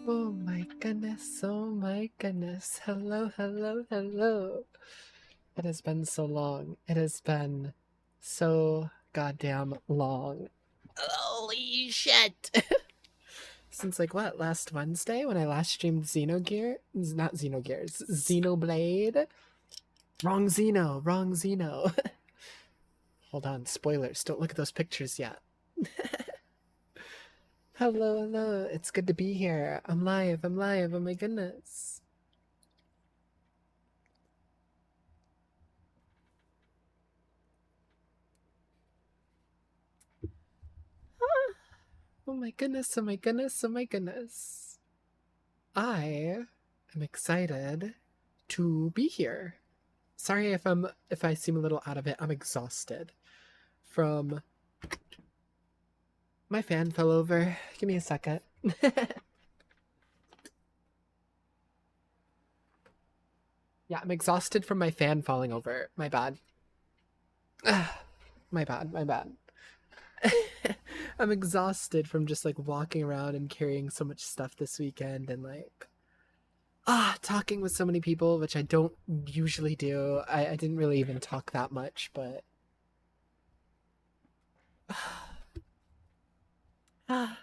Oh my goodness, oh my goodness. Hello, hello, hello. It has been so long. It has been so goddamn long. Holy shit. Since like what, last Wednesday when I last streamed Xenogears? Not Xenogears, Xenoblade? Wrong Xeno, wrong Xeno. Hold on, spoilers. Don't look at those pictures yet. Hello, hello. It's good to be here. I'm live. Oh my goodness. Oh my goodness, oh my goodness, oh my goodness. I am excited to be here. Sorry if I seem a little out of it. I'm exhausted from my fan fell over. Give me a second. Yeah, I'm exhausted from my fan falling over. My bad. My bad, my bad. I'm exhausted from just like walking around and carrying so much stuff this weekend and like talking with so many people, which I don't usually do. I didn't really even talk that much, but I'm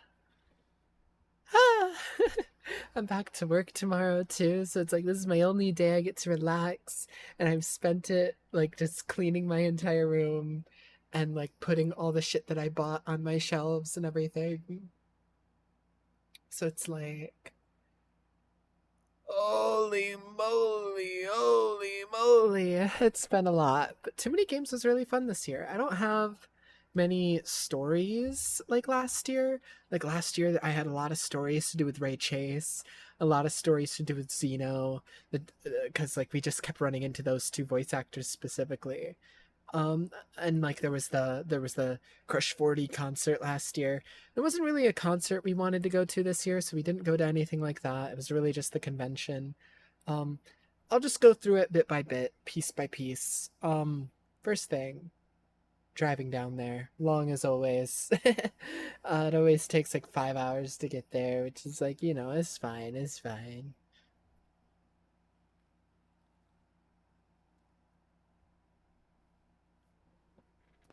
back to work tomorrow too, so it's like this is my only day I get to relax, and I've spent it like just cleaning my entire room and like putting all the shit that I bought on my shelves and everything. So it's like, holy moly, it's been a lot. But Toomanygames was really fun this year. I don't have many stories like last year. Like last year, I had a lot of stories to do with Ray Chase, a lot of stories to do with Xeno, because like we just kept running into those two voice actors specifically. And like there was the Crush 40 concert last year. There wasn't really a concert we wanted to go to this year, so we didn't go to anything like that. It was really just the convention. Um, I'll just go through it bit by bit, piece by piece. First thing, driving down there, long as always. It always takes like 5 hours to get there, which is like, it's fine, it's fine.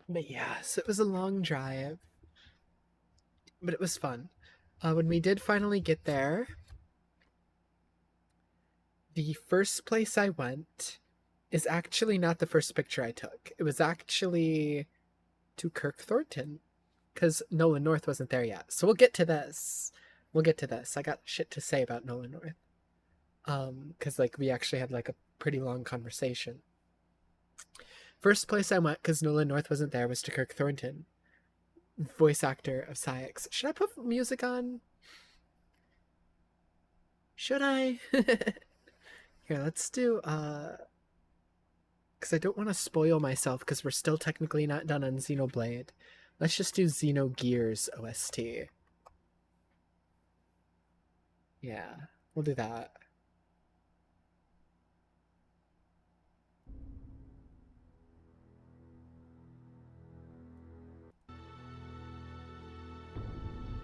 But yeah, so it was a long drive, but it was fun. When we did finally get there, the first place I went is actually not the first picture I took. It was actually to Kirk Thornton, because Nolan North wasn't there yet. So we'll get to this. I got shit to say about Nolan North. Because like we actually had like a pretty long conversation. First place I went because Nolan North wasn't there was to Kirk Thornton, voice actor of Saix. Should I put music on? Should I? Here, let's do because I don't want to spoil myself because we're still technically not done on Xenoblade. Let's just do Xenogears OST. Yeah, we'll do that.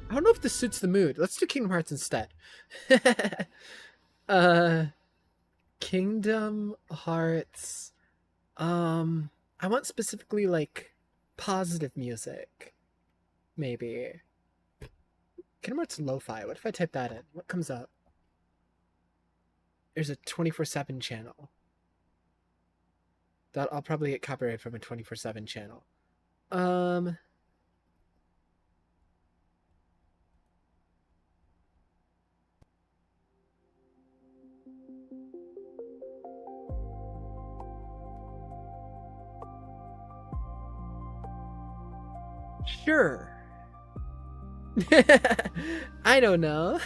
I don't know if this suits the mood. Let's do Kingdom Hearts instead. Kingdom Hearts. I want specifically like positive music. Maybe. Kingdom Hearts lo-fi. What if I type that in? What comes up? There's a 24/7 channel. That I'll probably get copyright from a 24/7 channel. Sure. I don't know.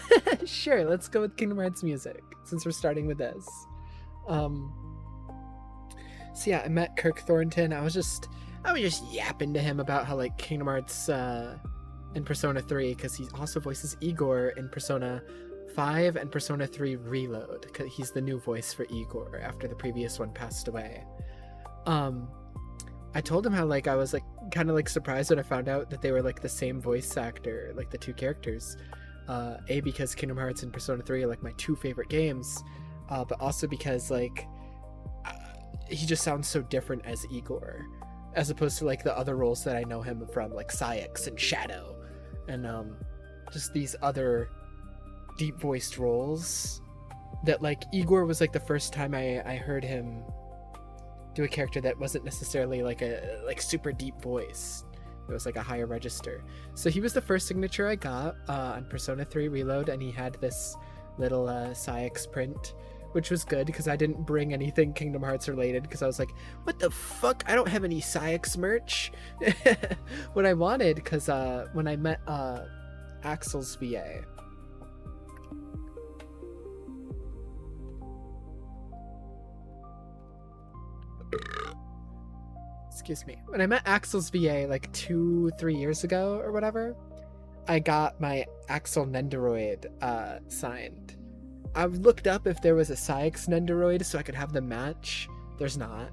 Sure, let's go with Kingdom Hearts music since we're starting with this. So yeah, I met Kirk Thornton. I was just yapping to him about how like Kingdom Hearts in Persona 3, because he also voices Igor in Persona 5 and Persona 3 Reload, because he's the new voice for Igor after the previous one passed away. I told him how like I was like kind of like surprised when I found out that they were like the same voice actor, like the two characters. A, because Kingdom Hearts and Persona 3 are like my two favorite games, but also because like he just sounds so different as Igor, as opposed to like the other roles that I know him from, like Saix and Shadow, and just these other deep voiced roles that like Igor was like the first time I heard him do a character that wasn't necessarily like a super deep voice. It was like a higher register. So he was the first signature I got on Persona 3 Reload, and he had this little Saix print, which was good because I didn't bring anything Kingdom Hearts related because I was like, what the fuck? I don't have any Saix merch. What I wanted, because when I met Axel's VA, excuse me, when I met Axel's VA like 2-3 years ago or whatever, I got my Axel Nendoroid signed. I looked up if there was a Saix Nendoroid so I could have them match. There's not.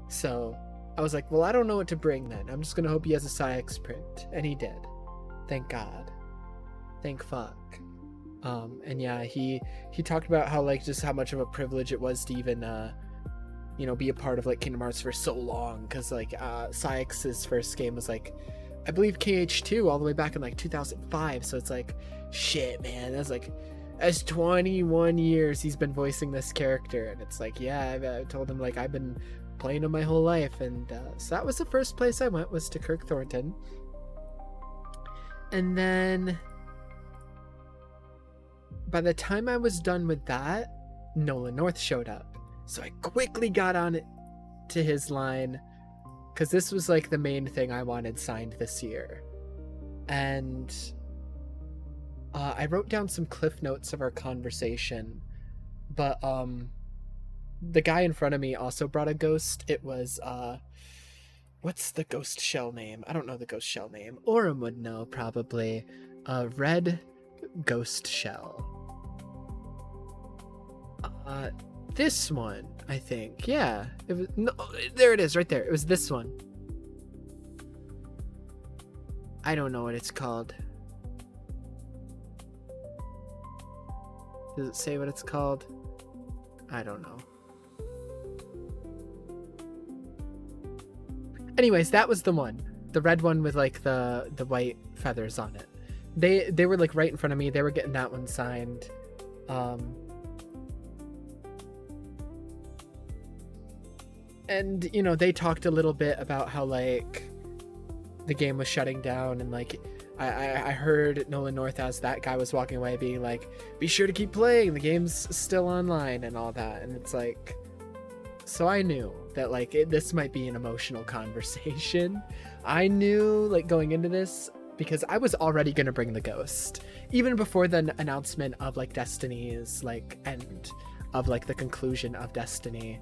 So I was like, well, I don't know what to bring then. I'm just gonna hope he has a Saix print. And he did. Thank God. Thank fuck. And yeah, he talked about how like just how much of a privilege it was to even you know, be a part of like Kingdom Hearts for so long, because like Saix's first game was like, I believe KH2 all the way back in like 2005. So it's like, shit, man, that's 21 years he's been voicing this character. And it's like, yeah, I told him like I've been playing him my whole life. And so that was the first place I went, was to Kirk Thornton. And then by the time I was done with that, Nolan North showed up. So I quickly got on it to his line, because this was like the main thing I wanted signed this year. And I wrote down some cliff notes of our conversation, but the guy in front of me also brought a ghost. It was what's the ghost shell name? I don't know the ghost shell name. Orem would know probably. Red ghost shell. This one, I think. Yeah, it was. No, there it is, right there. It was this one. I don't know what it's called. Does it say what it's called? I don't know. Anyways, that was the one. The red one with like the white feathers on it. They were like right in front of me. They were getting that one signed. And, you know, they talked a little bit about how, like, the game was shutting down, and, like, I heard Nolan North as that guy was walking away being like, be sure to keep playing, the game's still online, and all that. And it's like, so I knew that, like, this might be an emotional conversation. I knew, like, going into this, because I was already going to bring the ghost. Even before the announcement of, like, Destiny's, like, end of, like, the conclusion of Destiny,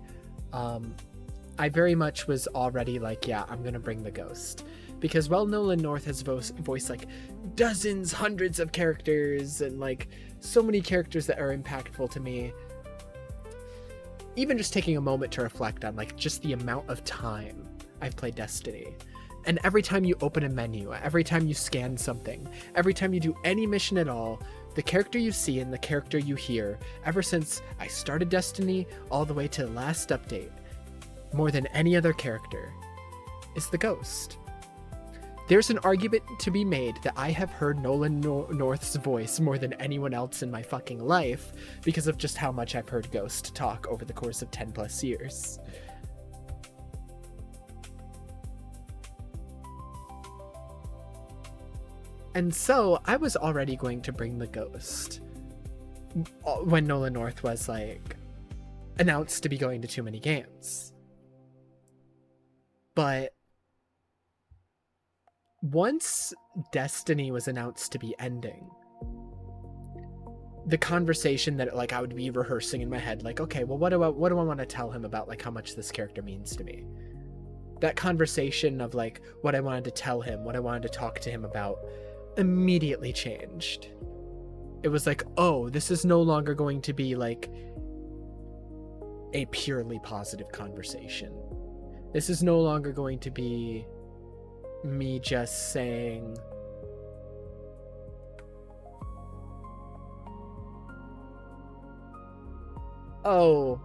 I very much was already like, yeah, I'm gonna bring the ghost. Because while Nolan North has voiced like dozens, hundreds of characters, and like so many characters that are impactful to me, even just taking a moment to reflect on like just the amount of time I've played Destiny, and every time you open a menu, every time you scan something, every time you do any mission at all, the character you see and the character you hear, ever since I started Destiny all the way to the last update, more than any other character, is the ghost. There's an argument to be made that I have heard Nolan North's voice more than anyone else in my fucking life because of just how much I've heard Ghost talk over the course of 10 plus years. And so I was already going to bring the ghost when Nolan North was like announced to be going to Toomanygames. But once Destiny was announced to be ending, the conversation that like I would be rehearsing in my head, like, okay, well, what do I want to tell him about like how much this character means to me? That conversation of like what I wanted to tell him, what I wanted to talk to him about, immediately changed. It was like, oh, this is no longer going to be like a purely positive conversation. This is no longer going to be me just saying, oh,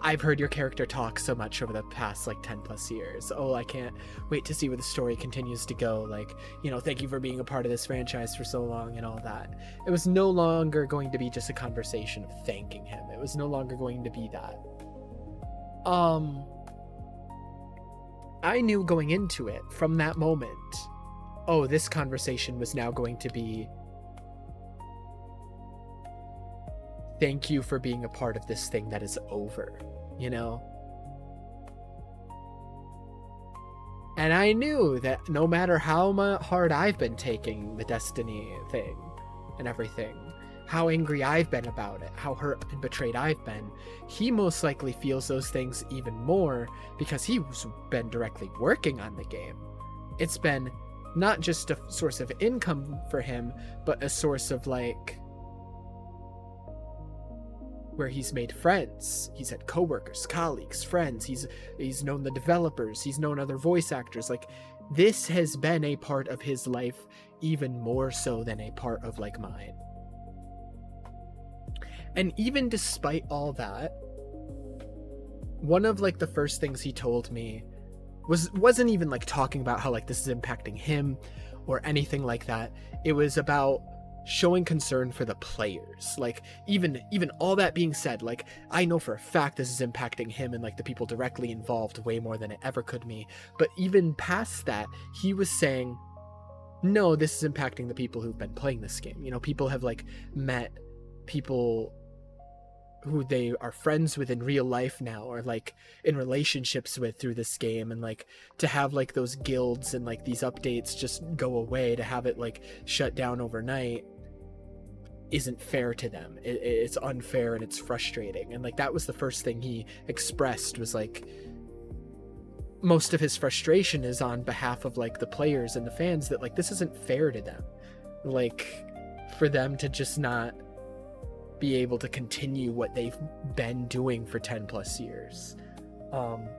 I've heard your character talk so much over the past like 10 plus years. Oh, I can't wait to see where the story continues to go. Like, you know, thank you for being a part of this franchise for so long and all that. It was no longer going to be just a conversation of thanking him. It was no longer going to be that. I knew going into it from that moment, oh, this conversation was now going to be, thank you for being a part of this thing that is over, you know? And I knew that no matter how hard I've been taking the Destiny thing and everything, how angry I've been about it, how hurt and betrayed I've been, he most likely feels those things even more because he's been directly working on the game. It's been not just a source of income for him, but a source of like, where he's made friends. He's had coworkers, colleagues, friends. He's known the developers. He's known other voice actors. Like, this has been a part of his life even more so than a part of like mine. And even despite all that, one of like the first things he told me wasn't even like talking about how like this is impacting him or anything like that. It was about showing concern for the players. Like, even all that being said, like, I know for a fact this is impacting him and like the people directly involved way more than it ever could me. But even past that, he was saying, no, this is impacting the people who've been playing this game. You know, people have like met people who they are friends with in real life now, or like in relationships with through this game, and like to have like those guilds and like these updates just go away, to have it like shut down overnight isn't fair to them. It's unfair and it's frustrating. And like that was the first thing he expressed, was like most of his frustration is on behalf of like the players and the fans, that like this isn't fair to them, like for them to just not be able to continue what they've been doing for 10 plus years. But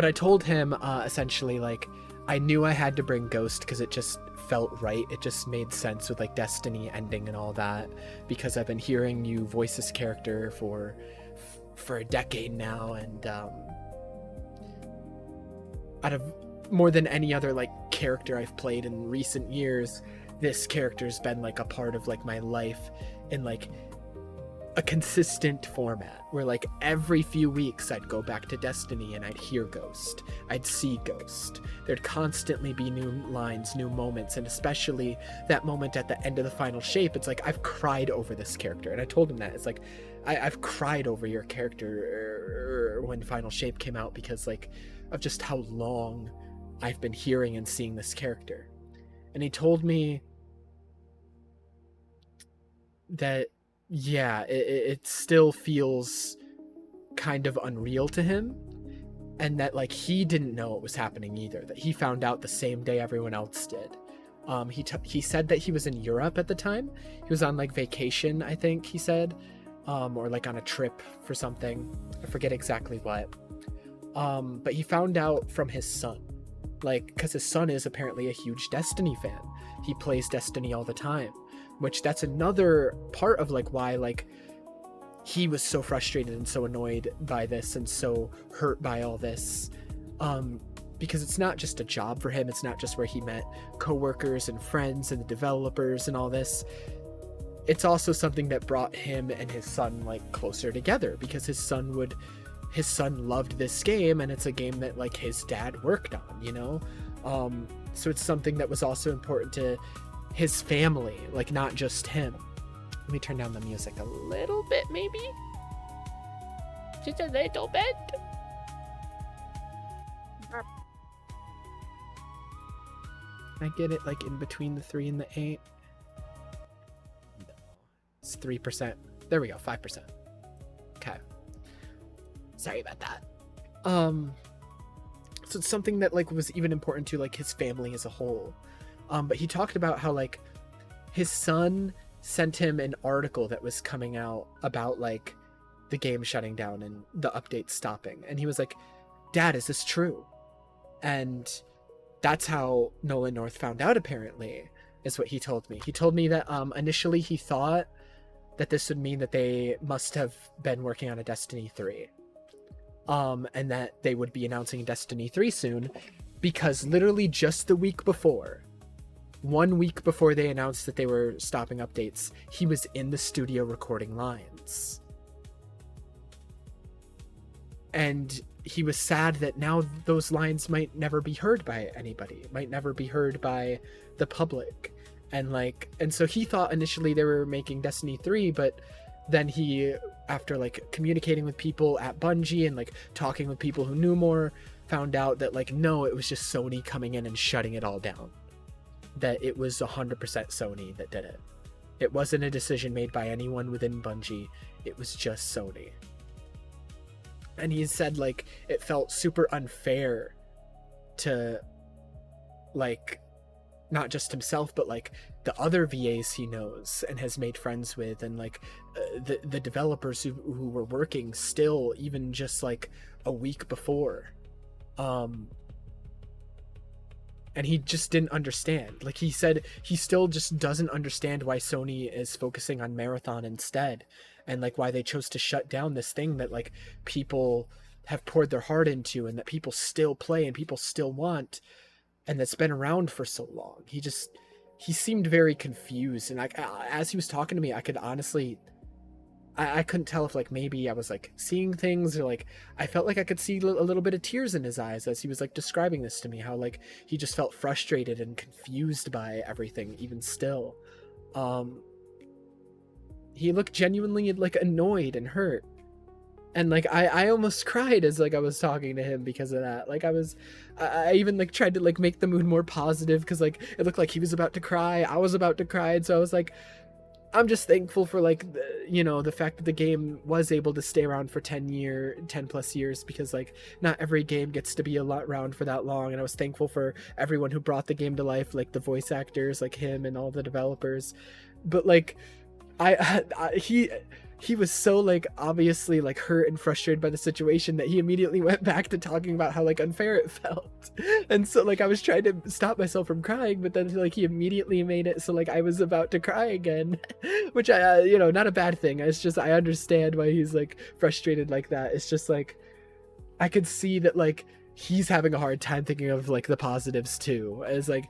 I told him essentially like I knew I had to bring Ghost because it just felt right. It just made sense with like Destiny ending and all that, because I've been hearing you voice this character for a decade now, and out of more than any other like character I've played in recent years, this character's been like a part of like my life in like a consistent format, where like every few weeks I'd go back to Destiny and I'd hear Ghost, I'd see Ghost. There'd constantly be new lines, new moments, and especially that moment at the end of the final shape. It's like I've cried over this character, and I told him that it's like I've cried over your character when Final Shape came out, because like of just how long I've been hearing and seeing this character. And he told me that yeah, it still feels kind of unreal to him, and that like he didn't know it was happening either, that he found out the same day everyone else did. He said that he was in Europe at the time. He was on like vacation, I think he said, or like on a trip for something. I forget exactly what. But he found out from his son, like, because his son is apparently a huge Destiny fan. He plays Destiny all the time, which that's another part of like why like he was so frustrated and so annoyed by this and so hurt by all this, because it's not just a job for him. It's not just where he met coworkers and friends and the developers and all this. It's also something that brought him and his son like closer together, because his son loved this game, and it's a game that like his dad worked on, you know. So it's something that was also important to his family, like not just him. Let me turn down the music a little bit, maybe just a little bit. I get it like in between the 3 and the 8. No, it's 3%. There we go, 5%. Okay, sorry about that. So it's something that like was even important to like his family as a whole. But he talked about how like his son sent him an article that was coming out about like the game shutting down and the updates stopping, and he was like, Dad, is this true? And that's how Nolan North found out, apparently, is what he told me. He told me that initially he thought that this would mean that they must have been working on a Destiny 3. And that they would be announcing Destiny 3 soon, because literally just the week before, 1 week before they announced that they were stopping updates, he was in the studio recording lines. And he was sad that now those lines might never be heard by anybody, might never be heard by the public. And so he thought initially they were making Destiny 3, but then he, after like communicating with people at Bungie and like talking with people who knew more, found out that like, no, it was just Sony coming in and shutting it all down. That it was 100% Sony that did it. It wasn't a decision made by anyone within Bungie. It was just Sony. And he said like it felt super unfair to like not just himself, but like the other VAs he knows and has made friends with, and like the developers who were working still even just like a week before. And he just didn't understand. Like he said, he still just doesn't understand why Sony is focusing on Marathon instead, and like why they chose to shut down this thing that like people have poured their heart into and that people still play and people still want, and that's been around for so long. He seemed very confused, and like as he was talking to me, I could honestly, I couldn't tell if like maybe I was like seeing things, or like I felt like I could see a little bit of tears in his eyes as he was like describing this to me, how like he just felt frustrated and confused by everything even still. He looked genuinely like annoyed and hurt, and like I almost cried as like I was talking to him because of that. Like I even like tried to like make the mood more positive, because like it looked like he was about to cry, I was about to cry, and so I was like, I'm just thankful for like the fact that the game was able to stay around for 10 plus years, because like not every game gets to be around for that long. And I was thankful for everyone who brought the game to life, like the voice actors like him and all the developers. But like he was so like obviously like hurt and frustrated by the situation that he immediately went back to talking about how like unfair it felt. And so like I was trying to stop myself from crying, but then like he immediately made it so like I was about to cry again, which I not a bad thing. It's just I understand why he's like frustrated like that. It's just like I could see that like he's having a hard time thinking of like the positives too. It's like,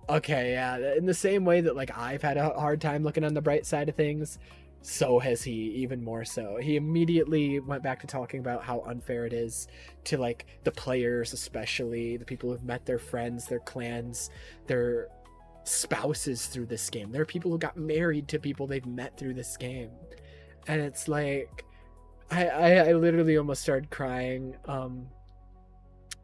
okay, yeah, in the same way that like I've had a hard time looking on the bright side of things, so has he, even more so. He immediately went back to talking about how unfair it is to like the players, especially the people who've met their friends, their clans, their spouses through this game. There are people who got married to people they've met through this game, and it's like I literally almost started crying.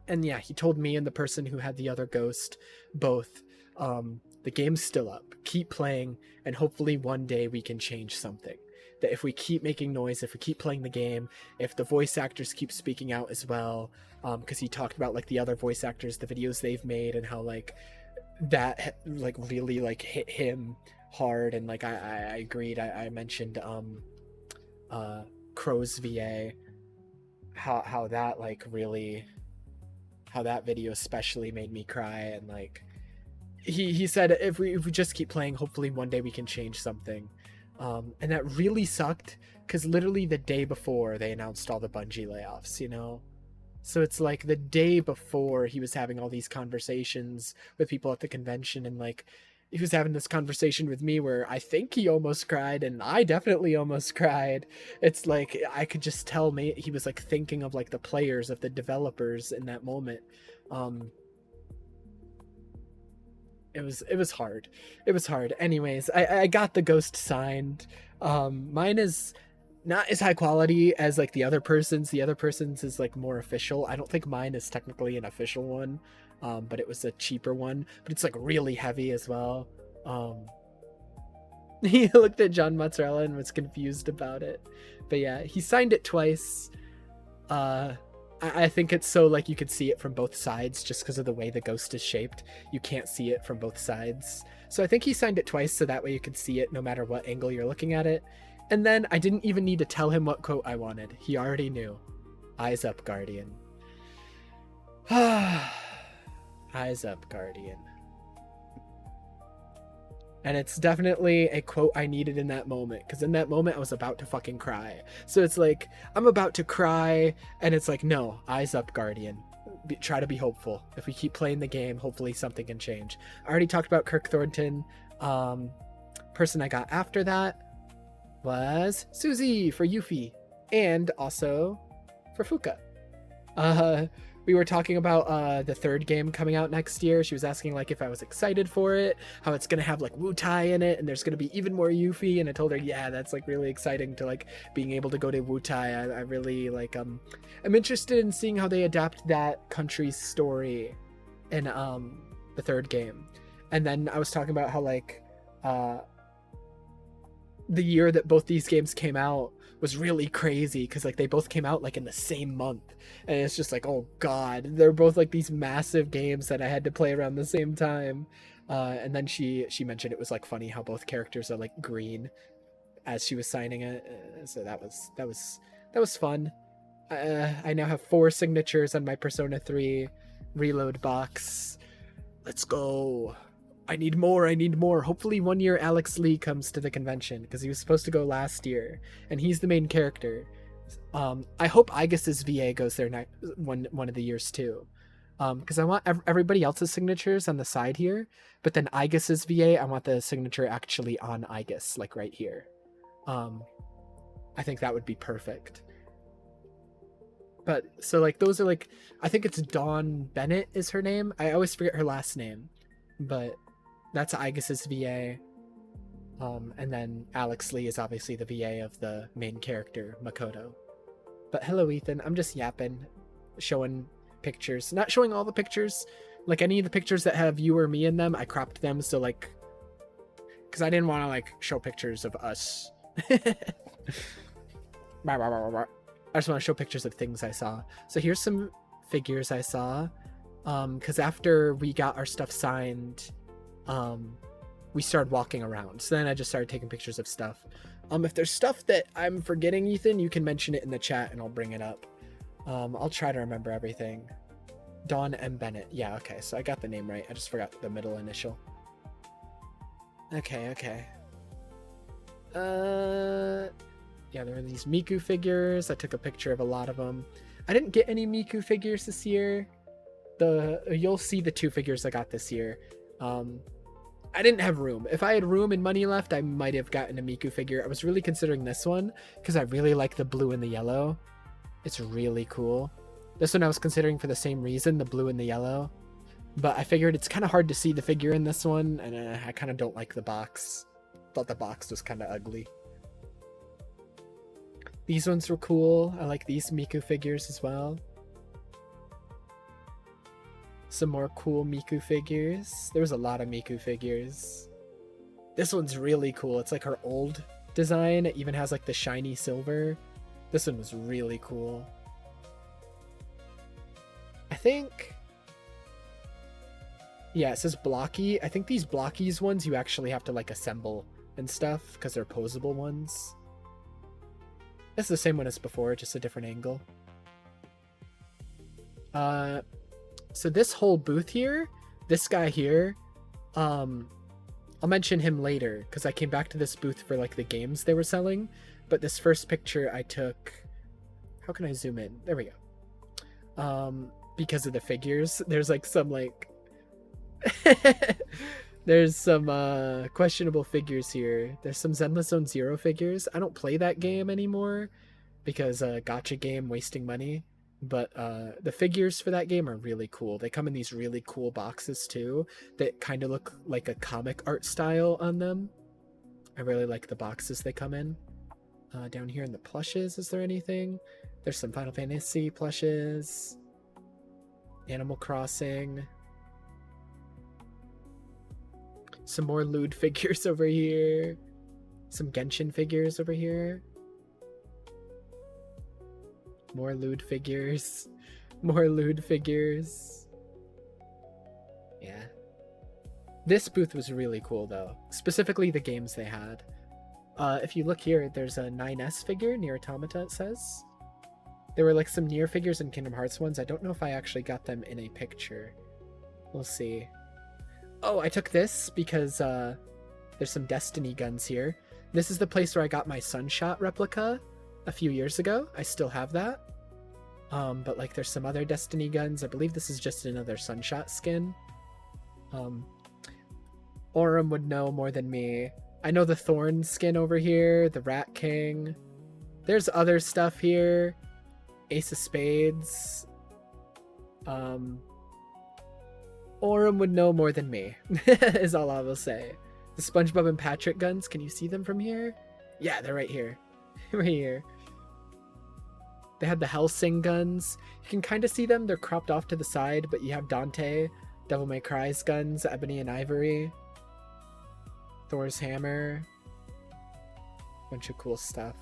And yeah, he told me and the person who had the other ghost both, the game's still up, keep playing, and hopefully one day we can change something. That if we keep making noise, if we keep playing the game, if the voice actors keep speaking out as well, because he talked about like the other voice actors, the videos they've made, and how like that like really like hit him hard. And like I agreed. I mentioned Crow's VA, how that like really, how that video especially made me cry. And like he said if we just keep playing, hopefully one day we can change something. And that really sucked, because literally the day before they announced all the Bungie layoffs, so it's like the day before he was having all these conversations with people at the convention, and like he was having this conversation with me where I think he almost cried, and I definitely almost cried. It's like I could just tell me he was like thinking of like the players, of the developers in that moment. It was hard. It was hard. Anyways, I got the ghost signed. Mine is not as high quality as like the other person's. The other person's is like more official. I don't think mine is technically an official one, but it was a cheaper one. But it's like really heavy as well. He looked at John Mozzarella and was confused about it. But yeah, he signed it twice. I think it's so like you could see it from both sides, just because of the way the ghost is shaped. You can't see it from both sides. So I think he signed it twice, so that way you could see it no matter what angle you're looking at it. And then I didn't even need to tell him what quote I wanted. He already knew. Eyes up, Guardian. Eyes up, Guardian. And it's definitely a quote I needed in that moment, because in that moment I was about to fucking cry. So it's like, I'm about to cry, and it's like, no, eyes up, Guardian. Try to be hopeful. If we keep playing the game, hopefully something can change. I already talked about Kirk Thornton. Person I got after that was Susie for Yuffie, and also for Fuuka. We were talking about the third game coming out next year. She was asking like if I was excited for it, how it's gonna have like Wutai in it, and there's gonna be even more Yuffie. And I told her, yeah, that's like really exciting to like being able to go to Wutai. I really like I'm interested in seeing how they adapt that country's story in the third game. And then I was talking about how like the year that both these games came out was really crazy, because like they both came out like in the same month, and it's just like, oh god, they're both like these massive games that I had to play around the same time. And then she mentioned it was like funny how both characters are like green as she was signing it. So that was fun. I now have 4 signatures on my Persona 3 reload box. Let's go. I need more. Hopefully one year Alex Lee comes to the convention, because he was supposed to go last year, and he's the main character. I hope Igus's VA goes there one of the years too, because I want everybody else's signatures on the side here, but then Igus's VA, I want the signature actually on Igus, like right here. I think that would be perfect. But so like those are like, I think it's Dawn Bennett is her name. I always forget her last name, but that's Igus's VA. And then Alex Lee is obviously the VA of the main character, Makoto. But hello, Ethan. I'm just yapping, showing pictures. Not showing all the pictures. Like any of the pictures that have you or me in them, I cropped them. So like, because I didn't want to like show pictures of us. I just want to show pictures of things I saw. So here's some figures I saw. Because after we got our stuff signed, we started walking around. So then I just started taking pictures of stuff. If there's stuff that I'm forgetting, Ethan, you can mention it in the chat and I'll bring it up. I'll try to remember everything. Dawn M. Bennett. Yeah, okay, so I got the name right. I just forgot the middle initial. Okay. Yeah, there were these Miku figures. I took a picture of a lot of them. I didn't get any Miku figures this year. You'll see the 2 figures I got this year. I didn't have room. If I had room and money left, I might have gotten a Miku figure. I was really considering this one because I really like the blue and the yellow. It's really cool. This one I was considering for the same reason, the blue and the yellow. But I figured it's kind of hard to see the figure in this one, and I kind of don't like the box. Thought the box was kind of ugly. These ones were cool. I like these Miku figures as well. Some more cool Miku figures. There was a lot of Miku figures. This one's really cool. It's like her old design. It even has like the shiny silver. This one was really cool. I think... yeah, it says blocky. I think these blockies ones you actually have to like assemble and stuff because they're posable ones. It's the same one as before, just a different angle. So this whole booth here, this guy here, I'll mention him later because I came back to this booth for like the games they were selling. But this first picture I took, how can I zoom in? There we go. Because of the figures, there's like some like, there's some questionable figures here. There's some Zenless Zone Zero figures. I don't play that game anymore because gacha game wasting money. But the figures for that game are really cool. They come in these really cool boxes too that kind of look like a comic art style on them. I really like the boxes they come in. Down here in the plushes, is there anything? There's some Final Fantasy plushes. Animal Crossing. Some more lewd figures over here. Some Genshin figures over here. More lewd figures. More lewd figures. Yeah. This booth was really cool though. Specifically the games they had. If you look here, there's a 9S figure, Nier Automata it says. There were like some Nier figures and Kingdom Hearts ones. I don't know if I actually got them in a picture. We'll see. Oh, I took this because There's some Destiny guns here. This is the place where I got my Sunshot replica a few years ago. I still have that. But like there's some other Destiny guns. I believe this is just another Sunshot skin. Aurum would know more than me. I know the Thorn skin over here, the Rat King. There's other stuff here. Ace of Spades. Aurum would know more than me, is all I will say. The SpongeBob and Patrick guns, can you see them from here? Yeah, they're right here. Right here. They had the Hellsing guns. You can kind of see them. They're cropped off to the side, but you have Dante, Devil May Cry's guns, Ebony and Ivory, Thor's hammer. Bunch of cool stuff.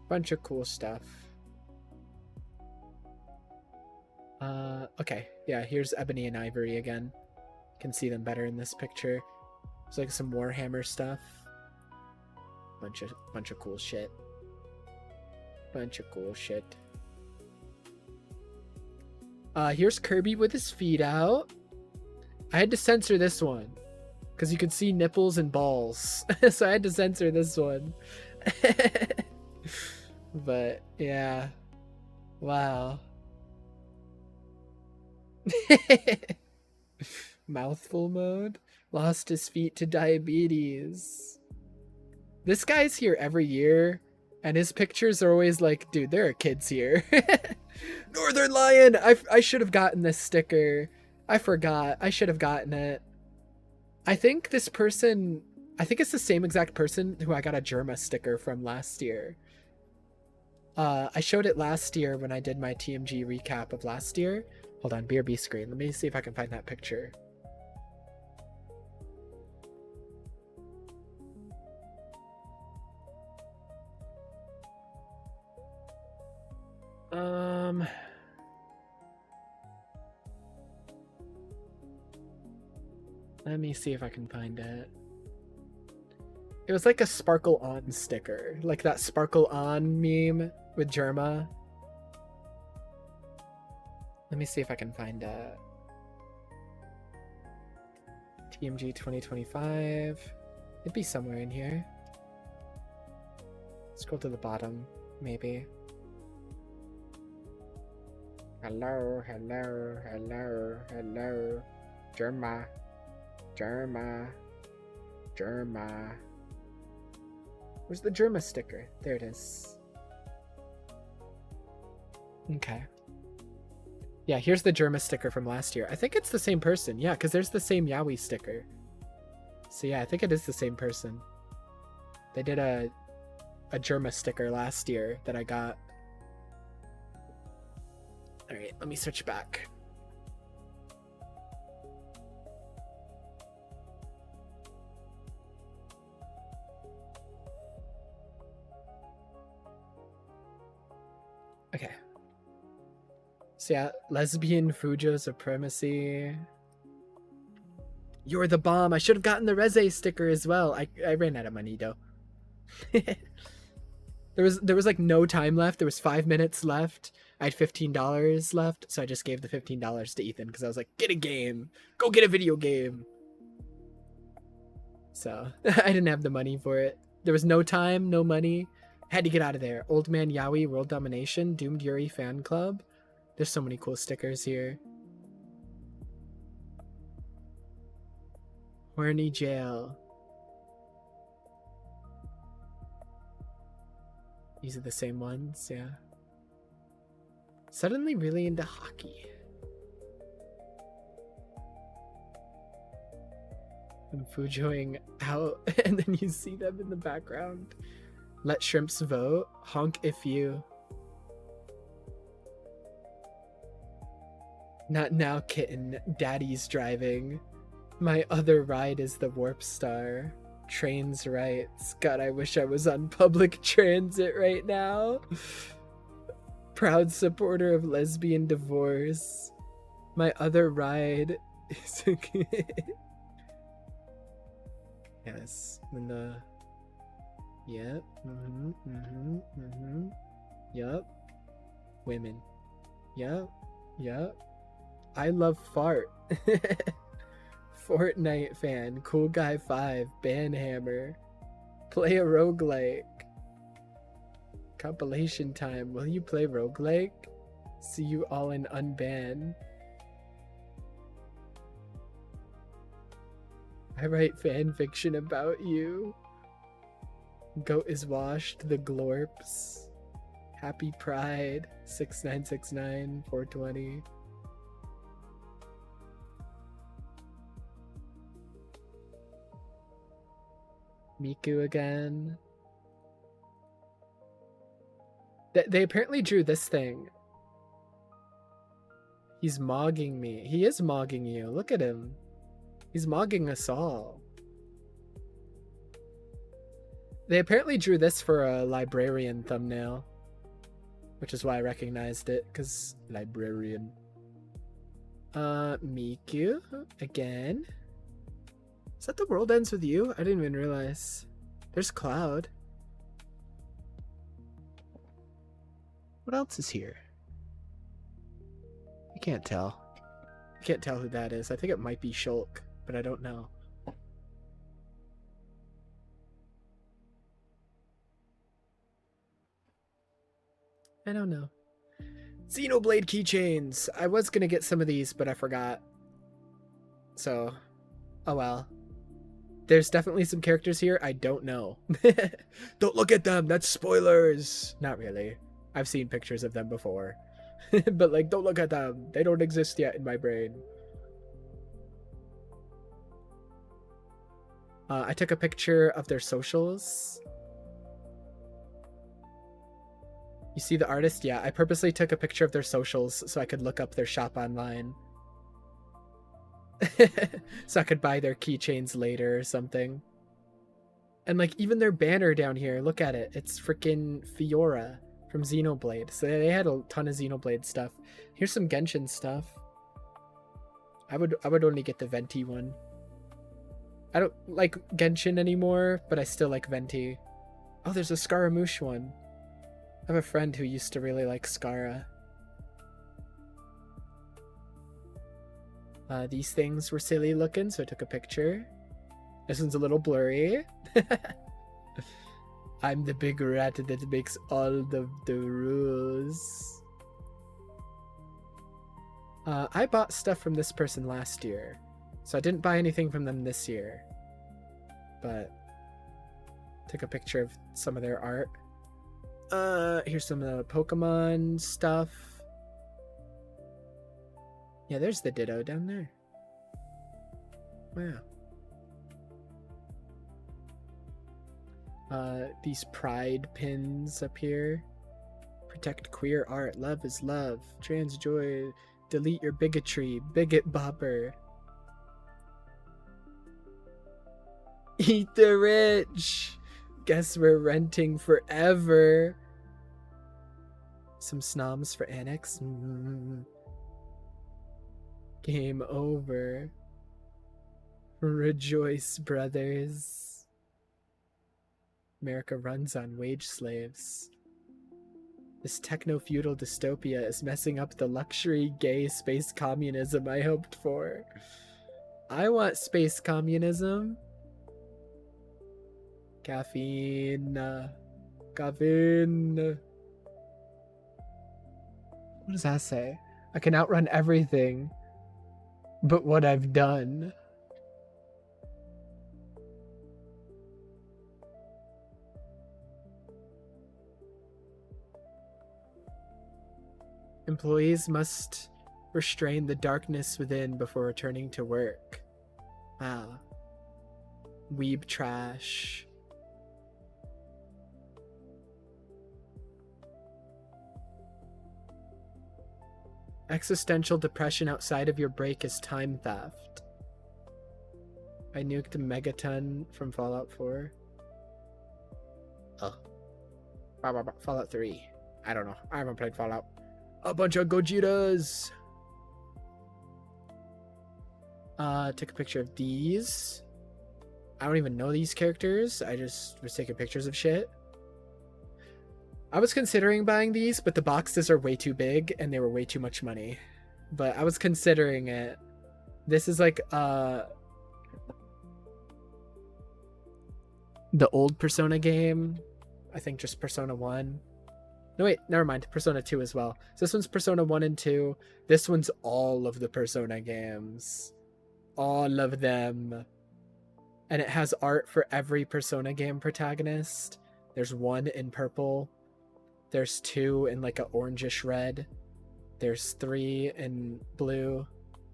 Bunch of cool stuff. Okay. Yeah, here's Ebony and Ivory again. Can see them better in this picture. There's like some Warhammer stuff. Bunch of cool shit. Bunch of cool shit. Here's Kirby with his feet out. I had to censor this one because you could see nipples and balls. So I had to censor this one. But yeah. Wow. Mouthful mode. Lost his feet to diabetes. This guy's here every year, and his pictures are always like, dude, there are kids here. Northern Lion! I should have gotten this sticker. I forgot. I should have gotten it. I think this person... I think it's the same exact person who I got a Germa sticker from last year. I showed it last year when I did my TMG recap of last year. Hold on, BRB screen. Let me see if I can find that picture. Let me see if I can find it. It was like a Sparkle On sticker. Like that Sparkle On meme with Germa. Let me see if I can find it. TMG 2025. It'd be somewhere in here. Scroll to the bottom, maybe. Hello, hello, hello, hello. Germa. Germa. Germa. Where's the Germa sticker? There it is. Okay. Yeah, here's the Germa sticker from last year. I think it's the same person. Yeah, because there's the same Yaoi sticker. So yeah, I think it is the same person. They did a Germa sticker last year that I got. Alright, let me switch back. Okay. So yeah, lesbian Fujo supremacy. You're the bomb. I should have gotten the Reze sticker as well. I ran out of money though. There was like no time left. There was 5 minutes left. I had $15 left, so I just gave the $15 to Ethan because I was like, get a game. Go get a video game. So I didn't have the money for it. There was no time, no money. Had to get out of there. Old Man Yaoi, World Domination, Doomed Yuri Fan Club. There's so many cool stickers here. Horny Jail. These are the same ones, yeah. Suddenly really into hockey. I'm Fujoing out and then you see them in the background. Let shrimps vote. Honk if you. Not now, kitten. Daddy's driving. My other ride is the Warp Star. Trains rights. God, I wish I was on public transit right now. Proud supporter of lesbian divorce. My other ride is yes. And the yep. Yep. Women. Yep. Yep. I love fart. Fortnite fan. Cool Guy 5. Banhammer. Play a roguelike. Compilation time. Will you play roguelike? See you all in unban. I write fan fiction about you. Goat is washed. The glorps. Happy Pride. 6969 420. Miku again. They apparently drew this thing. He's mogging me. He is mogging you. Look at him. He's mogging us all. They apparently drew this for a librarian thumbnail, which is why I recognized it, because librarian. Miku again. Is that The World Ends With You? I didn't even realize. There's Cloud. What else is here? I can't tell. I can't tell who that is. I think it might be Shulk, but I don't know. I don't know. Xenoblade keychains! I was gonna get some of these, but I forgot. So, oh well. There's definitely some characters here I don't know. Don't look at them! That's spoilers! Not really. I've seen pictures of them before. But like, don't look at them. They don't exist yet in my brain. I took a picture of their socials. You see the artist? Yeah, I purposely took a picture of their socials so I could look up their shop online. So I could buy their keychains later or something. And like, even their banner down here, look at it. It's freaking Fiora from Xenoblade. So they had a ton of Xenoblade stuff. Here's some Genshin stuff. I would only get the Venti one. I don't like Genshin anymore, but I still like Venti. Oh, there's a Scaramouche one. I have a friend who used to really like Scara. These things were silly looking, so I took a picture. This one's a little blurry. I'm the big rat that makes all the rules. I bought stuff from this person last year, so I didn't buy anything from them this year. But took a picture of some of their art. Here's some of the Pokemon stuff. Yeah, there's the Ditto down there. Wow. These pride pins up here. Protect queer art. Love is love. Trans joy. Delete your bigotry. Bigot bopper. Eat the rich. Guess we're renting forever. Some snoms for Annex. Game over. Rejoice, brothers. America runs on wage slaves. This techno-feudal dystopia is messing up the luxury gay space communism I hoped for. I want space communism. Caffeine. Caffeine. What does that say? I can outrun everything but what I've done. Employees must restrain the darkness within before returning to work. Wow. Weeb trash. Existential depression outside of your break is time theft. I nuked a megaton from Fallout 4. Oh. Fallout 3. I don't know. I haven't played Fallout. A bunch of Gojitas! Took a picture of these. I don't even know these characters. I just was taking pictures of shit. I was considering buying these, but the boxes are way too big and they were way too much money. But I was considering it. This is like the old Persona game. I think just Persona 1. No, wait, never mind. Persona 2 as well. So this one's Persona 1 and 2. This one's all of the Persona games. All of them. And it has art for every Persona game protagonist. There's 1 in purple. There's 2 in like a orangish red. There's 3 in blue.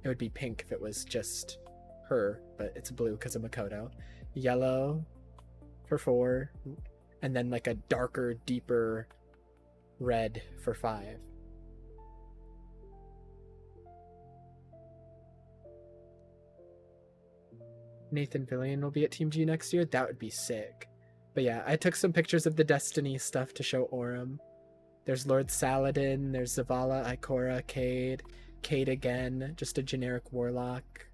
It would be pink if it was just her, but it's blue because of Makoto. Yellow for 4. And then like a darker, deeper red for 5. Nathan Fillion will be at Team G next year. That would be sick. But yeah, I took some pictures of the Destiny stuff to show Aurum. There's Lord Saladin, there's Zavala, Ikora, Cade. Cade again, just a generic warlock.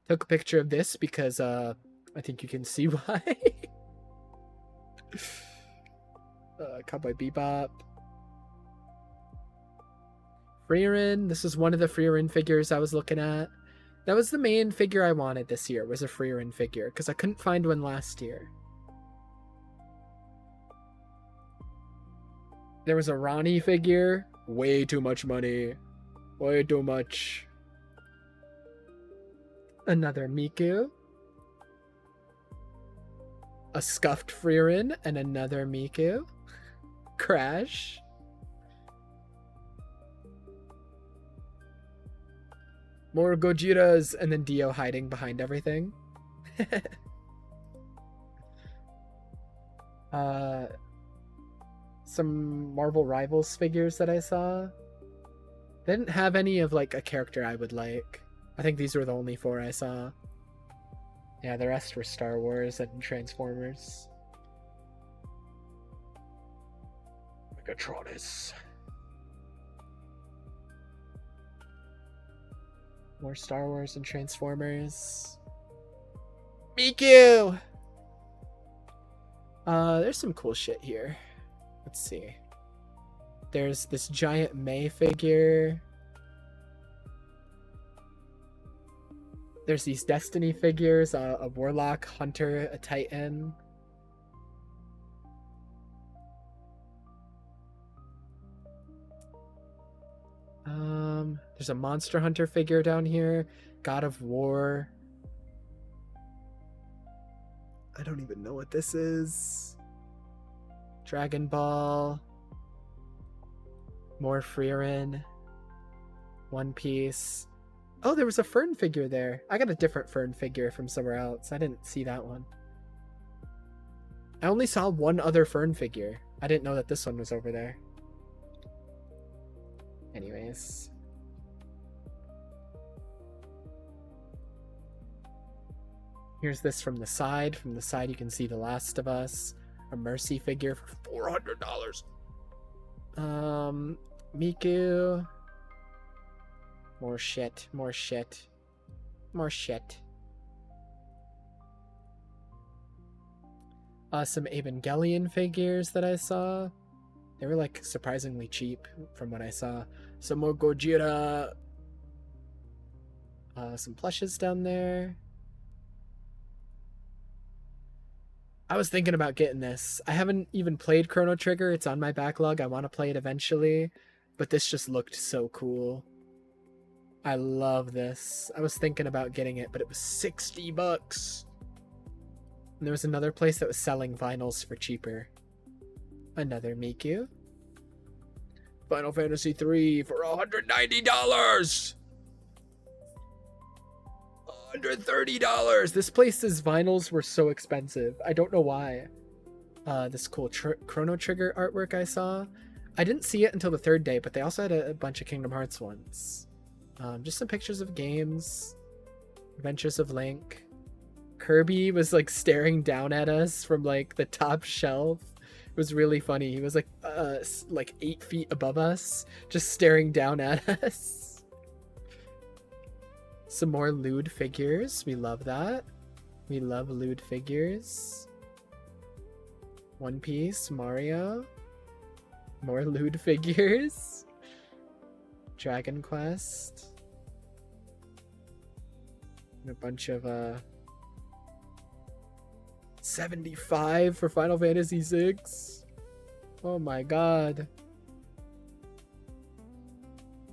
Took a picture of this because I think you can see why. Cowboy Bebop. Frieren, this is one of the Frieren figures I was looking at. That was the main figure I wanted this year, was a Frieren figure, because I couldn't find one last year. There was a Ronnie figure. Way too much money. Way too much. Another Miku. A scuffed Frieren and another Miku. Crash. More Gojiras, and then Dio hiding behind everything. Some Marvel Rivals figures that I saw. They didn't have any of like a character I would like. I think these were the only 4 I saw. Yeah, the rest were Star Wars and Transformers. Megatronus. More Star Wars and Transformers. Miku! There's some cool shit here. Let's see. There's this giant Mei figure. There's these Destiny figures, a Warlock, Hunter, a Titan. There's a Monster Hunter figure down here. God of War. I don't even know what this is. Dragon Ball. More Frieren. One Piece. Oh, there was a Fern figure there. I got a different Fern figure from somewhere else. I didn't see that one. I only saw one other Fern figure. I didn't know that this one was over there. Anyways. Here's this from the side. From the side you can see The Last of Us. A Mercy figure for $400. Miku. More shit. More shit. More shit. Some Evangelion figures that I saw. They were like surprisingly cheap from what I saw. Some more Gojira. Some plushes down there. I was thinking about getting this. I haven't even played Chrono Trigger. It's on my backlog. I want to play it eventually. But this just looked so cool. I love this. I was thinking about getting it, but it was $60. And there was another place that was selling vinyls for cheaper. Another Miku. Final Fantasy III for $190! $130! This place's vinyls were so expensive. I don't know why. This cool Chrono Trigger artwork I saw. I didn't see it until the 3rd day, but they also had a bunch of Kingdom Hearts ones. Just some pictures of games. Adventures of Link. Kirby was like staring down at us from like the top shelf. It was really funny. He was like 8 feet above us, just staring down at us. Some more lewd figures. We love that. We love lewd figures. One Piece, Mario. More lewd figures. Dragon Quest. And a bunch of 75 for Final Fantasy VI. Oh my god.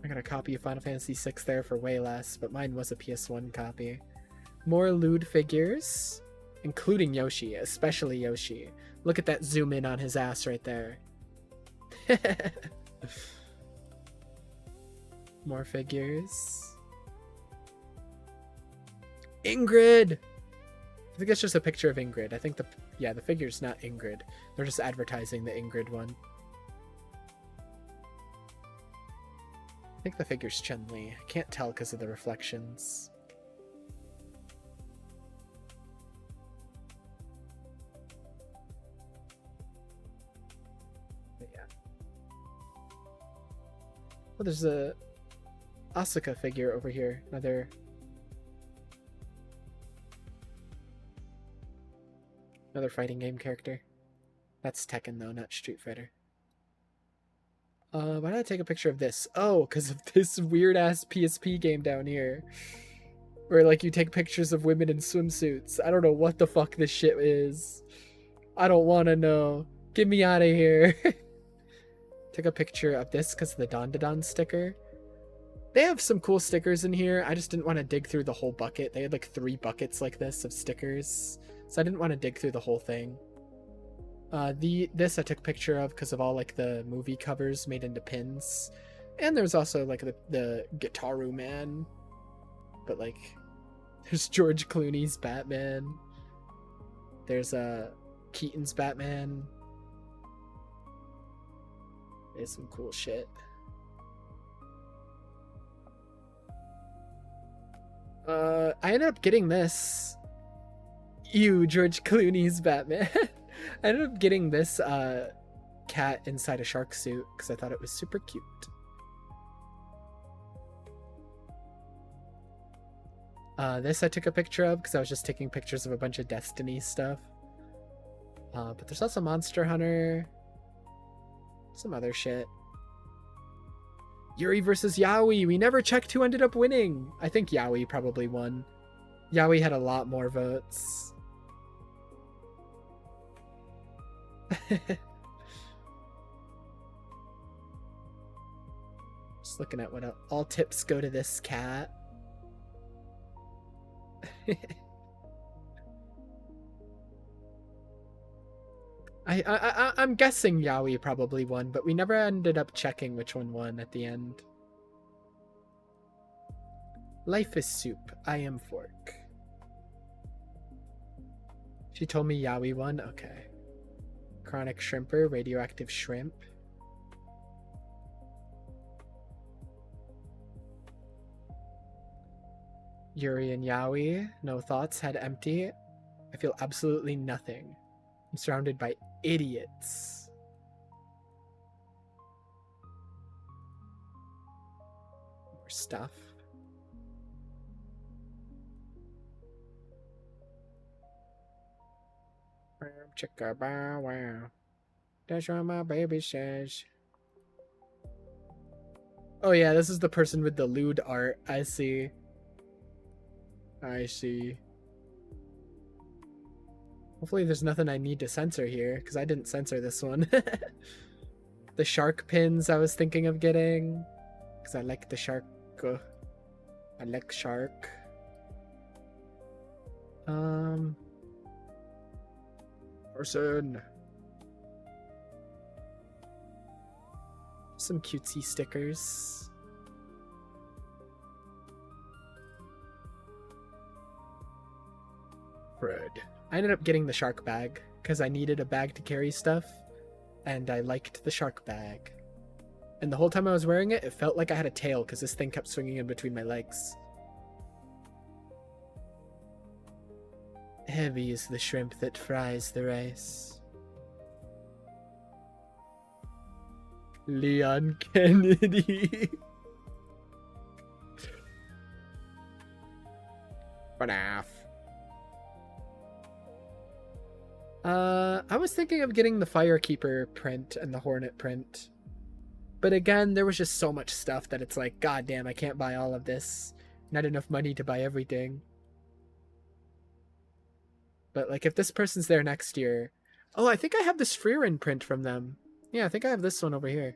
I got a copy of Final Fantasy VI there for way less, but mine was a PS1 copy. More lewd figures, including Yoshi, especially Yoshi. Look at that zoom in on his ass right there. More figures. Ingrid! I think that's just a picture of Ingrid. I think the figure's not Ingrid. They're just advertising the Ingrid one. I think the figure's Chun-Li. I can't tell because of the reflections. But yeah. Oh, there's a Asuka figure over here. Another fighting game character. That's Tekken though, not Street Fighter. Why did I take a picture of this? Oh, because of this weird ass PSP game down here. Where like you take pictures of women in swimsuits. I don't know what the fuck this shit is. I don't want to know. Get me out of here. Took a picture of this because of the Don sticker. They have some cool stickers in here. I just didn't want to dig through the whole bucket. They had like 3 buckets like this of stickers. So I didn't want to dig through the whole thing. This I took a picture of because of all like the movie covers made into pins. And there's also like the Gitaru Man. But like there's George Clooney's Batman. There's Keaton's Batman. There's some cool shit. I ended up getting this. George Clooney's Batman. I ended up getting this cat inside a shark suit because I thought it was super cute. This I took a picture of because I was just taking pictures of a bunch of Destiny stuff. But there's also Monster Hunter. Some other shit. Yuri versus Yaoi. We never checked who ended up winning. I think Yaoi probably won. Yaoi had a lot more votes. Just looking at what all tips go to this cat. I'm guessing Yaoi probably won, but we never ended up checking which one won at the end. Life is soup. I am fork. She told me Yaoi won? Okay. Chronic Shrimper, Radioactive Shrimp. Yuri and Yaoi, no thoughts, head empty. I feel absolutely nothing. I'm surrounded by idiots. More stuff. Chicka bow wow. That's what my baby says. Oh yeah, this is the person with the lewd art. I see. I see. Hopefully there's nothing I need to censor here, because I didn't censor this one. The shark pins I was thinking of getting, because I like the shark. I like shark. Person. Some cutesy stickers. Fred. I ended up getting the shark bag because I needed a bag to carry stuff, and I liked the shark bag. And the whole time I was wearing it, it felt like I had a tail because this thing kept swinging in between my legs. Heavy is the shrimp that fries the rice. Leon Kennedy. FNAF. I was thinking of getting the Firekeeper print and the Hornet print. But again, there was just so much stuff that it's like, god damn, I can't buy all of this. Not enough money to buy everything. But like if this person's there next year, oh, I think I have this Freerin print from them. Yeah, I think I have this one over here.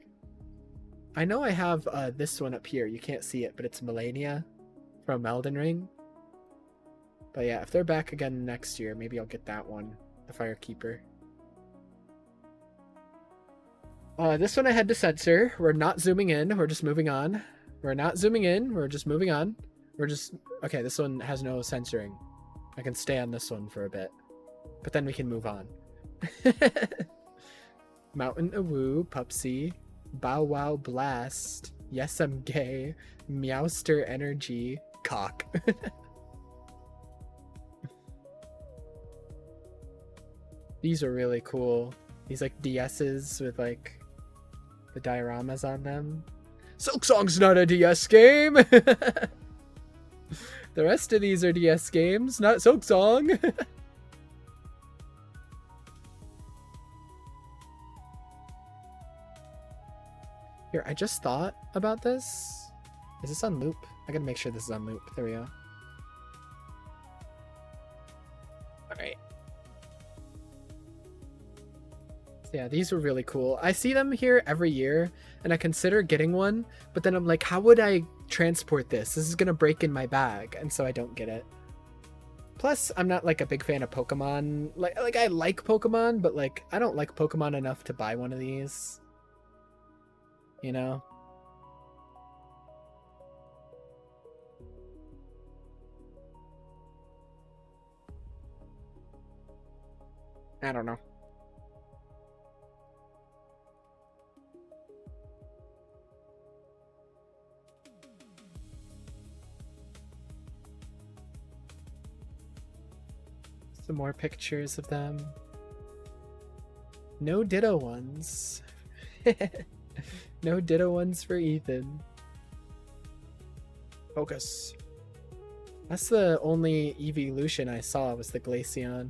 I know I have this one up here. You can't see it, but it's Melania from Elden Ring. But yeah, if they're back again next year, maybe I'll get that one, the Firekeeper. This one I had to censor. We're not zooming in. We're just moving on. We're not zooming in. We're just moving on. We're just... Okay, this one has no censoring. I can stay on this one for a bit. But then we can move on. Mountain Awoo, Pupsy, Bow Wow Blast, Yes I'm Gay, Meowster Energy, Cock. These are really cool. These like DS's with like the dioramas on them. Silksong's not a DS game! The rest of these are DS games, not Silksong. Here, I just thought about this. Is this on loop? I gotta make sure this is on loop. There we go. Alright. So yeah, these were really cool. I see them here every year, and I consider getting one, but then I'm like, how would I transport this? This is gonna break in my bag, and so I don't get it. Plus, I'm not like a big fan of Pokemon. Like I like Pokemon, but like I don't like Pokemon enough to buy one of these. You know? I don't know. Some more pictures of them. No Ditto ones. No Ditto ones for Ethan. Focus. That's the only evolution I saw was the Glaceon.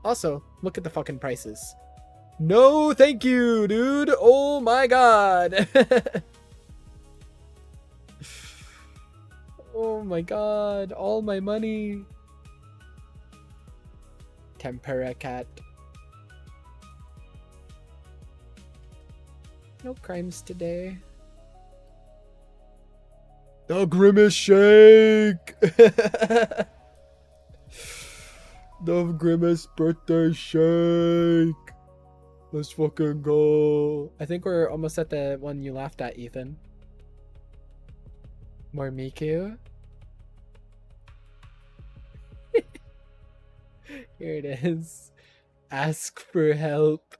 Also, look at the fucking prices. No, thank you, dude. Oh my god. Oh my god. All my money. Tempera cat. No crimes today. The Grimace Shake! The Grimace birthday shake! Let's fucking go. I think we're almost at the one you laughed at, Ethan. More Miku. Here it is. Ask for help.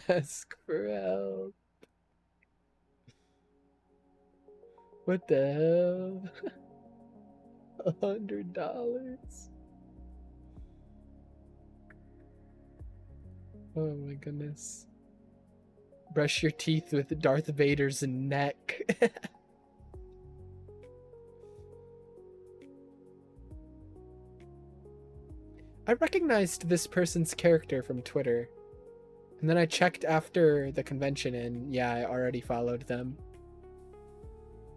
Ask for help. What the hell? $100. Oh my goodness. Brush your teeth with Darth Vader's neck. I recognized this person's character from Twitter. And then I checked after the convention and yeah, I already followed them.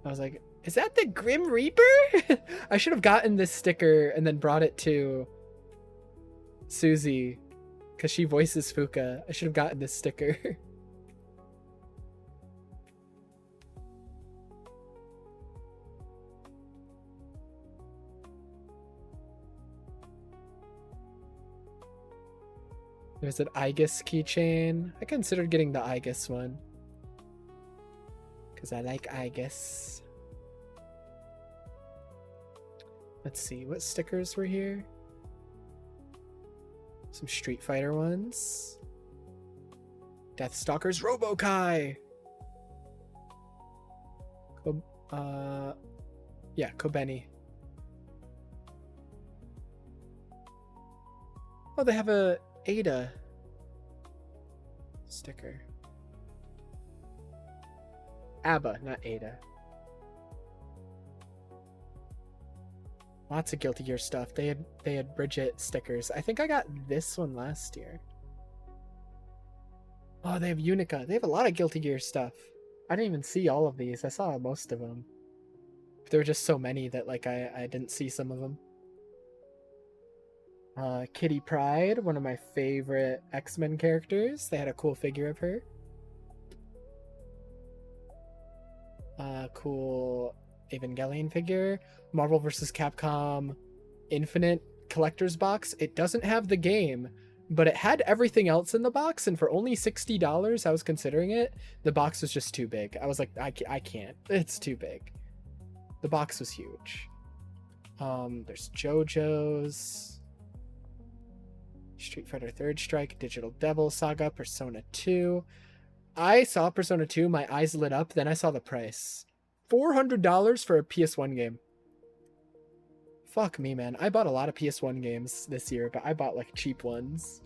I was like, is that the Grim Reaper? I should have gotten this sticker and then brought it to Susie because she voices Fuuka. I should have gotten this sticker. There's an Aegis keychain. I considered getting the Aegis one. Because I like Aegis. Let's see, what stickers were here? Some Street Fighter ones. Deathstalker's Robo-Kai! Yeah, Kobeni. Oh, they have a Ada sticker. ABBA, not Ada. Lots of Guilty Gear stuff. They had Bridget stickers. I think I got this one last year. Oh, they have Unica. They have a lot of Guilty Gear stuff. I didn't even see all of these. I saw most of them. There were just so many that like I didn't see some of them. Kitty Pryde, one of my favorite X-Men characters. They had a cool figure of her. Cool Evangelion figure. Marvel vs. Capcom Infinite collector's box. It doesn't have the game, but it had everything else in the box, and for only $60, I was considering it. The box was just too big. I was like, I can't. It's too big. The box was huge. There's JoJo's, Street Fighter Third Strike, Digital Devil Saga, Persona 2. I saw Persona 2, my eyes lit up, then I saw the price. $400 for a PS1 game. Fuck me, man. I bought a lot of PS1 games this year, but I bought like cheap ones.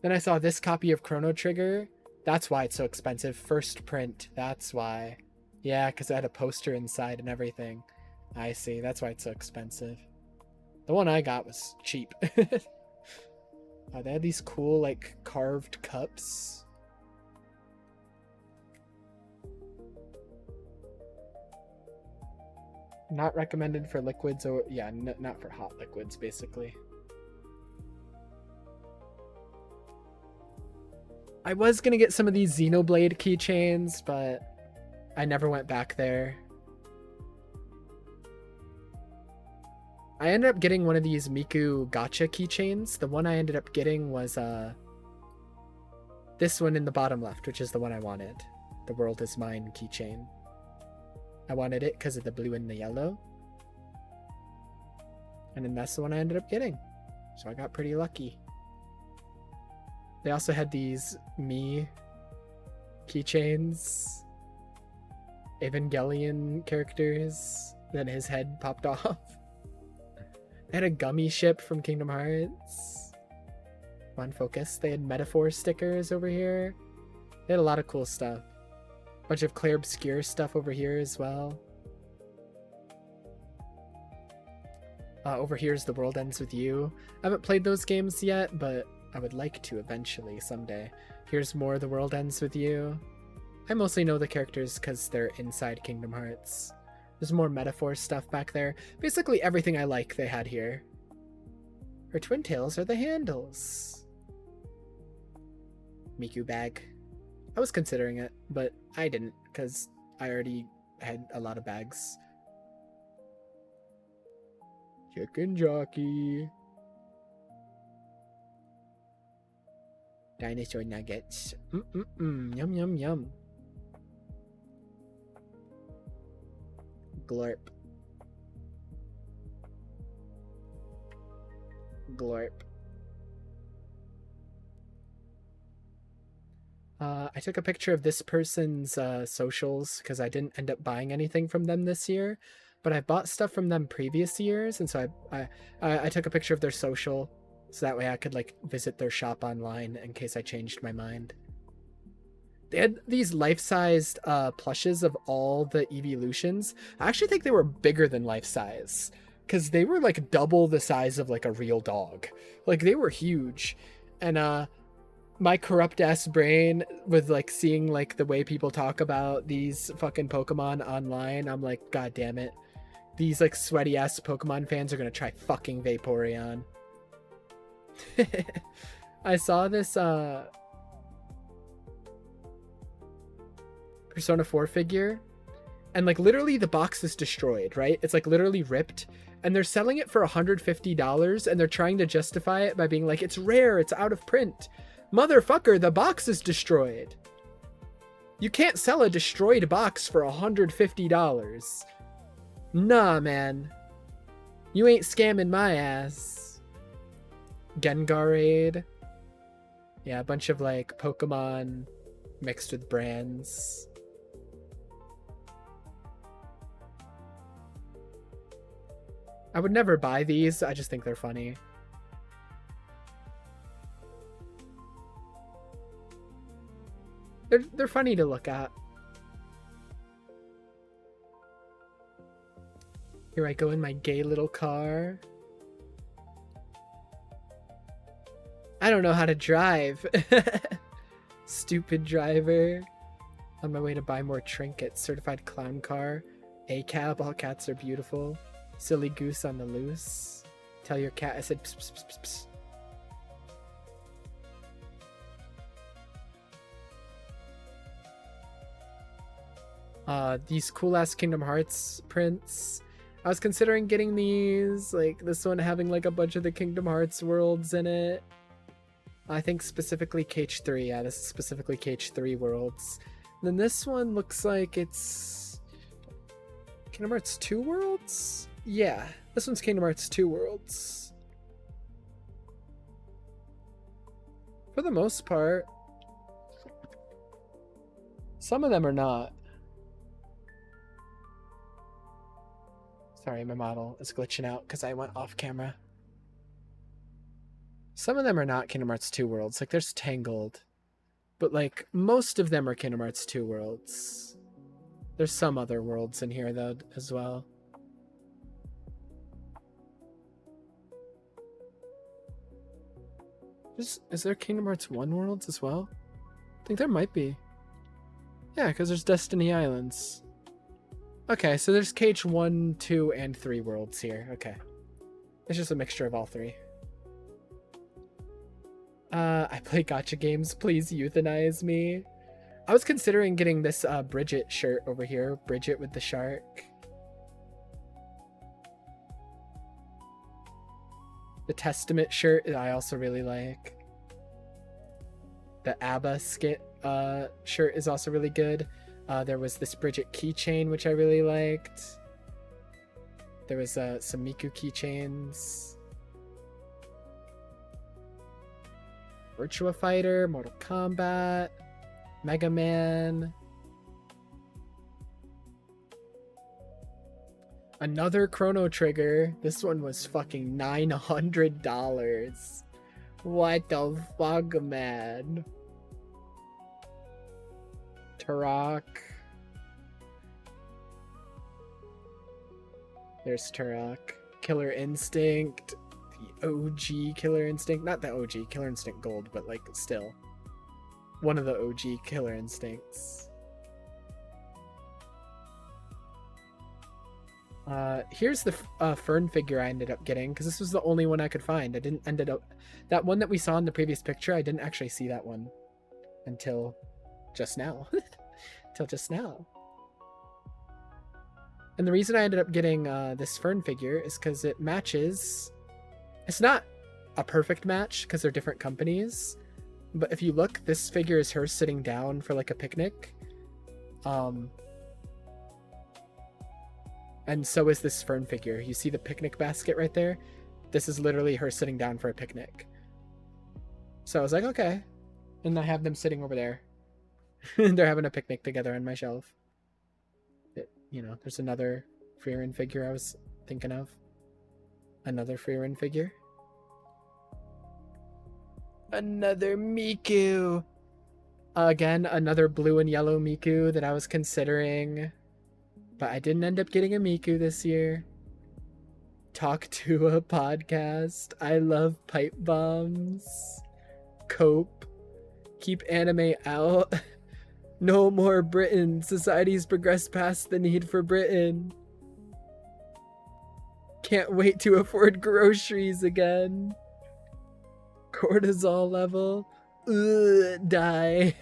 Then I saw this copy of Chrono Trigger. That's why it's so expensive. First print. That's why. Yeah, because it had a poster inside and everything. I see. That's why it's so expensive. The one I got was cheap. They had these cool, like, carved cups. Not recommended for liquids, or yeah, not for hot liquids, basically. I was gonna get some of these Xenoblade keychains, but I never went back there. I ended up getting one of these Miku gacha keychains. The one I ended up getting was this one in the bottom left, which is the one I wanted. The World is Mine keychain. I wanted it because of the blue and the yellow. And then that's the one I ended up getting. So I got pretty lucky. They also had these me keychains. Evangelion characters. Then his head popped off. They had a gummy ship from Kingdom Hearts. Come on, focus. They had metaphor stickers over here. They had a lot of cool stuff. Bunch of Claire Obscure stuff over here as well. Over here is The World Ends With You. I haven't played those games yet, but I would like to eventually, someday. Here's more The World Ends With You. I mostly know the characters because they're inside Kingdom Hearts. There's more metaphor stuff back there. Basically everything I like they had here. Her twin tails are the handles. Miku bag. I was considering it, but I didn't because I already had a lot of bags. Chicken jockey. Dinosaur nuggets. Yum, yum, yum. Glorp. Glorp. I took a picture of this person's socials because I didn't end up buying anything from them this year, but I bought stuff from them previous years, and so I took a picture of their social so that way I could like visit their shop online in case I changed my mind. They had these life-sized plushes of all the evolutions. I actually think they were bigger than life-size because they were like double the size of like a real dog. Like they were huge. And my corrupt ass brain with like seeing like the way people talk about these fucking Pokemon online, I'm like, god damn it. These like sweaty ass Pokemon fans are gonna try fucking Vaporeon. I saw this Persona 4 figure, and like literally the box is destroyed, right? It's like literally ripped, and they're selling it for $150, and they're trying to justify it by being like, it's rare, it's out of print. Motherfucker, the box is destroyed. You can't sell a destroyed box for $150. Nah, man. You ain't scamming my ass. Gengarade. Yeah, a bunch of like Pokemon mixed with brands. I would never buy these, I just think they're funny. They're funny to look at. Here I go in my gay little car. I don't know how to drive. Stupid driver. On my way to buy more trinkets. Certified clown car. A cab, all cats are beautiful. Silly goose on the loose. Tell your cat I said pss, pss, pss, pss. These cool ass Kingdom Hearts prints. I was considering getting these, like this one having like a bunch of the Kingdom Hearts worlds in it. I think specifically KH3. Yeah, this is specifically KH3 worlds. And then this one looks like it's Kingdom Hearts 2 worlds? Yeah, this one's Kingdom Hearts 2 worlds. For the most part. Some of them are not. Sorry, my model is glitching out because I went off camera. Some of them are not Kingdom Hearts 2 worlds. Like, there's Tangled. But, like, most of them are Kingdom Hearts 2 worlds. There's some other worlds in here, though, as well. Is there Kingdom Hearts 1 worlds as well? I think there might be. Yeah, because there's Destiny Islands. Okay, so there's KH 1, 2, and 3 worlds here. Okay. It's just a mixture of all three. I play gacha games. Please euthanize me. I was considering getting this Bridget shirt over here. Bridget with the shark. The Testament shirt I also really like. The ABBA skit shirt is also really good. There was this Bridget keychain, which I really liked. There was some Miku keychains. Virtua Fighter, Mortal Kombat, Mega Man. Another Chrono Trigger. This one was fucking $900. What the fuck, man? Turok. There's Turok. Killer Instinct. The OG Killer Instinct. Not the OG Killer Instinct Gold, but like still. One of the OG Killer Instincts. Here's the Fern figure I ended up getting, because this was the only one I could find. I didn't ended up... That one that we saw in the previous picture, I didn't actually see that one until just now. Till just now. And the reason I ended up getting this Fern figure is because it matches... It's not a perfect match, because they're different companies. But if you look, this figure is her sitting down for like a picnic. And so is this Fern figure. You see the picnic basket right there? This is literally her sitting down for a picnic. So I was like, okay. And I have them sitting over there. They're having a picnic together on my shelf. There's another Frieren figure I was thinking of. Another Frieren figure. Another Miku. Again, another blue and yellow Miku that I was considering. But I didn't end up getting a Miku this year. Talk to a podcast. I love pipe bombs. Cope. Keep anime out. No more Britain. Society's progressed past the need for Britain. Can't wait to afford groceries again. Cortisol level. Ugh, die.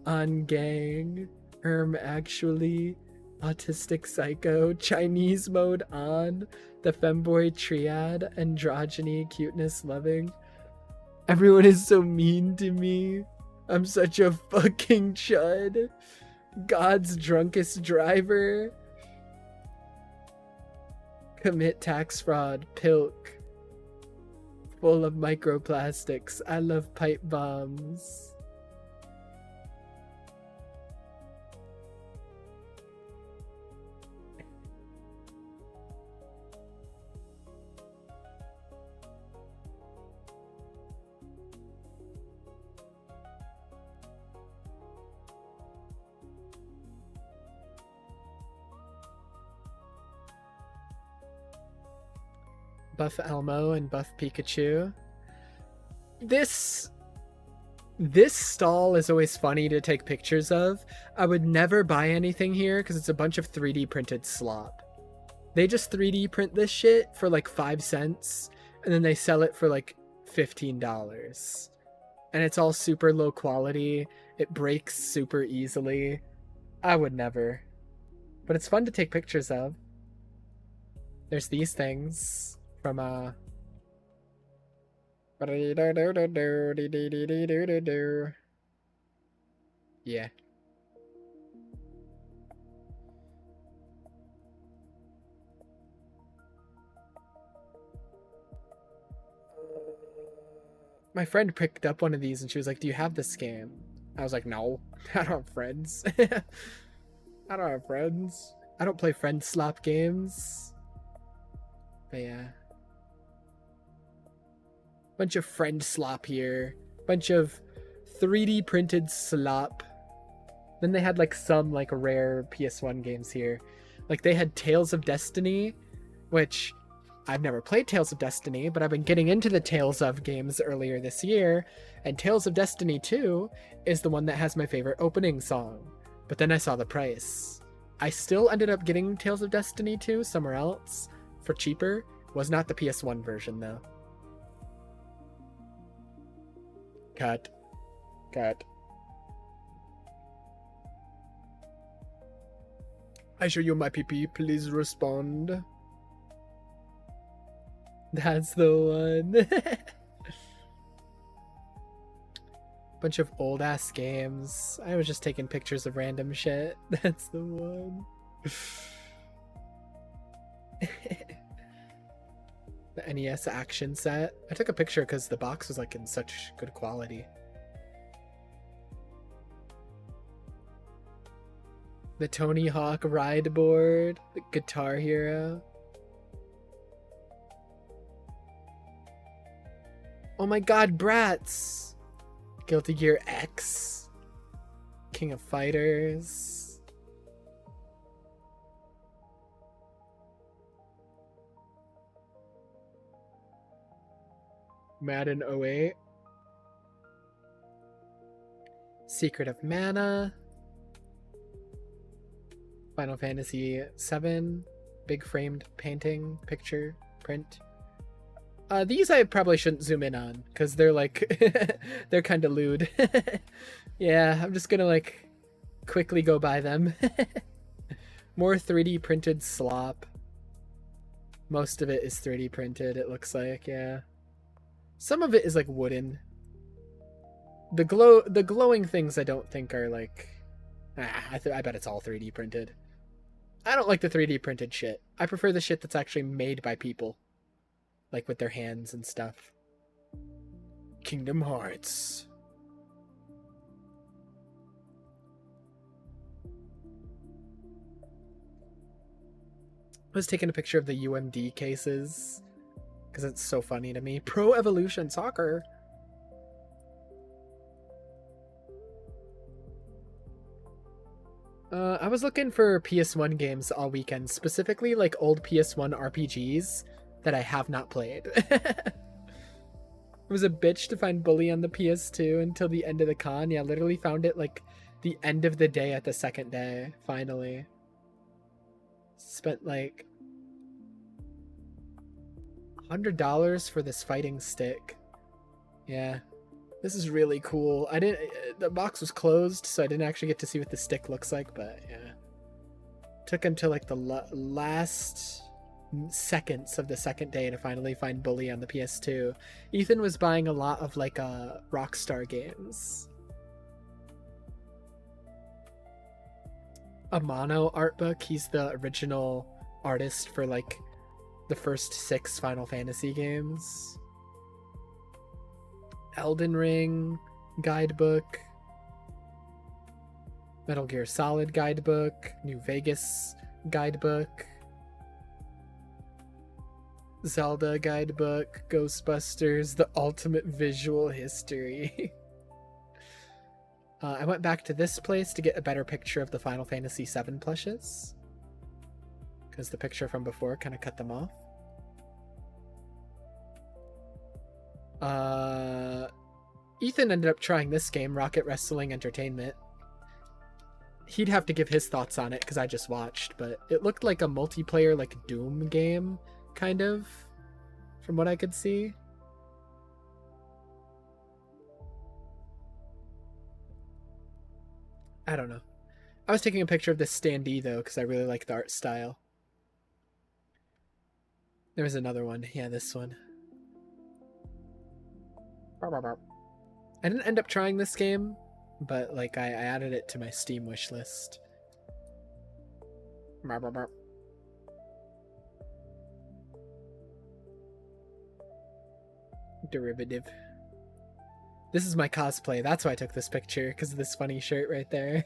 On gang. Actually. Autistic psycho. Chinese mode on. The femboy triad. Androgyny. Cuteness loving. Everyone is so mean to me. I'm such a fucking chud. God's drunkest driver. Commit tax fraud. Pilk. Full of microplastics. I love pipe bombs. Buff Elmo and Buff Pikachu. This This stall is always funny to take pictures of. I would never buy anything here because it's a bunch of 3D printed slop. They just 3D print this shit for like 5 cents and then they sell it for like $15. And it's all super low quality. It breaks super easily. I would never. But it's fun to take pictures of. There's these things from yeah. My friend picked up one of these and she was like, "Do you have this game?" I was like, "No, I don't have friends." I don't have friends. I don't play friend slap games. But yeah. Bunch of friend slop here. Bunch of 3D printed slop. Then they had like some like rare PS1 games here. Like they had Tales of Destiny, which I've never played Tales of Destiny, but I've been getting into the Tales of games earlier this year, and Tales of Destiny 2 is the one that has my favorite opening song. But then I saw the price. I still ended up getting Tales of Destiny 2 somewhere else for cheaper. Was not the PS1 version though. Cut. I show you my PP, please respond. That's the one. Bunch of old ass games. I was just taking pictures of random shit. That's the one. The NES action set. I took a picture because the box was like in such good quality. The Tony Hawk ride board. The Guitar Hero. Oh my god, Bratz! Guilty Gear X. King of Fighters. Madden 08. Secret of Mana. Final Fantasy 7. Big framed painting, picture, print. These I probably shouldn't zoom in on because they're like they're kind of lewd. Yeah, I'm just gonna like quickly go by them. More 3D printed slop. Most of it is 3D printed, it looks like, yeah. Some of it is like wooden. The glowing things I don't think are like I bet it's all 3D printed. I don't like the 3D printed shit. I prefer the shit that's actually made by people. Like with their hands and stuff. Kingdom Hearts. I was taking a picture of the UMD cases because it's so funny to me. Pro Evolution Soccer. I was looking for PS1 games all weekend, specifically like old PS1 RPGs that I have not played. It was a bitch to find Bully on the PS2 until the end of the con. Yeah, literally found it like the end of the day at the second day, finally. Spent like $100 for this fighting stick. Yeah. This is really cool. The box was closed, so I didn't actually get to see what the stick looks like, but yeah. Took until like the last seconds of the second day to finally find Bully on the PS2. Ethan was buying a lot of like Rockstar games. A Mono art book. He's the original artist for like the first 6 Final Fantasy games. Elden Ring guidebook. Metal Gear Solid guidebook. New Vegas guidebook. Zelda guidebook. Ghostbusters. The Ultimate Visual History. I went back to this place to get a better picture of the Final Fantasy VII plushes. Because the picture from before kind of cut them off. Ethan ended up trying this game, Rocket Wrestling Entertainment. He'd have to give his thoughts on it because I just watched, but it looked like a multiplayer, like Doom game, kind of, from what I could see. I don't know. I was taking a picture of this standee though because I really like the art style. There was another one. Yeah, this one. I didn't end up trying this game, but like I added it to my Steam wish list. Derivative. This is my cosplay. That's why I took this picture, because of this funny shirt right there.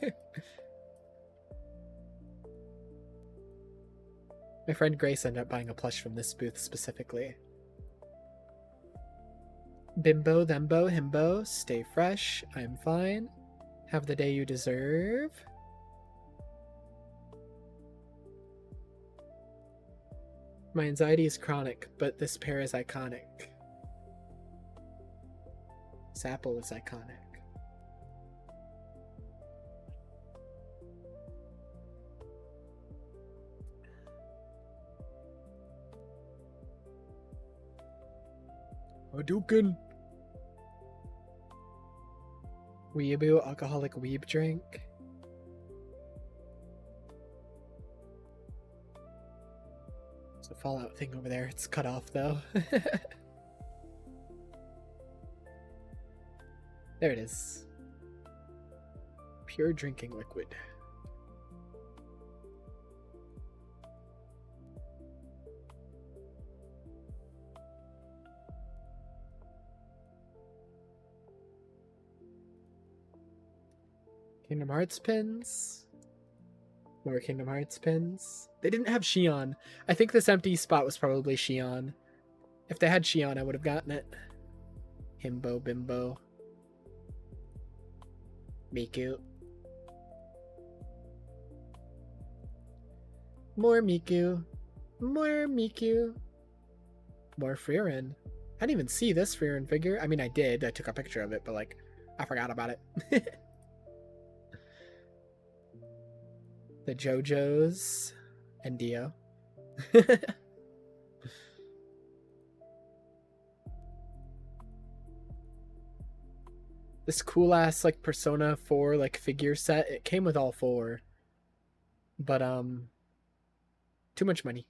My friend Grace ended up buying a plush from this booth specifically. Bimbo, thembo, himbo, stay fresh, I'm fine. Have the day you deserve. My anxiety is chronic, but this pair is iconic. This apple is iconic. Hadouken! Weeaboo, alcoholic weeb drink. There's a Fallout thing over there. It's cut off though. There it is. Pure drinking liquid. Kingdom Hearts pins. More Kingdom Hearts pins. They didn't have Shion. I think this empty spot was probably Shion. If they had Shion, I would have gotten it. Himbo bimbo. Miku. More Miku. More Miku. More Frieren. I didn't even see this Frieren figure. I mean, I did. I took a picture of it, but like, I forgot about it. The JoJo's and Dio. This cool ass like Persona 4 like figure set. It came with all 4. But too much money.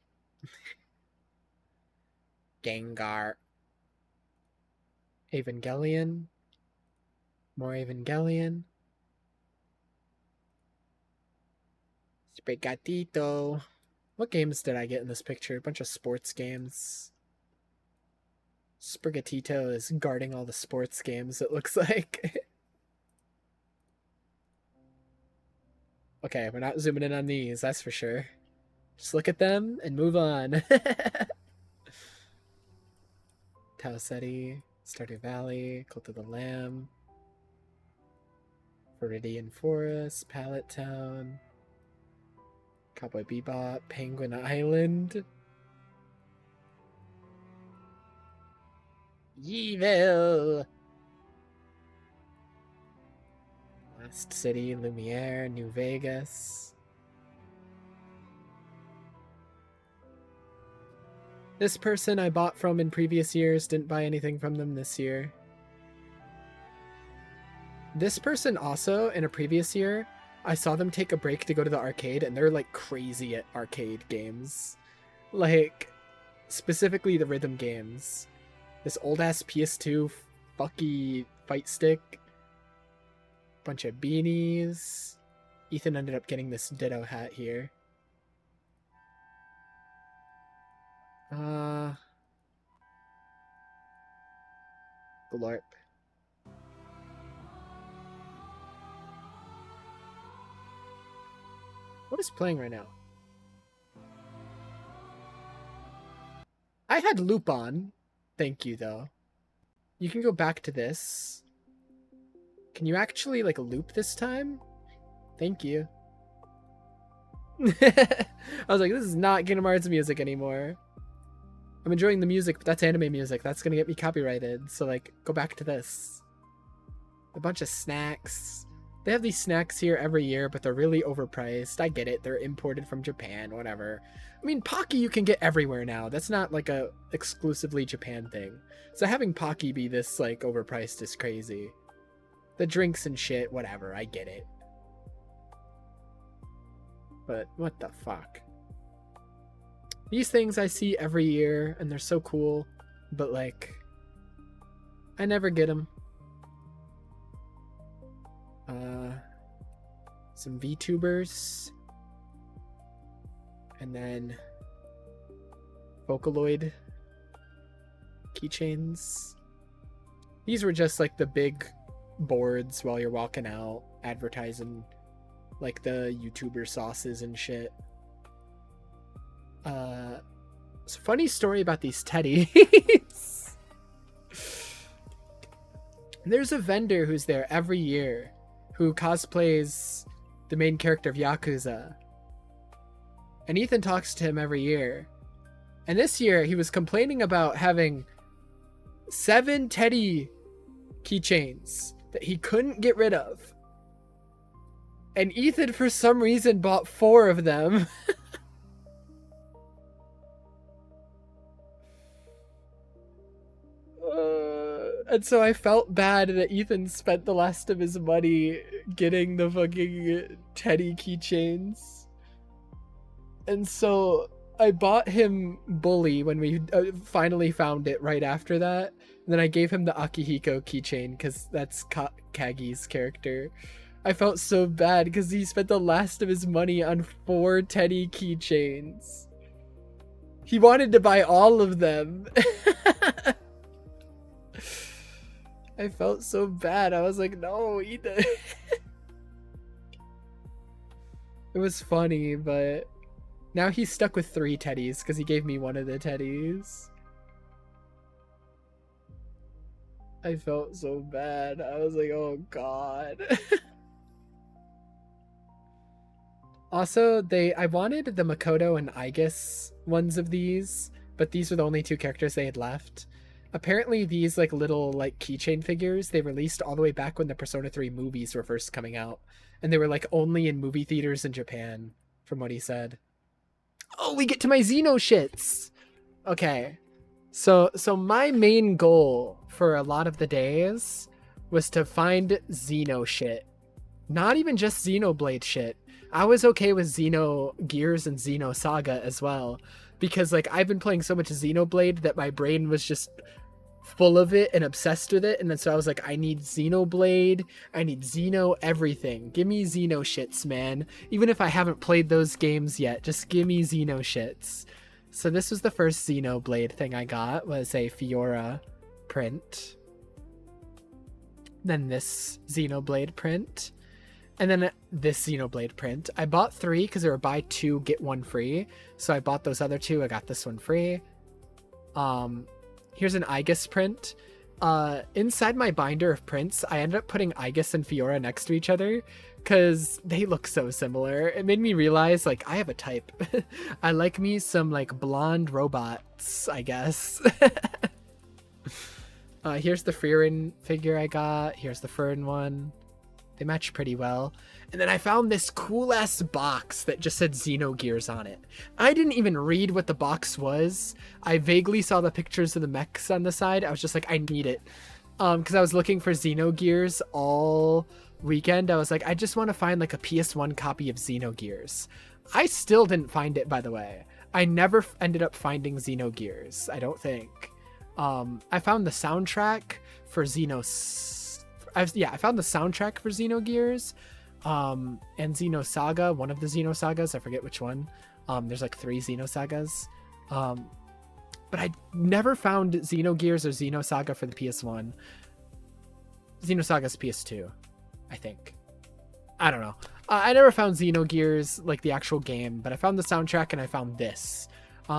Gengar. Evangelion. More Evangelion. Sprigatito. What games did I get in this picture? A bunch of sports games. Sprigatito is guarding all the sports games, it looks like. Okay, we're not zooming in on these, that's for sure. Just look at them and move on. Tauceti, Stardew Valley, Cult of the Lamb, Viridian Forest, Pallet Town, Cowboy Bebop, Penguin Island, Evil, Lost City, Lumiere, New Vegas. This person I bought from in previous years, didn't buy anything from them this year. This person also, in a previous year, I saw them take a break to go to the arcade, and they're like crazy at arcade games. Like, specifically the rhythm games. This old-ass PS2 fucky fight stick. Bunch of beanies. Ethan ended up getting this Ditto hat here. Glorp. What is playing right now? I had loop on. Thank you, though. You can go back to this. Can you actually, like, loop this time? Thank you. I was like, this is not Kingdom Hearts music anymore. I'm enjoying the music, but that's anime music. That's gonna get me copyrighted. So, like, go back to this. A bunch of snacks. They have these snacks here every year, but they're really overpriced. I get it. They're imported from Japan, whatever. I mean, Pocky you can get everywhere now. That's not like a exclusively Japan thing. So having Pocky be this like overpriced is crazy. The drinks and shit, whatever. I get it. But what the fuck? These things I see every year and they're so cool, but like I never get them. Some VTubers, and then Vocaloid keychains. These were just like the big boards while you're walking out advertising like the YouTuber sauces and shit. It's a funny story about these teddies. There's a vendor who's there every year who cosplays the main character of Yakuza. And Ethan talks to him every year. And this year he was complaining about having 7 teddy keychains that he couldn't get rid of. And Ethan, for some reason, bought 4 of them. And so I felt bad that Ethan spent the last of his money getting the fucking teddy keychains. And so I bought him Bully when we finally found it right after that. And then I gave him the Akihiko keychain because that's Kagi's character. I felt so bad because he spent the last of his money on 4 teddy keychains. He wanted to buy all of them. I felt so bad. I was like, no, Ethan. It was funny, but now he's stuck with 3 teddies because he gave me one of the teddies. I felt so bad. I was like, oh god. Also, I wanted the Makoto and Aigis ones of these, but these were the only 2 characters they had left. Apparently these like little like keychain figures, they released all the way back when the Persona 3 movies were first coming out. And they were like only in movie theaters in Japan, from what he said. Oh, we get to my Xeno shits! Okay. So my main goal for a lot of the days was to find Xeno shit. Not even just Xenoblade shit. I was okay with Xenogears and Xenosaga as well. Because like I've been playing so much Xenoblade that my brain was just full of it and obsessed with it. And then so I was like, I need Xenoblade. I need Xeno everything. Give me Xeno shits, man. Even if I haven't played those games yet, just give me Xeno shits. So this was the first Xenoblade thing I got, was a Fiora print. Then this Xenoblade print. And then this Xenoblade print. I bought 3 because they were buy 2, get 1 free. So I bought those other 2. I got this one free. Here's an Aigis print. Inside my binder of prints, I ended up putting Aigis and Fiora next to each other because they look so similar. It made me realize, like, I have a type. I like me some, like, blonde robots, I guess. Here's the Frieren figure I got. Here's the Fern one. They match pretty well. And then I found this cool ass box that just said Xenogears on it. I didn't even read what the box was. I vaguely saw the pictures of the mechs on the side. I was just like, I need it. Because I was looking for Xenogears all weekend. I was like, I just want to find like a PS1 copy of Xenogears. I still didn't find it, by the way. I never ended up finding Xenogears, I don't think. I found the soundtrack for I found the soundtrack for Xenogears, and Xenosaga, one of the Xenosagas, I forget which one. There's like 3 Xenosagas. But I never found Xenogears or Xenosaga for the PS1. Xenosaga's PS2, I think. I don't know. I never found Xenogears, like the actual game, but I found the soundtrack and I found this.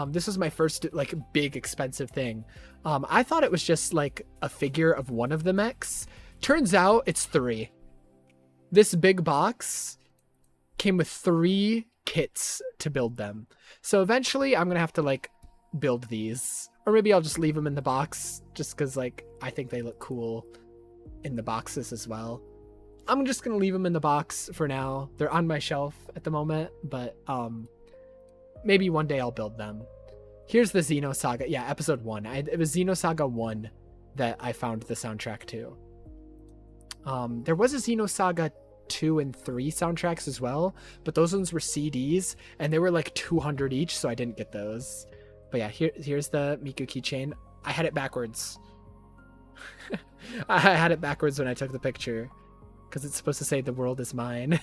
This was my first like big expensive thing. I thought it was just like a figure of one of the mechs. Turns out it's 3. This big box came with 3 kits to build them. So eventually I'm going to have to like build these, or maybe I'll just leave them in the box just because like I think they look cool. in the boxes as well. I'm just gonna leave them in the box for now. They're on my shelf at the moment, but maybe one day I'll build them. Here's the Xenosaga. Yeah, episode 1. It was Xenosaga 1 that I found the soundtrack to. There was a Xenosaga 2 and 3 soundtracks as well, but those ones were CDs, and they were like 200 each, so I didn't get those. But yeah, here's the Miku keychain. I had it backwards. I had it backwards when I took the picture, because it's supposed to say the world is mine.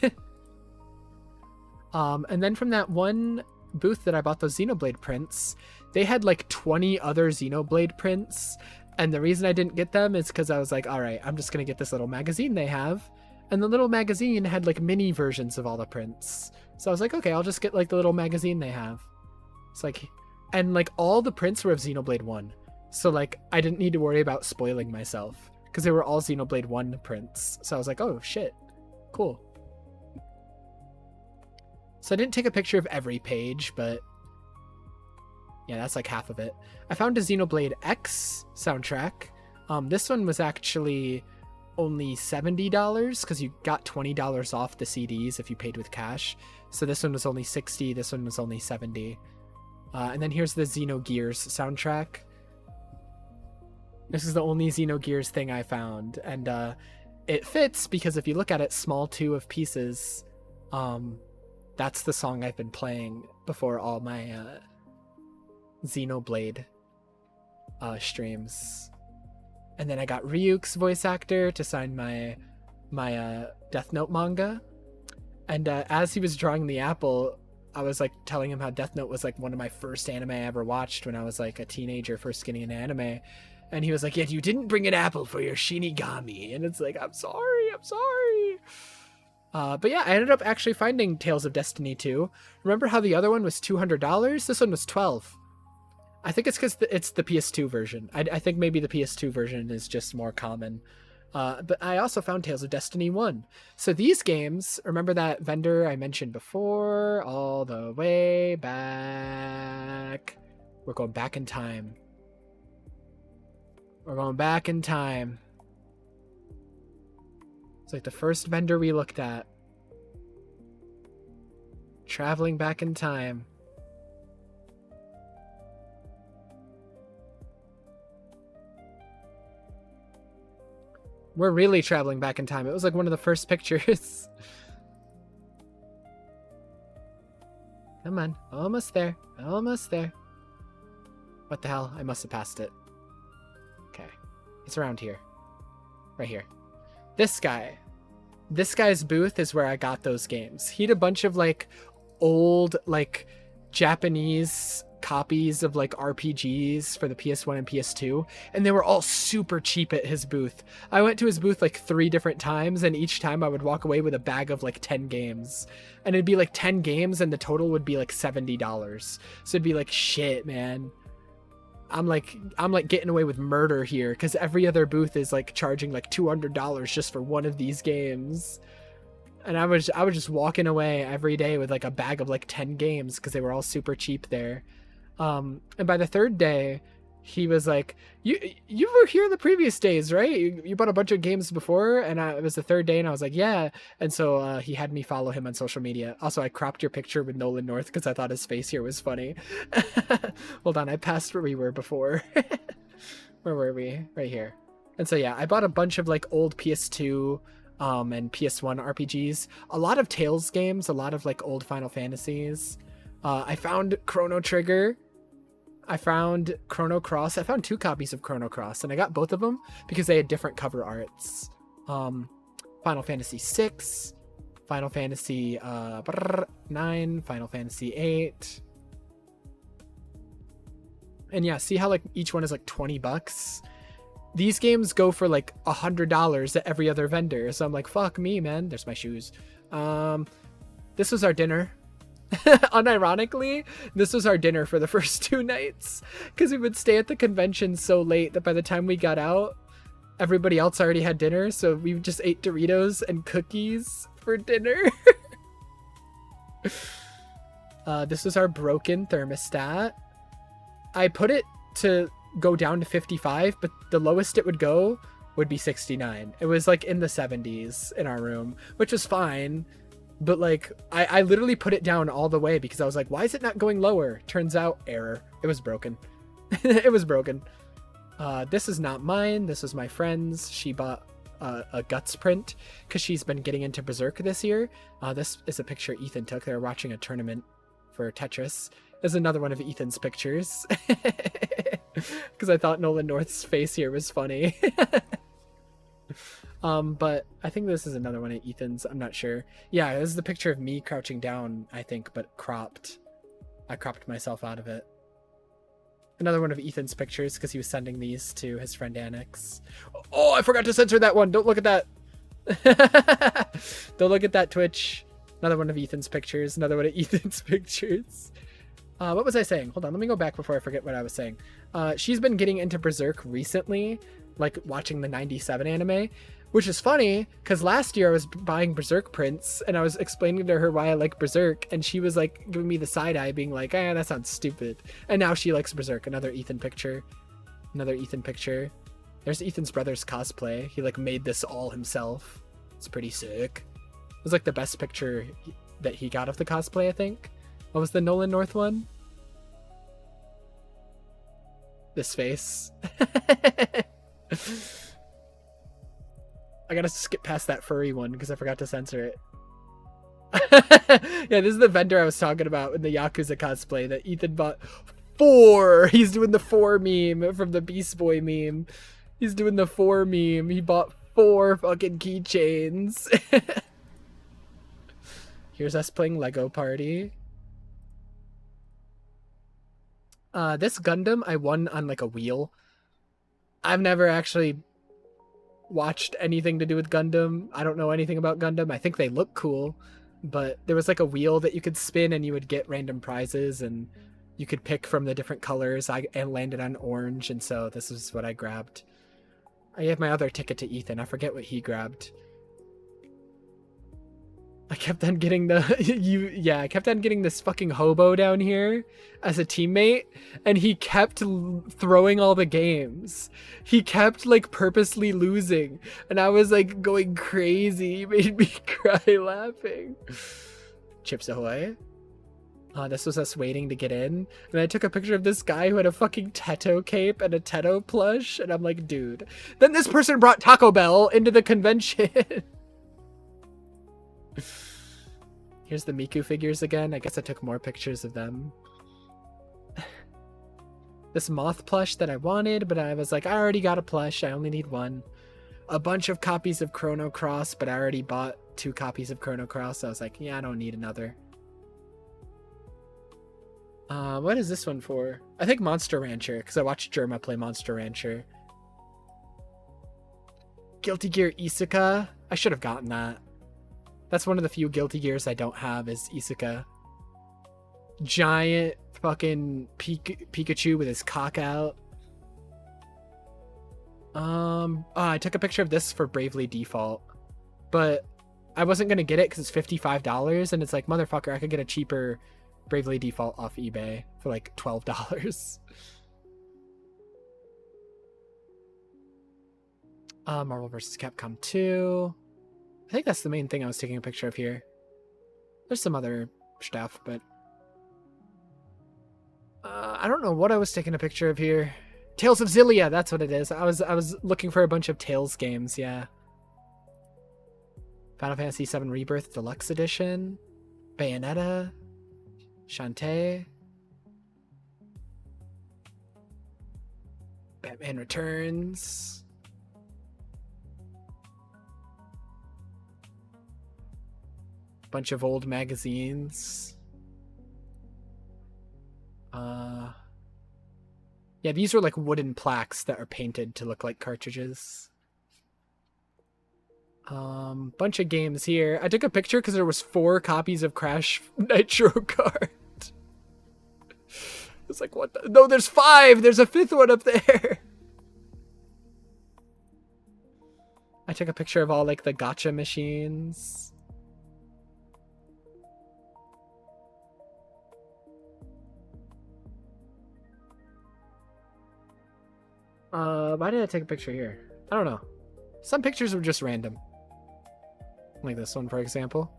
And then from that one booth that I bought those Xenoblade prints, they had like 20 other Xenoblade prints, and the reason I didn't get them is because I was like, all right, I'm just gonna get this little magazine they have, and the little magazine had like mini versions of all the prints, so I was like, okay, I'll just get like the little magazine they have. It's like, and like all the prints were of Xenoblade 1, so like I didn't need to worry about spoiling myself because they were all Xenoblade 1 prints, so I was like, oh shit, cool. So I didn't take a picture of every page, but yeah, that's like half of it. I found a Xenoblade X soundtrack. This one was actually only $70 because you got $20 off the CDs if you paid with cash. So this one was only $60, this one was only $70. And then here's the Xenogears soundtrack. This is the only Xenogears thing I found, and it fits because if you look at it, small 2 of pieces, that's the song I've been playing before all my Xenoblade streams. And then I got Ryuk's voice actor to sign my Death Note manga. And as he was drawing the apple, I was like telling him how Death Note was like one of my first anime I ever watched when I was like a teenager, first getting into anime. And he was like, yet you didn't bring an apple for your Shinigami. And it's like, I'm sorry. But yeah, I ended up actually finding Tales of Destiny 2. Remember how the other one was $200? This one was $12. I think it's because it's the PS2 version. I think maybe the PS2 version is just more common. But I also found Tales of Destiny 1. So these games, remember that vendor I mentioned before? All the way back. We're going back in time. It's like the first vendor we looked at. Traveling back in time. We're really traveling back in time. It was like one of the first pictures. Come on. Almost there. Almost there. What the hell? I must have passed it. Okay. It's around here. Right here. This guy's booth is where I got those games. He had a bunch of like old like Japanese copies of like RPGs for the PS1 and PS2, and they were all super cheap at his booth. I went to his booth like 3 different times, and each time I would walk away with a bag of like 10 games, and it'd be like 10 games and the total would be like $70. So it'd be like, shit, man. I'm like getting away with murder here because every other booth is like charging like $200 just for one of these games. And I was just walking away every day with like a bag of like 10 games because they were all super cheap there. And by the 3rd day, he was like, you were here the previous days, right? You bought a bunch of games before, and it was the 3rd day, and I was like, yeah. And so he had me follow him on social media. Also, I cropped your picture with Nolan North because I thought his face here was funny. Hold on, I passed where we were before. Where were we? Right here. And so yeah, I bought a bunch of like old PS2 and PS1 RPGs, a lot of Tales games, a lot of like old Final Fantasies. I found Chrono Trigger. I found Chrono Cross. I found 2 copies of Chrono Cross, and I got both of them because they had different cover arts. Final Fantasy 6, Final Fantasy 9, Final Fantasy 8. And yeah, see how like each one is like $20? These games go for like $100 at every other vendor. So I'm like, fuck me, man. There's my shoes. This was our dinner. Unironically, this was our dinner for the first 2 nights because we would stay at the convention so late that by the time we got out, everybody else already had dinner. So we just ate Doritos and cookies for dinner. This was our broken thermostat. I put it to go down to 55, but the lowest it would go would be 69. It was like in the 70s in our room, which was fine. But like, I literally put it down all the way because I was like, why is it not going lower? Turns out, error. It was broken. It was broken. This is not mine. This was my friend's. She bought a Guts print because she's been getting into Berserk this year. This is a picture Ethan took. They were watching a tournament for Tetris. There's another one of Ethan's pictures because I thought Nolan North's face here was funny. But I think this is another one of Ethan's. I'm not sure. Yeah, this is the picture of me crouching down, I think, but cropped. I cropped myself out of it. Another one of Ethan's pictures because he was sending these to his friend Annex. Oh, I forgot to censor that one. Don't look at that. Don't look at that, Twitch. Another one of Ethan's pictures. Another one of Ethan's pictures. What was I saying? Hold on, let me go back before I forget what I was saying. She's been getting into Berserk recently, like watching the 97 anime, which is funny because last year I was buying Berserk prints and I was explaining to her why I like Berserk, and she was like giving me the side eye, being like, that sounds stupid. And now she likes Berserk. Another Ethan picture. Another Ethan picture. There's Ethan's brother's cosplay. He like made this all himself. It's pretty sick. It was like the best picture that he got of the cosplay, I think. What was the Nolan North one? This face. I gotta skip past that furry one because I forgot to censor it. Yeah, this is the vendor I was talking about in the Yakuza cosplay that Ethan bought 4. He's doing the 4 meme from the Beast Boy meme. He's doing the 4 meme. He bought 4 fucking keychains. Here's us playing Lego Party. This Gundam I won on like a wheel. I've never actually watched anything to do with Gundam. I don't know anything about Gundam. I think they look cool, but there was like a wheel that you could spin and you would get random prizes and you could pick from the different colors. I landed on orange, and so this is what I grabbed. I gave my other ticket to Ethan. I forget what he grabbed. I kept on getting I kept on getting this fucking hobo down here as a teammate, and he kept throwing all the games. He kept like purposely losing, and I was like going crazy. He made me cry laughing. Chips Ahoy. This was us waiting to get in, and I took a picture of this guy who had a fucking Teto cape and a Teto plush, and I'm like, dude. Then this person brought Taco Bell into the convention. Here's the Miku figures again. I guess I took more pictures of them. This moth plush that I wanted, but I was like, I already got a plush. I only need 1. A bunch of copies of Chrono Cross, but I already bought 2 copies of Chrono Cross. So I was like, yeah, I don't need another. What is this one for? I think Monster Rancher, because I watched Germa play Monster Rancher. Guilty Gear Isuka. I should have gotten that. That's one of the few Guilty Gears I don't have is Isuka. Giant fucking Pikachu with his cock out. I took a picture of this for Bravely Default, but I wasn't gonna get it because it's $55, and it's like, motherfucker, I could get a cheaper Bravely Default off eBay for like $12. Marvel vs. Capcom 2. I think that's the main thing I was taking a picture of here. There's some other stuff, but I don't know what I was taking a picture of here. Tales of Xillia, that's what it is. I was looking for a bunch of Tales games, yeah. Final Fantasy VII Rebirth Deluxe Edition, Bayonetta, Shantae, Batman Returns. Bunch of old magazines. Yeah, these are like wooden plaques that are painted to look like cartridges. Bunch of games here. I took a picture because there was 4 copies of Crash Nitro Kart. It's like, what the? No, there's 5! There's a 5th one up there! I took a picture of all like the gacha machines. Why did I take a picture here? I don't know. Some pictures were just random. Like this one, for example.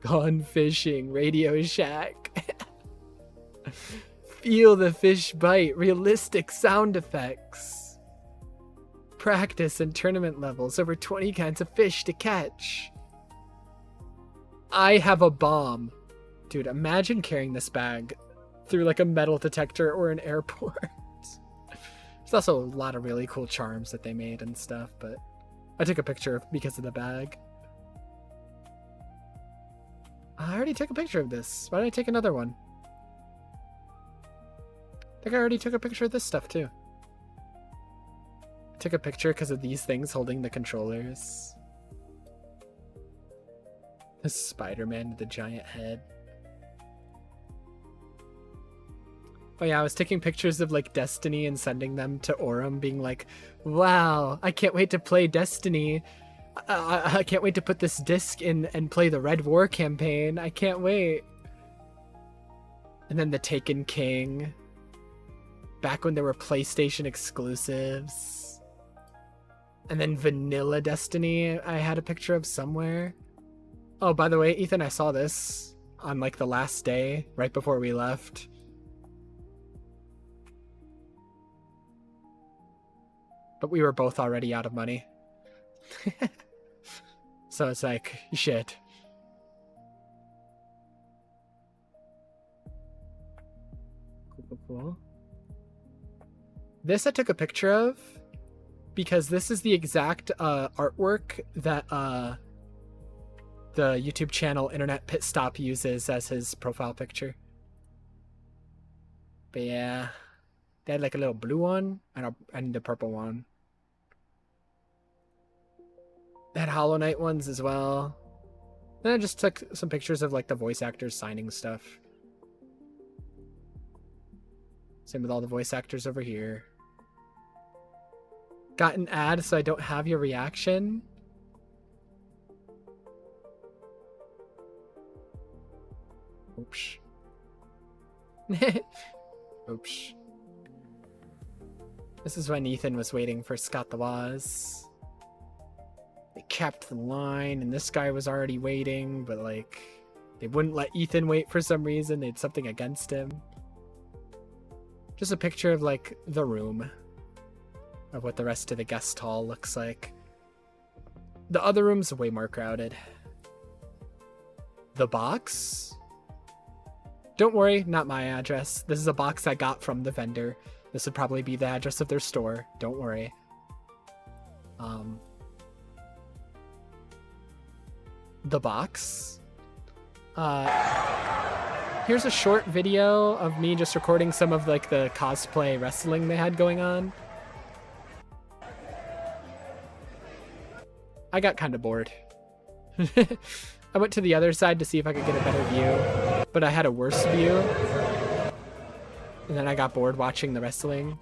Gone fishing, Radio Shack. Feel the fish bite, realistic sound effects. Practice and tournament levels, over 20 kinds of fish to catch. I have a bomb. Dude, imagine carrying this bag through like a metal detector or an airport. There's also a lot of really cool charms that they made and stuff, but I took a picture because of the bag. I already took a picture of this. Why did I take another one? I think I already took a picture of this stuff too. I took a picture because of these things holding the controllers. The Spider-Man with the giant head. Oh yeah, I was taking pictures of like Destiny and sending them to Aurum, being like, wow, I can't wait to play Destiny. I can't wait to put this disc in and play the Red War campaign. I can't wait. And then the Taken King. Back when there were PlayStation exclusives. And then Vanilla Destiny I had a picture of somewhere. Oh, by the way, Ethan, I saw this on like the last day, right before we left. But we were both already out of money. So it's like, shit. Cool. This I took a picture of because this is the exact artwork that the YouTube channel Internet Pit Stop uses as his profile picture. But yeah, they had like a little blue one and the purple one. They had Hollow Knight ones as well. Then I just took some pictures of like the voice actors signing stuff. Same with all the voice actors over here. Got an ad, so I don't have your reaction. Oops. Oops. This is when Ethan was waiting for Scott the Woz. They kept the line, and this guy was already waiting, but like, they wouldn't let Ethan wait for some reason. They had something against him. Just a picture of like the room of what the rest of the guest hall looks like. The other room's way more crowded. The box? Don't worry, not my address. This is a box I got from the vendor. This would probably be the address of their store. Don't worry. The box. Here's a short video of me just recording some of like the cosplay wrestling they had going on. I got kind of bored. I went to the other side to see if I could get a better view, but I had a worse view. And then I got bored watching the wrestling,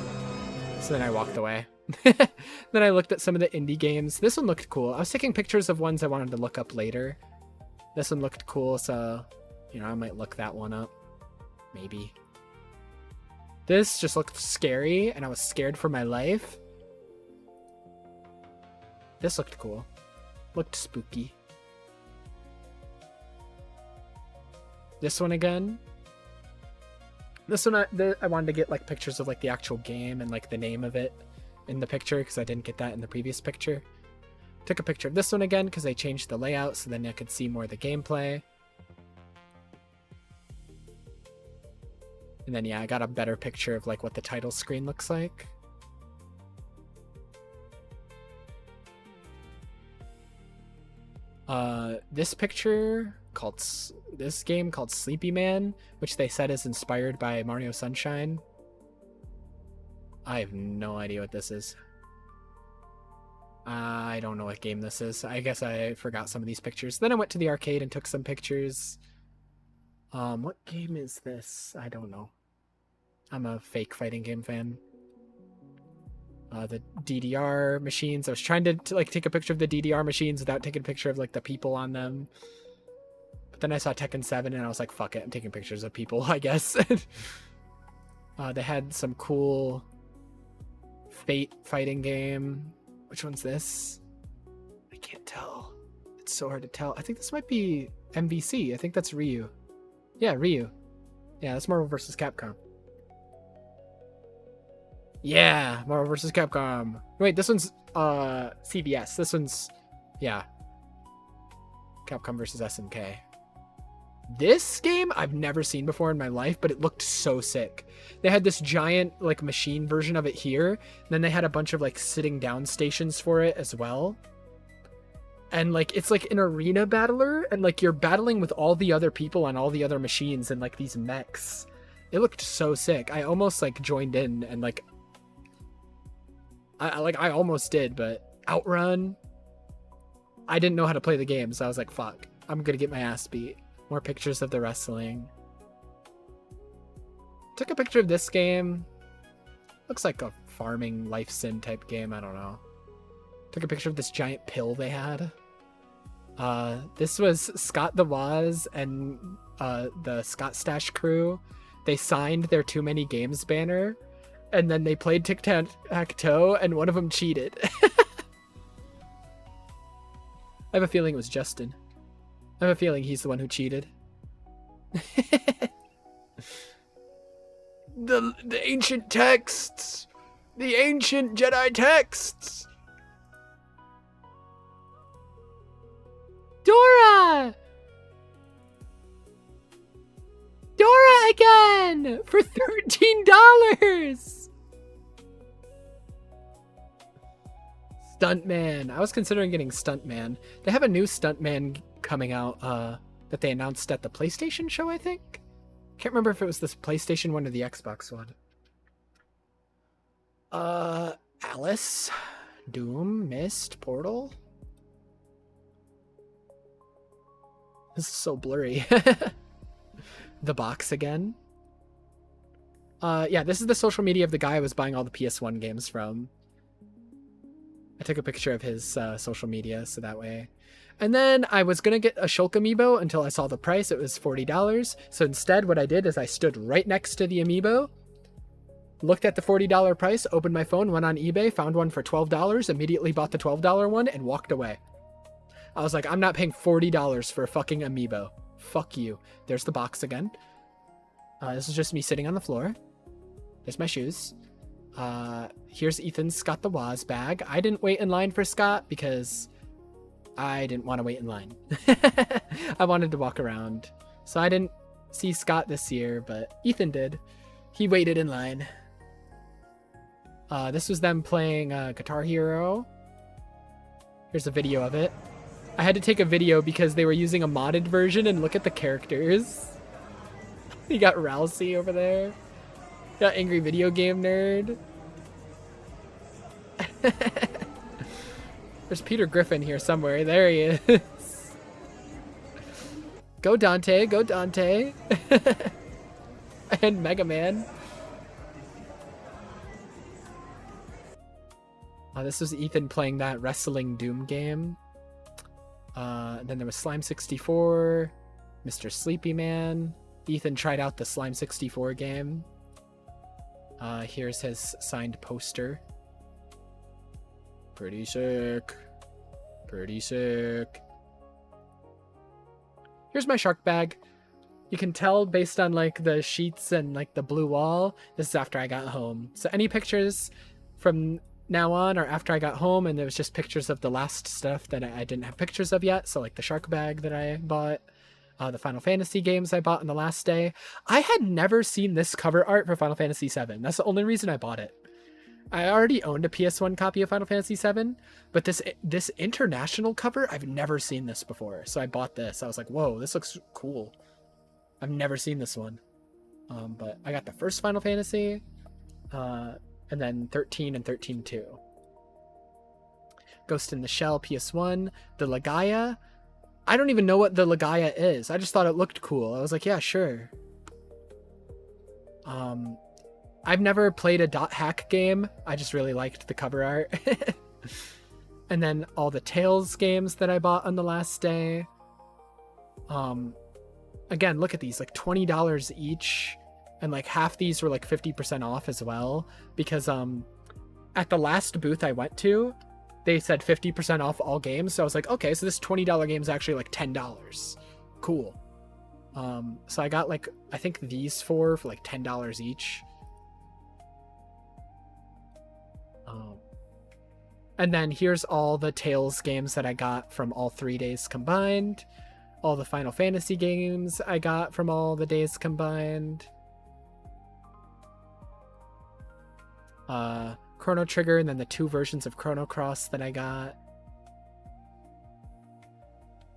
so then I walked away. Then I looked at some of the indie games. This one looked cool. I was taking pictures of ones I wanted to look up later. This one looked cool, so, you know, I might look that one up. Maybe. This just looked scary, and I was scared for my life. This looked cool. Looked spooky. This one again. This one I wanted to get like pictures of like the actual game and like the name of it in the picture because I didn't get that in the previous picture. Took a picture of this one again because they changed the layout so then I could see more of the gameplay. And then yeah, I got a better picture of like what the title screen looks like. This picture called this game called Sleepy Man, which they said is inspired by Mario Sunshine. I have no idea what this is. I don't know what game this is. I guess I forgot some of these pictures. Then I went to the arcade and took some pictures. What game is this? I don't know. I'm a fake fighting game fan. The DDR machines. I was trying to like take a picture of the DDR machines without taking a picture of like the people on them. But then I saw Tekken 7 and I was like, fuck it, I'm taking pictures of people, I guess. They had some cool Fate fighting game. Which one's this? I can't tell. It's so hard to tell. I think this might be MVC. I think that's Ryu. Yeah, Ryu. Yeah, that's Marvel vs. Capcom. Yeah, Marvel vs. Capcom. Wait, this one's CVS. This one's, yeah, Capcom versus SNK. This game I've never seen before in my life, but it looked so sick. They had this giant like machine version of it here, and then they had a bunch of like sitting down stations for it as well. And like it's like an arena battler, and like you're battling with all the other people on all the other machines and like these mechs. It looked so sick. I almost like joined in and like I almost did, but Outrun. I didn't know how to play the game, so I was like, fuck, I'm gonna get my ass beat. More pictures of the wrestling. Took a picture of this game. Looks like a farming life sim type game, I don't know. Took a picture of this giant pill they had. This was Scott the Woz and the Scott Stash crew. They signed their Too Many Games banner, and then they played tic-tac-toe, and one of them cheated. I have a feeling it was Justin. I have a feeling he's the one who cheated. The ancient texts! The ancient Jedi texts! Dora! Dora again! For $13! Stuntman. I was considering getting Stuntman. They have a new Stuntman coming out that they announced at the PlayStation show, I think. Can't remember if it was this PlayStation one or the Xbox one. Alice, Doom, Myst, Portal. This is so blurry. The box again. Yeah, this is the social media of the guy I was buying all the PS1 games from. I took a picture of his social media, so that way. And then I was going to get a Shulk amiibo until I saw the price. It was $40. So instead, what I did is I stood right next to the amiibo, looked at the $40 price, opened my phone, went on eBay, found one for $12, immediately bought the $12 one, and walked away. I was like, I'm not paying $40 for a fucking amiibo. Fuck you. There's the box again. This is just me sitting on the floor. There's my shoes. Here's Ethan's Scott the Woz bag. I didn't wait in line for Scott because I didn't want to wait in line. I wanted to walk around. So I didn't see Scott this year, but Ethan did. He waited in line. This was them playing Guitar Hero. Here's a video of it. I had to take a video because they were using a modded version, and look at the characters. You got Rousey over there. Got Angry Video Game Nerd. There's Peter Griffin here somewhere. There he is. Go Dante, go Dante. And Mega Man. This was Ethan playing that wrestling Doom game. Then there was Slime 64, Mr. Sleepy Man. Ethan tried out the Slime 64 game. Here's his signed poster. Pretty sick. Pretty sick. Here's my shark bag. You can tell based on like the sheets and like the blue wall, this is after I got home. So any pictures from now on are after I got home, and there was just pictures of the last stuff that I didn't have pictures of yet. So like the shark bag that I bought, the Final Fantasy games I bought on the last day. I had never seen this cover art for Final Fantasy VII. That's the only reason I bought it. I already owned a PS1 copy of Final Fantasy VII, but this international cover, I've never seen this before. So I bought this. I was like, whoa, this looks cool. I've never seen this one. But I got the first Final Fantasy, and then 13 and 13-2. Ghost in the Shell PS1, the Legaia. I don't even know what the Legaia is. I just thought it looked cool. I was like, yeah, sure. I've never played a dot hack game. I just really liked the cover art. And then all the Tales games that I bought on the last day. Again, look at these, like $20 each. And like half these were like 50% off as well. Because at the last booth I went to, they said 50% off all games. So I was like, okay, so this $20 game is actually like $10. Cool. So I got like, I think these four for like $10 each. And then here's all the Tales games that I got from all 3 days combined. All the Final Fantasy games I got from all the days combined. Chrono Trigger, and then the 2 versions of Chrono Cross that I got.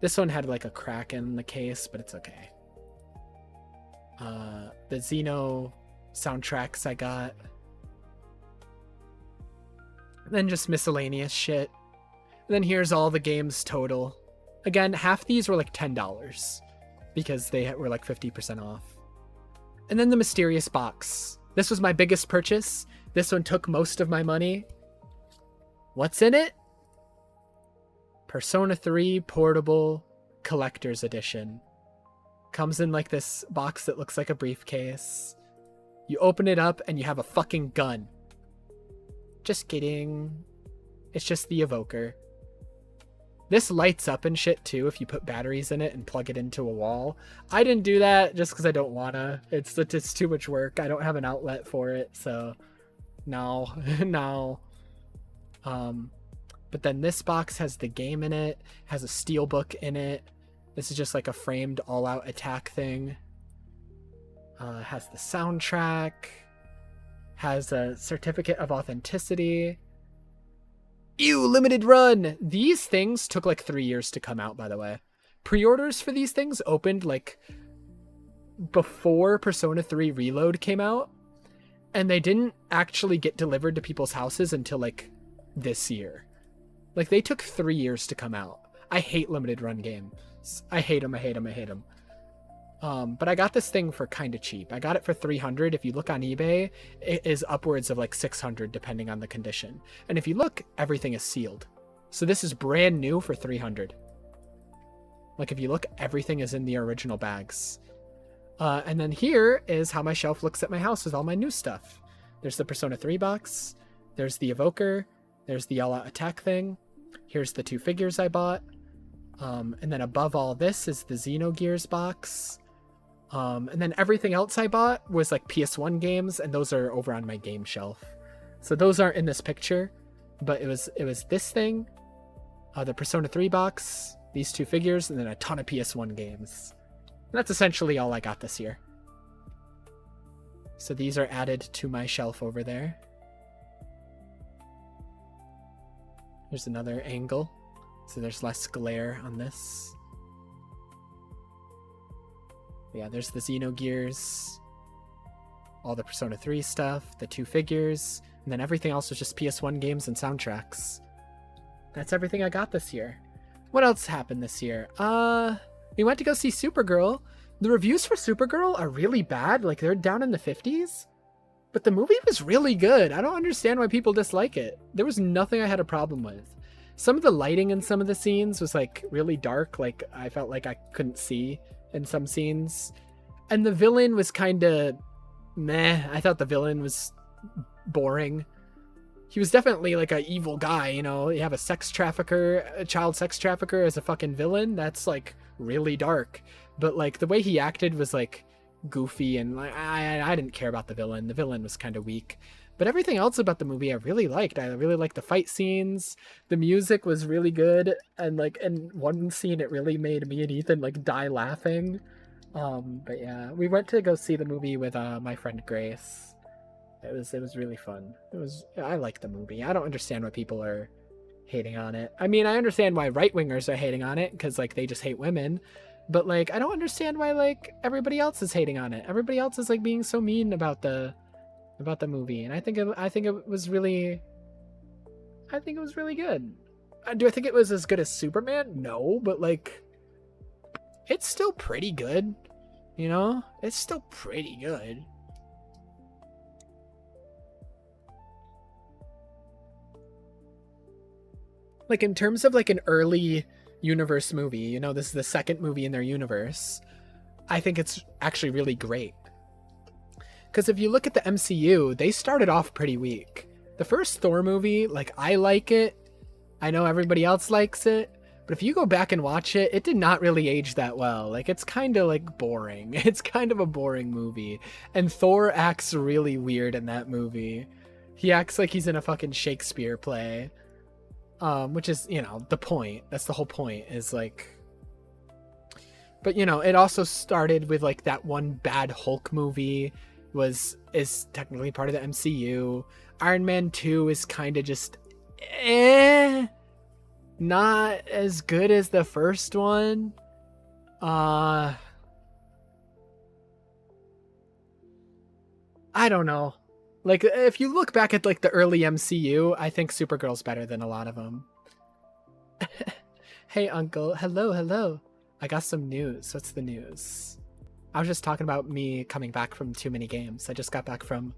This one had like a crack in the case, but it's okay. The Xeno soundtracks I got. And then just miscellaneous shit. And then here's all the games total. Again, half these were like $10 because they were like 50% off. And then the mysterious box. This was my biggest purchase. This one took most of my money. What's in it? Persona 3 Portable Collector's Edition. Comes in like this box that looks like a briefcase. You open it up and you have a fucking gun. Just kidding. It's just the evoker. This lights up and shit too if you put batteries in it and plug it into a wall. I didn't do that just because I don't wanna. It's too much work. I don't have an outlet for it, so no. No. But then this box has the game in it, has a steelbook in it. This is just like a framed all-out attack thing. Has the soundtrack. Has a certificate of authenticity. Ew, limited run! These things took like 3 years to come out, by the way. Pre-orders for these things opened like before Persona 3 Reload came out, and they didn't actually get delivered to people's houses until like this year. Like they took 3 years to come out. I hate limited run games. I hate them, I hate them, I hate them. But I got this thing for kind of cheap. I got it for $300. If you look on eBay, it is upwards of like $600 depending on the condition. And if you look, everything is sealed. So this is brand new for $300. Like if you look, everything is in the original bags. And then here is how my shelf looks at my house with all my new stuff. There's the Persona 3 box. There's the evoker. There's the all-out attack thing. Here's the 2 figures I bought. And then above all this is the Xenogears box. And then everything else I bought was like PS1 games, and those are over on my game shelf. So those aren't in this picture, but it was this thing, the Persona 3 box, these 2 figures, and then a ton of PS1 games. And that's essentially all I got this year. So these are added to my shelf over there. Here's another angle, so there's less glare on this. Yeah, there's the Xenogears, all the Persona 3 stuff, the 2 figures, and then everything else was just PS1 games and soundtracks. That's everything I got this year. What else happened this year? We went to go see Supergirl. The reviews for Supergirl are really bad, like they're down in the 50s. But the movie was really good. I don't understand why people dislike it. There was nothing I had a problem with. Some of the lighting in some of the scenes was like really dark, like I felt like I couldn't see in some scenes. And the villain was kind of meh. I thought the villain was boring. He was definitely like a evil guy, you know. You have a child sex trafficker as a fucking villain. That's like really dark. But like the way he acted was like goofy, and like I didn't care about the villain. The villain was kind of weak. But everything else about the movie I really liked. I really liked the fight scenes. The music was really good. And like in one scene, it really made me and Ethan like die laughing. But yeah, we went to go see the movie with my friend Grace. It was really fun. I like the movie. I don't understand why people are hating on it. I mean, I understand why right-wingers are hating on it, because like they just hate women. But like I don't understand why like everybody else is hating on it. Everybody else is like being so mean about the movie, and I think it was really good. Do I think it was as good as Superman? No, but like it's still pretty good, you know? It's still pretty good. Like in terms of like an early universe movie, you know, this is the second movie in their universe. I think it's actually really great. Because if you look at the MCU, they started off pretty weak. The first Thor movie, like, I like it. I know everybody else likes it. But if you go back and watch it, it did not really age that well. Like, it's kind of, like, boring. It's kind of a boring movie. And Thor acts really weird in that movie. He acts like he's in a fucking Shakespeare play. Which is, you know, the point. That's the whole point, is, like... But, you know, it also started with, like, that one bad Hulk movie is technically part of the MCU. Iron Man 2 is kind of just... not as good as the first one. I don't know. Like, if you look back at, like, the early MCU, I think Supergirl's better than a lot of them. Hey, Uncle. Hello, hello. I got some news. What's the news? I was just talking about me coming back from Toomanygames. I just got back from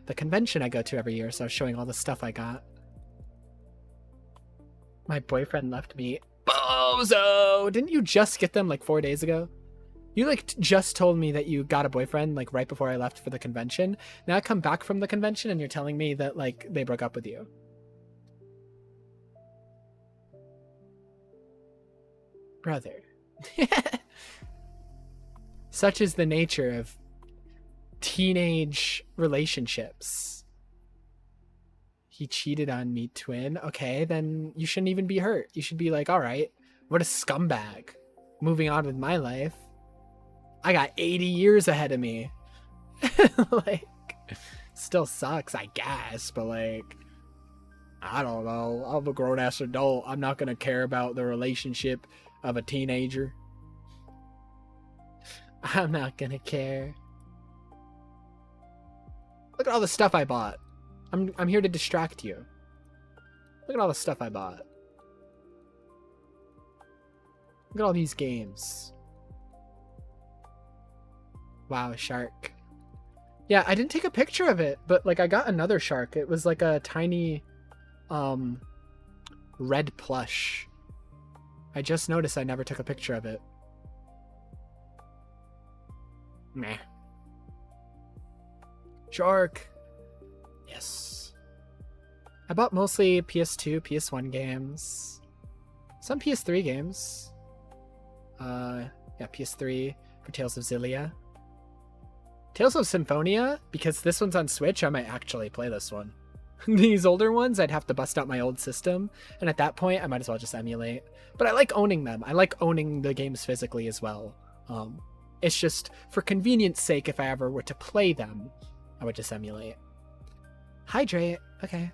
the convention I go to every year, so I was showing all the stuff I got. My boyfriend left me. Bozo! Didn't you just get them like 4 days ago? You like just told me that you got a boyfriend like right before I left for the convention. Now I come back from the convention and you're telling me that like they broke up with you. Brother. Such is the nature of teenage relationships. He cheated on me, twin. Okay, then you shouldn't even be hurt. You should be like, all right, what a scumbag. Moving on with my life. I got 80 years ahead of me. Like, still sucks, I guess, but like, I don't know. I'm a grown-ass adult. I'm not gonna care about the relationship of a teenager. I'm not gonna care. Look at all the stuff I bought. I'm here to distract you. Look at all the stuff I bought. Look at all these games. Wow, a shark. Yeah, I didn't take a picture of it, but like I got another shark. It was like a tiny red plush. I just noticed I never took a picture of it. Meh. Shark. Yes. I bought mostly PS2, PS1 games. Some PS3 games. Yeah, PS3 for Tales of Xillia. Tales of Symphonia, because this one's on Switch, I might actually play this one. These older ones, I'd have to bust out my old system, and at that point, I might as well just emulate. But I like owning them. I like owning the games physically as well. It's just, for convenience sake, if I ever were to play them, I would just emulate. Hydrate. Okay.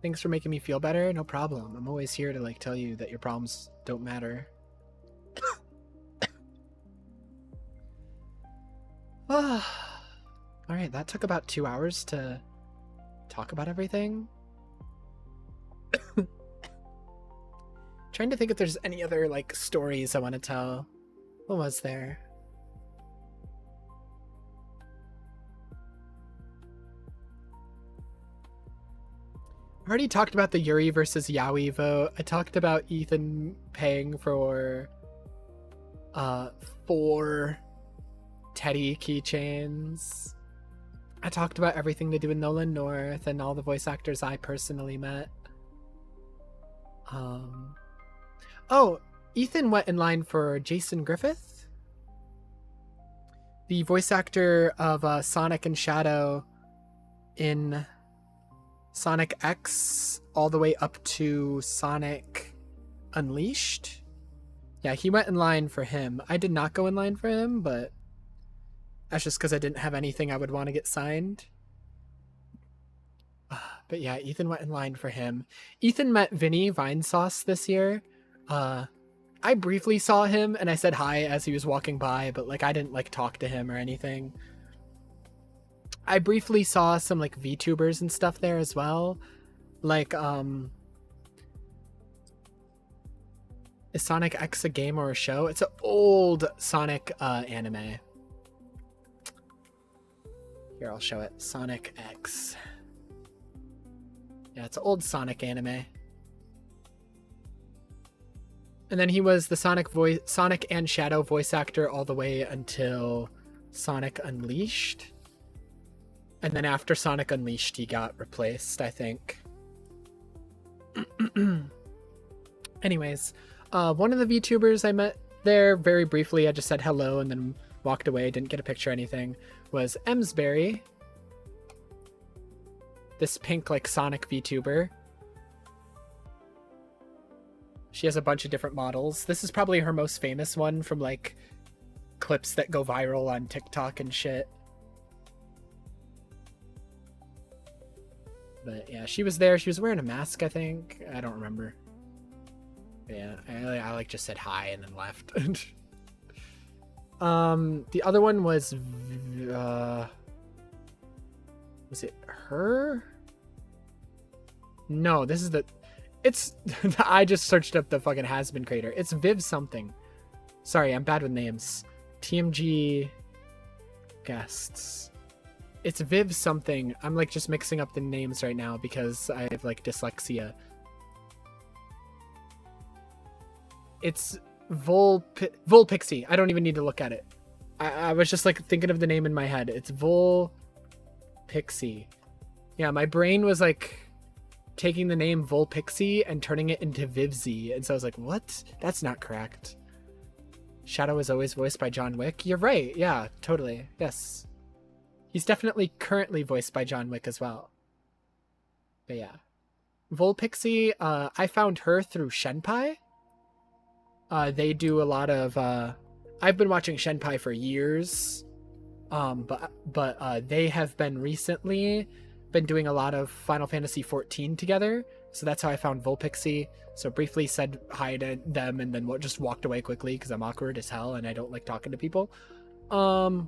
Thanks for making me feel better. No problem. I'm always here to like tell you that your problems don't matter. Alright, that took about 2 hours to talk about everything. Trying to think if there's any other like stories I want to tell. What was there? I already talked about the Yuri versus Yaoi vote. I talked about Ethan paying for 4 Teddy keychains. I talked about everything to do with Nolan North and all the voice actors I personally met. Oh, Ethan went in line for Jason Griffith, the voice actor of Sonic and Shadow in Sonic X all the way up to Sonic Unleashed. Yeah, he went in line for him. I did not go in line for him, but that's just because I didn't have anything I would want to get signed. But yeah, Ethan went in line for him. Ethan met Vinny Vinesauce this year. I briefly saw him and I said hi as he was walking by, but like I didn't like talk to him or anything. I briefly saw some like VTubers and stuff there as well. Like, is Sonic X a game or a show? It's an old Sonic anime. Here, I'll show it. Sonic X. Yeah, it's an old Sonic anime. And then he was the Sonic and Shadow voice actor all the way until Sonic Unleashed. And then after Sonic Unleashed, he got replaced, I think. Anyways, one of the VTubers I met there very briefly, I just said hello and then walked away, didn't get a picture or anything, was emzberry. This pink, like, Sonic VTuber. She has a bunch of different models. This is probably her most famous one from, like, clips that go viral on TikTok and shit. But yeah, she was there. She was wearing a mask, I think. I don't remember. But yeah, I like just said hi and then left. The other one was it her? No, this is it's I just searched up the fucking has-been creator. It's Viv something. Sorry, I'm bad with names. TMG guests. It's Viv something. I'm like just mixing up the names right now because I have like dyslexia. It's vulpixie. I don't even need to look at it. I was just like thinking of the name in my head. It's vulpixie. Yeah, my brain was like taking the name vulpixie and turning it into Vivzy, and so I was like, what? That's not correct. Shadow is always voiced by John Wick. You're right. Yeah, totally. Yes. He's definitely currently voiced by John Wick as well. But yeah. vulpixie, I found her through Shenpai. They do a lot of I've been watching Shenpai for years. But they have been recently doing a lot of Final Fantasy XIV together. So that's how I found vulpixie. So briefly said hi to them and then just walked away quickly because I'm awkward as hell and I don't like talking to people. And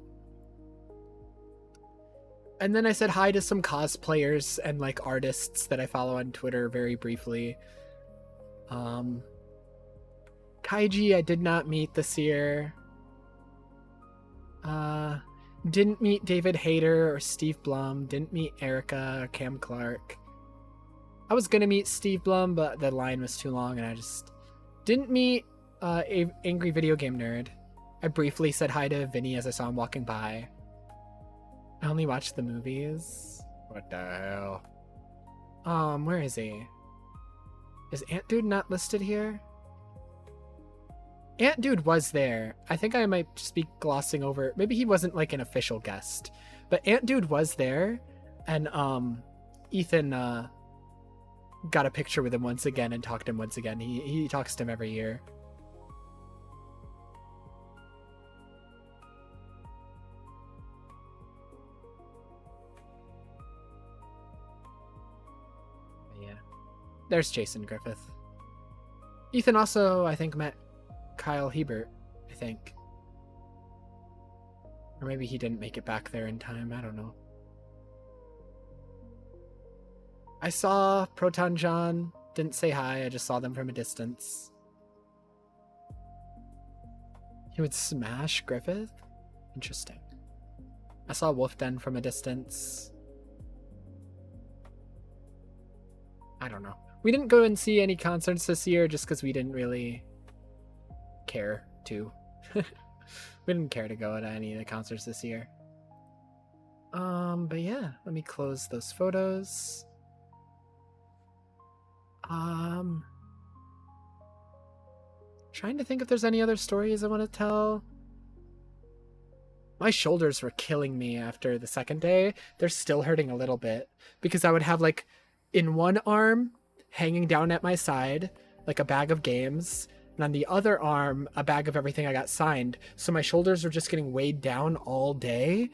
then I said hi to some cosplayers and like artists that I follow on Twitter very briefly. Kaiji I did not meet this year. Didn't meet David Hayter or Steve Blum. Didn't meet Erica or Cam Clark. I was gonna meet Steve Blum, but the line was too long and I just didn't meet Angry Video Game Nerd. I briefly said hi to Vinny as I saw him walking by. I only watched the movies. What the hell? Where is he? Is Ant Dude not listed here? Ant Dude was there. I think I might just be glossing over. Maybe he wasn't like an official guest, but Ant Dude was there, and Ethan got a picture with him once again and talked to him once again. He talks to him every year. Yeah, there's Jason Griffith. Ethan also, I think, met Kyle Hebert, I think. Or maybe he didn't make it back there in time, I don't know. I saw Proton John, didn't say hi, I just saw them from a distance. He would smash Griffith? Interesting. I saw Wolfden from a distance. I don't know. We didn't go and see any concerts this year just because we didn't really care to. We didn't care to go to any of the concerts this year. But yeah, let me close those photos. Trying to think if there's any other stories I want to tell. My shoulders were killing me after the second day. They're still hurting a little bit because I would have like in one arm hanging down at my side like a bag of games, and on the other arm a bag of everything I got signed. So my shoulders were just getting weighed down all day.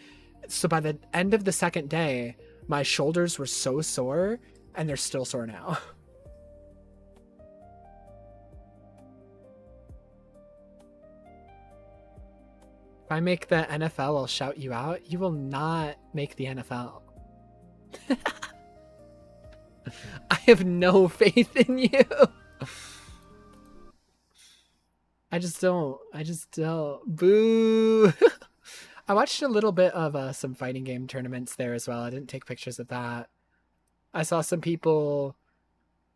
So by the end of the second day, my shoulders were so sore, and they're still sore now. If I make the NFL, I'll shout you out. You will not make the NFL. I have no faith in you. I just don't. Boo. I watched a little bit of some fighting game tournaments there as well. I didn't take pictures of that. I saw some people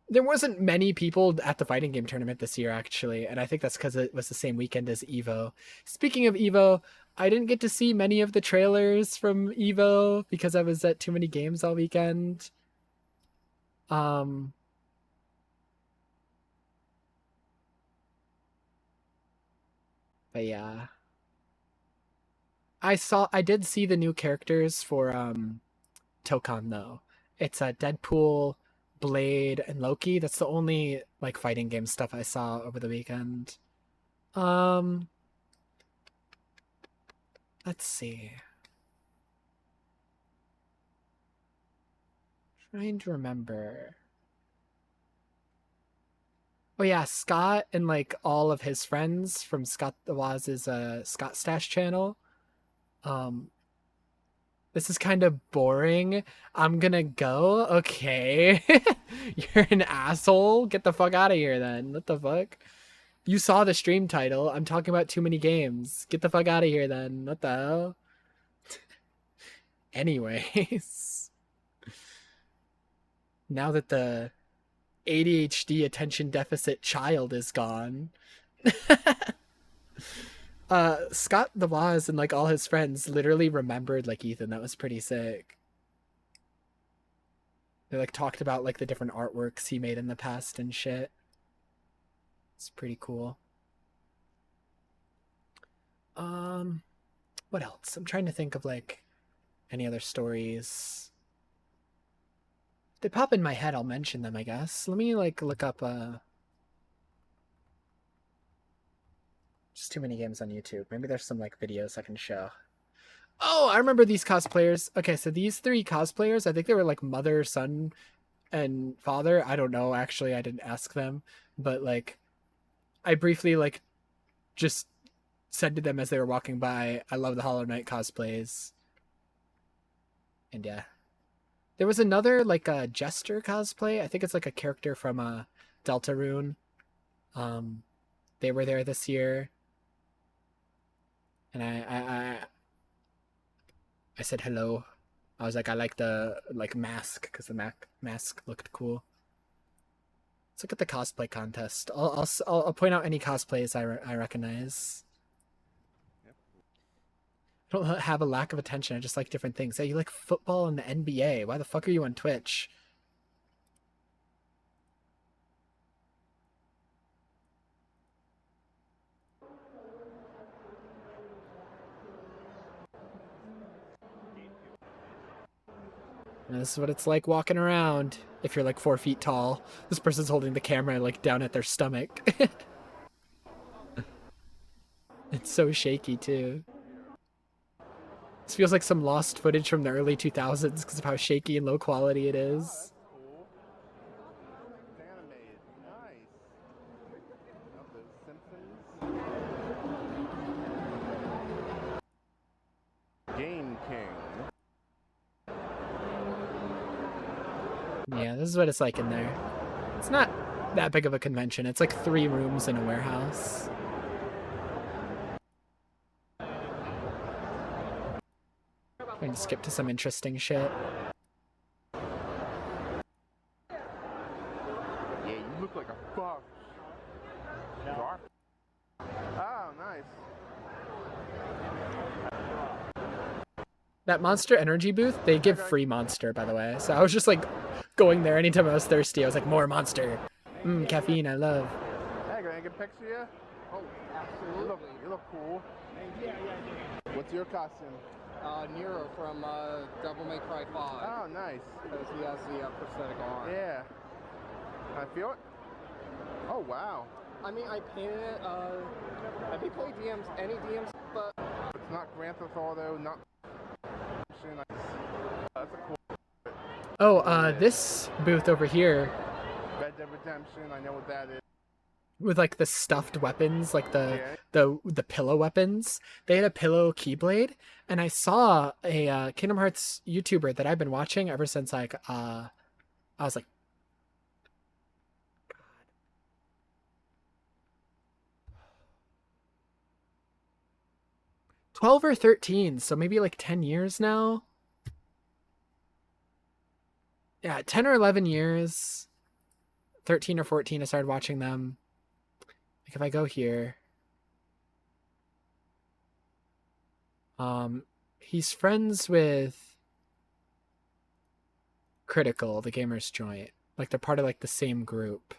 There wasn't many people at the fighting game tournament this year, actually, and I think that's because it was the same weekend as Evo. Speaking of Evo, I didn't get to see many of the trailers from Evo because I was at too many games all weekend. Um, but yeah, I did see the new characters for Tokon though. It's a Deadpool, Blade, and Loki. That's the only like fighting game stuff I saw over the weekend. Um, let's see. Trying to remember. Oh yeah, Scott and like all of his friends from Scott the Waz's Scott Stash channel. Um, this is kind of boring. I'm gonna go. Okay. You're an asshole. Get the fuck out of here then. What the fuck? You saw the stream title. I'm talking about too many games. Get the fuck out of here then. What the hell? Anyways. Now that the ADHD attention deficit child is gone. Scott the Waz and like all his friends literally remembered like Ethan. That was pretty sick. They like talked about like the different artworks he made in the past and shit. It's pretty cool. What else? I'm trying to think of like any other stories. If they pop in my head, I'll mention them, I guess. Let me like look up just too many games on YouTube. Maybe there's some like videos I can show. Oh, I remember these cosplayers. Okay, so these three cosplayers, I think they were like mother, son, and father. I don't know, actually. I didn't ask them. But like I briefly like just said to them as they were walking by, I love the Hollow Knight cosplays. And yeah. There was another like a Jester cosplay. I think it's like a character from Deltarune. They were there this year. And I said hello. I was like, I like the like mask because the mask looked cool. Let's look at the cosplay contest. I'll point out any cosplays I recognize. I don't have a lack of attention. I just like different things. Hey, you like football and the NBA. Why the fuck are you on Twitch? And this is what it's like walking around if you're like 4 feet tall. This person's holding the camera like down at their stomach. It's so shaky too. This feels like some lost footage from the early 2000s because of how shaky and low quality it is. Game King. Yeah, this is what it's like in there. It's not that big of a convention. It's like 3 rooms in a warehouse. I'm gonna skip to some interesting shit. Yeah, you look like a buff. No. Oh, nice. That Monster Energy booth, they give free Monster, by the way. So I was just like going there anytime I was thirsty. I was like, more Monster. Caffeine, I love. Hey, can I get a picture of you? Oh, absolutely. You look cool. Yeah. What's your costume? Nero from Devil May Cry 5. Oh, nice. Because he has the prosthetic arm. Yeah. Can I feel it? Oh, wow. I mean, I painted it. I may play DMs, any DMs, but It's not Grand Theft Auto, not... That's a cool... Oh, this booth over here. Red Dead Redemption, I know what that is. With like the stuffed weapons, like the pillow weapons. They had a pillow keyblade, and I saw a Kingdom Hearts YouTuber that I've been watching ever since like I was like, God. 12 or 13, so maybe like 10 years now. Yeah, 10 or 11 years. 13 or 14, I started watching them. Like if I go here, he's friends with Critical, the Gamers Joint. Like they're part of like the same group.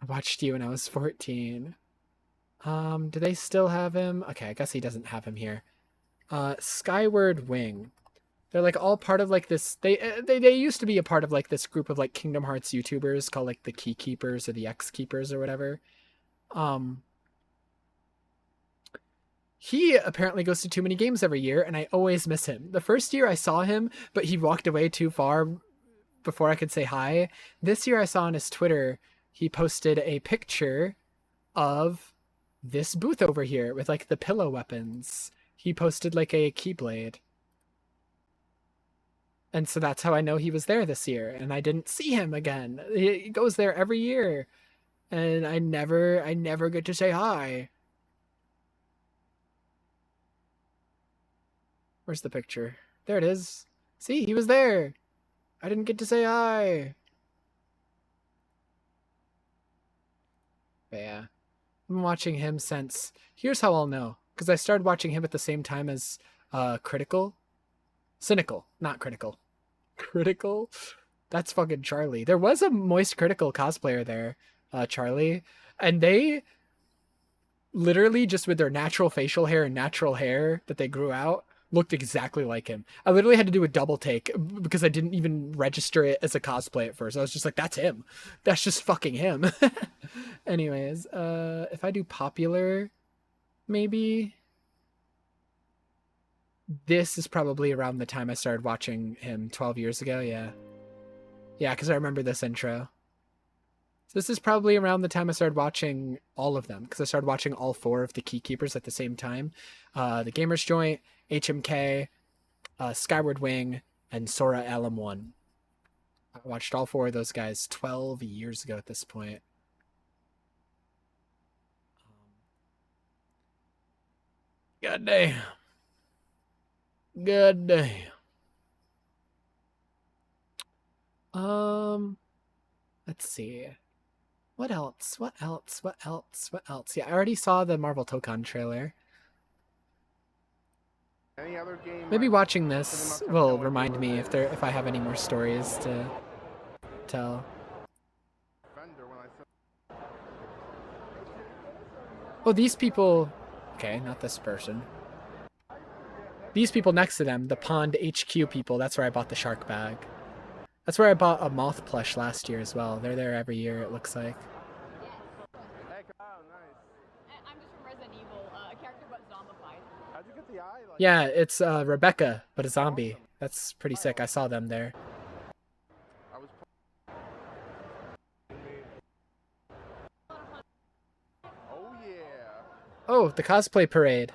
I watched you when I was 14. Do they still have him? Okay, I guess he doesn't have him here. Skywardwing. They're like all part of like this. They used to be a part of like this group of like Kingdom Hearts YouTubers called like the Key Keepers or the X Keepers or whatever. He apparently goes to Toomanygames every year, and I always miss him. The first year I saw him, but he walked away too far before I could say hi. This year I saw on his Twitter, he posted a picture of this booth over here with like the pillow weapons. He posted like a Keyblade. And so that's how I know he was there this year, and I didn't see him again. He goes there every year, and I never get to say hi. Where's the picture? There it is. See, he was there. I didn't get to say hi. But yeah. I've been watching him since... Here's how I'll know. Because I started watching him at the same time as Critical. Cynical, not Critical. Critical? That's fucking Charlie. There was a Moist Critical cosplayer there, Charlie. And they... literally just with their natural facial hair and natural hair that they grew out looked exactly like him. I literally had to do a double take because I didn't even register it as a cosplay at first. I was just like, that's him. That's just fucking him. Anyways, if I do popular, maybe this is probably around the time I started watching him 12 years ago. Yeah. Yeah, because I remember this intro. So this is probably around the time I started watching all of them, because I started watching all 4 of the Key Keepers at the same time. The Gamers Joint, HMK, Skywardwing, and Sora LM1. I watched all 4 of those guys 12 years ago at this point. God damn. God damn. Let's see. What else? What else? What else? What else? Yeah, I already saw the Marvel Tokon trailer. Any other game? Maybe watching this will remind me if I have any more stories to tell. Oh, these people... Okay, not this person. These people next to them, the Pond HQ people, that's where I bought the shark bag. That's where I bought a moth plush last year as well. They're there every year, it looks like. I'm just from Resident Evil, a character but zombified. How'd you get the eye? Yeah, it's Rebecca, but a zombie. That's pretty sick. I saw them there. Oh yeah. Oh, the cosplay parade.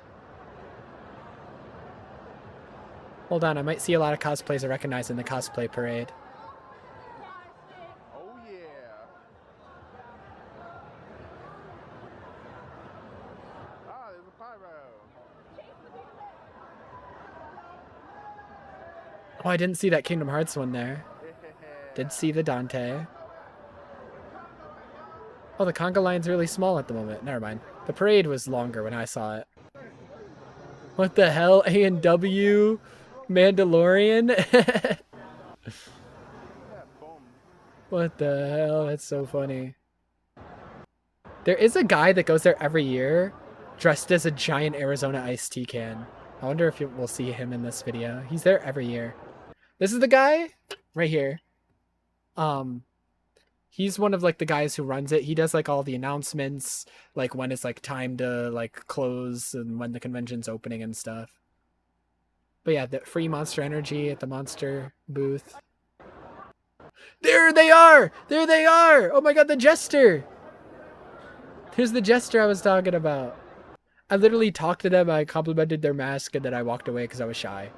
Hold on, I might see a lot of cosplays I recognize in the cosplay parade. Oh yeah. Ah, there's a pyro. Oh, I didn't see that Kingdom Hearts one there. Did see the Dante. Oh, the conga line's really small at the moment. Never mind. The parade was longer when I saw it. What the hell? A&W? Mandalorian? What the hell? That's so funny. There is a guy that goes there every year dressed as a giant Arizona iced tea can. I wonder if we'll see him in this video. He's there every year. This is the guy right here. He's one of like the guys who runs it. He does like all the announcements, like when it's like time to like close and when the convention's opening and stuff. But yeah, the free Monster Energy at the Monster booth. There they are! There they are! Oh my god, the Jester! There's the Jester I was talking about. I literally talked to them, I complimented their mask, and then I walked away because I was shy.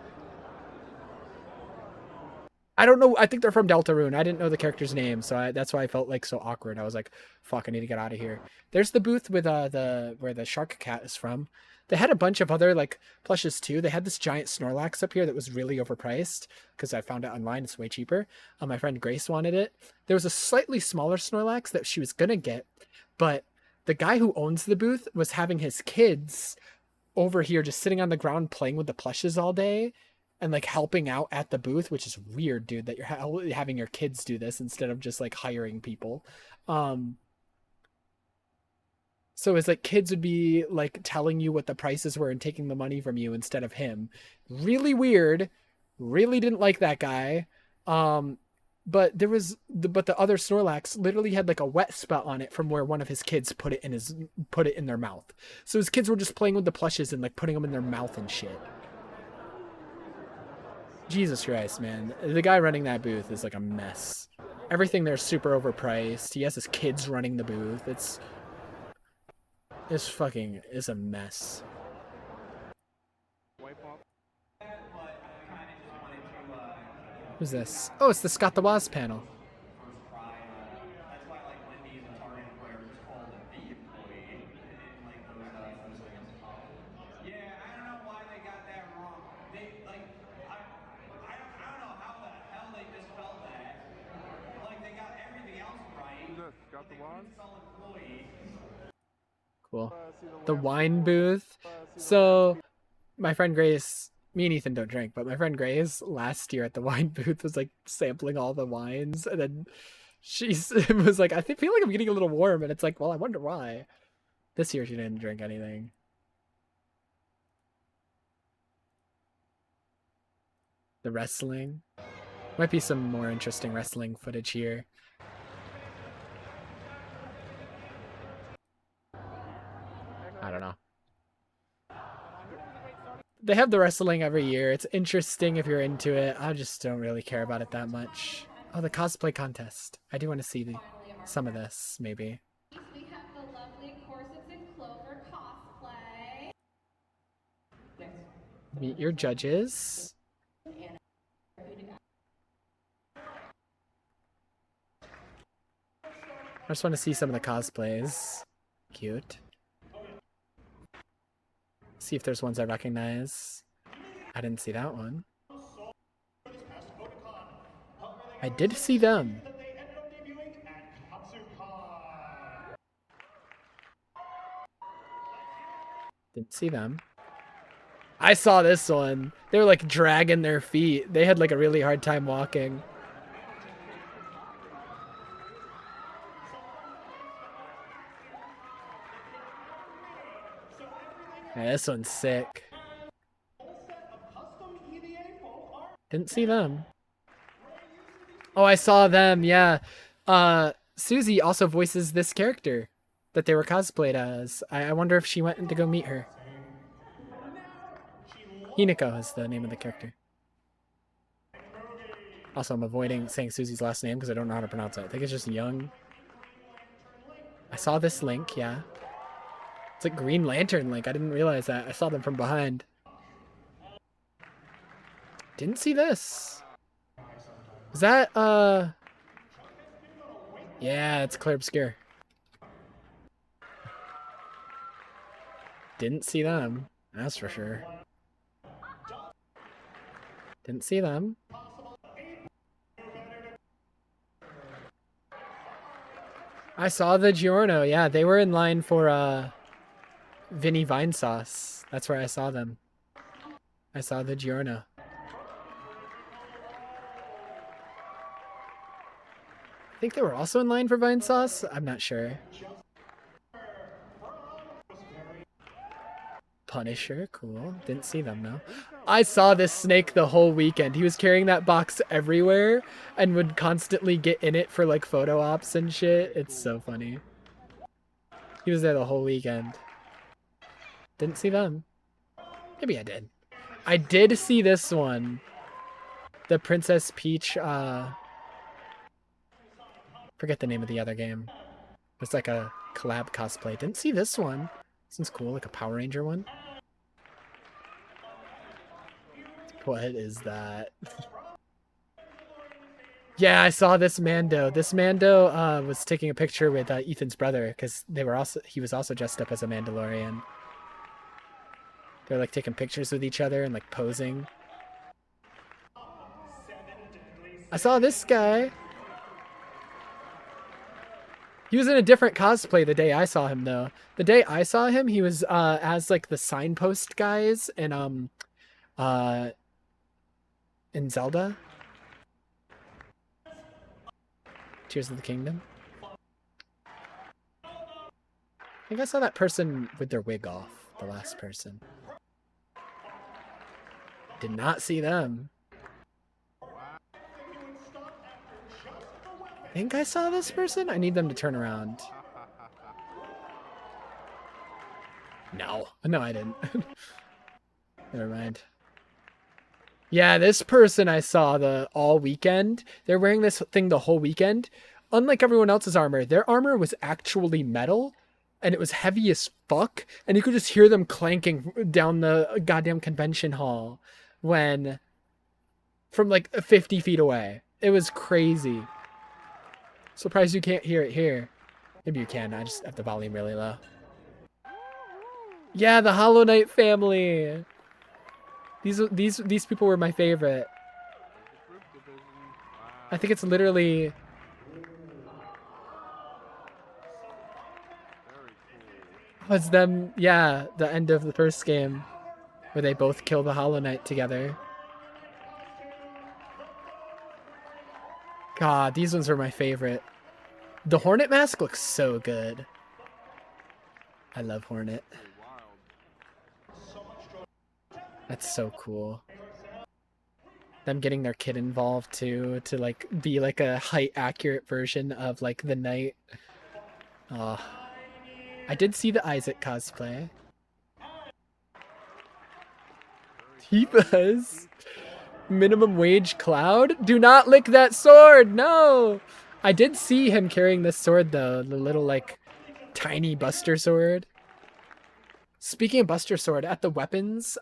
I don't know. I think they're from Deltarune. I didn't know the character's name, so that's why I felt like so awkward. I was like, "Fuck, I need to get out of here." There's the booth with where the shark cat is from. They had a bunch of other like plushes too. They had this giant Snorlax up here that was really overpriced because I found it online. It's way cheaper. My friend Grace wanted it. There was a slightly smaller Snorlax that she was gonna get, but the guy who owns the booth was having his kids over here just sitting on the ground playing with the plushes all day and like helping out at the booth, which is weird, dude, that you're having your kids do this instead of just like hiring people. So it's like kids would be like telling you what the prices were and taking the money from you instead of him. Really weird. Really didn't like that guy. But the other Snorlax literally had like a wet spot on it from where one of his kids put it in their mouth. So his kids were just playing with the plushes and like putting them in their mouth and shit. Jesus Christ, man. The guy running that booth is like a mess. Everything there's super overpriced. He has his kids running the booth. It's a mess. Who's this? Oh, it's the Scott the Woz panel. Cool. The wine booth. So my friend Grace, me and Ethan don't drink, but my friend Grace last year at the wine booth was like sampling all the wines, and then she was like, I feel like I'm getting a little warm, and it's like, well, I wonder why. This year she didn't drink anything. The wrestling. Might be some more interesting wrestling footage here. I don't know. They have the wrestling every year. It's interesting if you're into it. I just don't really care about it that much. Oh, the cosplay contest. I do want to see some of this, maybe. We have the lovely Corsets and Clover cosplay. Meet your judges. I just want to see some of the cosplays. Cute. See if there's ones I recognize. I didn't see that one. I did see them. Didn't see them. I saw this one. They were like dragging their feet. They had like a really hard time walking. Yeah, this one's sick. Didn't see them. Oh, I saw them, yeah. Susie also voices this character that they were cosplayed as. I wonder if she went to go meet her. Hinako is the name of the character. Also, I'm avoiding saying Susie's last name because I don't know how to pronounce it. I think it's just Young. I saw this Link, yeah. It's like Green Lantern Link. I didn't realize that. I saw them from behind. Didn't see this. Is that, yeah, it's Clear Obscure. Didn't see them. That's for sure. Didn't see them. I saw the Giorno. Yeah, they were in line for, Vinny Vinesauce. That's where I saw them. I saw the Giorno. I think they were also in line for Vinesauce. I'm not sure. Punisher, cool. Didn't see them though. I saw this snake the whole weekend. He was carrying that box everywhere and would constantly get in it for like photo ops and shit. It's so funny. He was there the whole weekend. Didn't see them. Maybe I did. I did see this one. The Princess Peach, forget the name of the other game. It's like a collab cosplay. Didn't see this one. This one's cool, like a Power Ranger one. What is that? Yeah, I saw this Mando. This Mando was taking a picture with Ethan's brother because he was also dressed up as a Mandalorian. They're like taking pictures with each other and like posing. I saw this guy. He was in a different cosplay the day I saw him though. The day I saw him, he was as like the signpost guys uh in Zelda. Tears of the Kingdom. I think I saw that person with their wig off, the last person. Did not see them. I think I saw this person? I need them to turn around. No. No, I didn't. Never mind. Yeah, this person I saw all weekend. They're wearing this thing the whole weekend. Unlike everyone else's armor, their armor was actually metal, and it was heavy as fuck, and you could just hear them clanking down the goddamn convention hall from like 50 feet away. It was crazy. Surprised you can't hear it here. Maybe you can, I just have the volume really low. Yeah, the Hollow Knight family. These people were my favorite. I think it's literally was them, yeah, the end of the first game where they both kill the Hollow Knight together. God, these ones were my favorite. The Hornet mask looks so good. I love Hornet. That's so cool. Them getting their kid involved too, to like be like a height accurate version of like the knight. Oh. I did see the Isaac cosplay. Tifa's minimum wage Cloud? Do not lick that sword! No! I did see him carrying this sword though, the little like tiny Buster sword. Speaking of Buster sword, at the weapons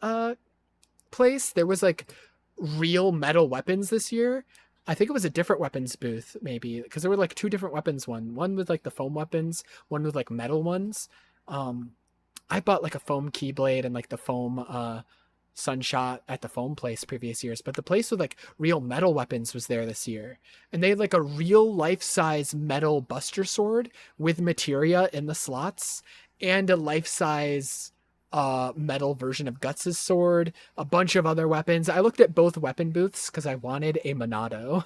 place, there was like real metal weapons this year. I think it was a different weapons booth, maybe, because there were like two different weapons. One with like the foam weapons, one with like metal ones. I bought like a foam keyblade and like the foam sunshot at the foam place previous years, but the place with like real metal weapons was there this year, and they had like a real life-size metal Buster sword with materia in the slots, and a life-size metal version of Guts' sword, a bunch of other weapons. I looked at both weapon booths because I wanted a Monado.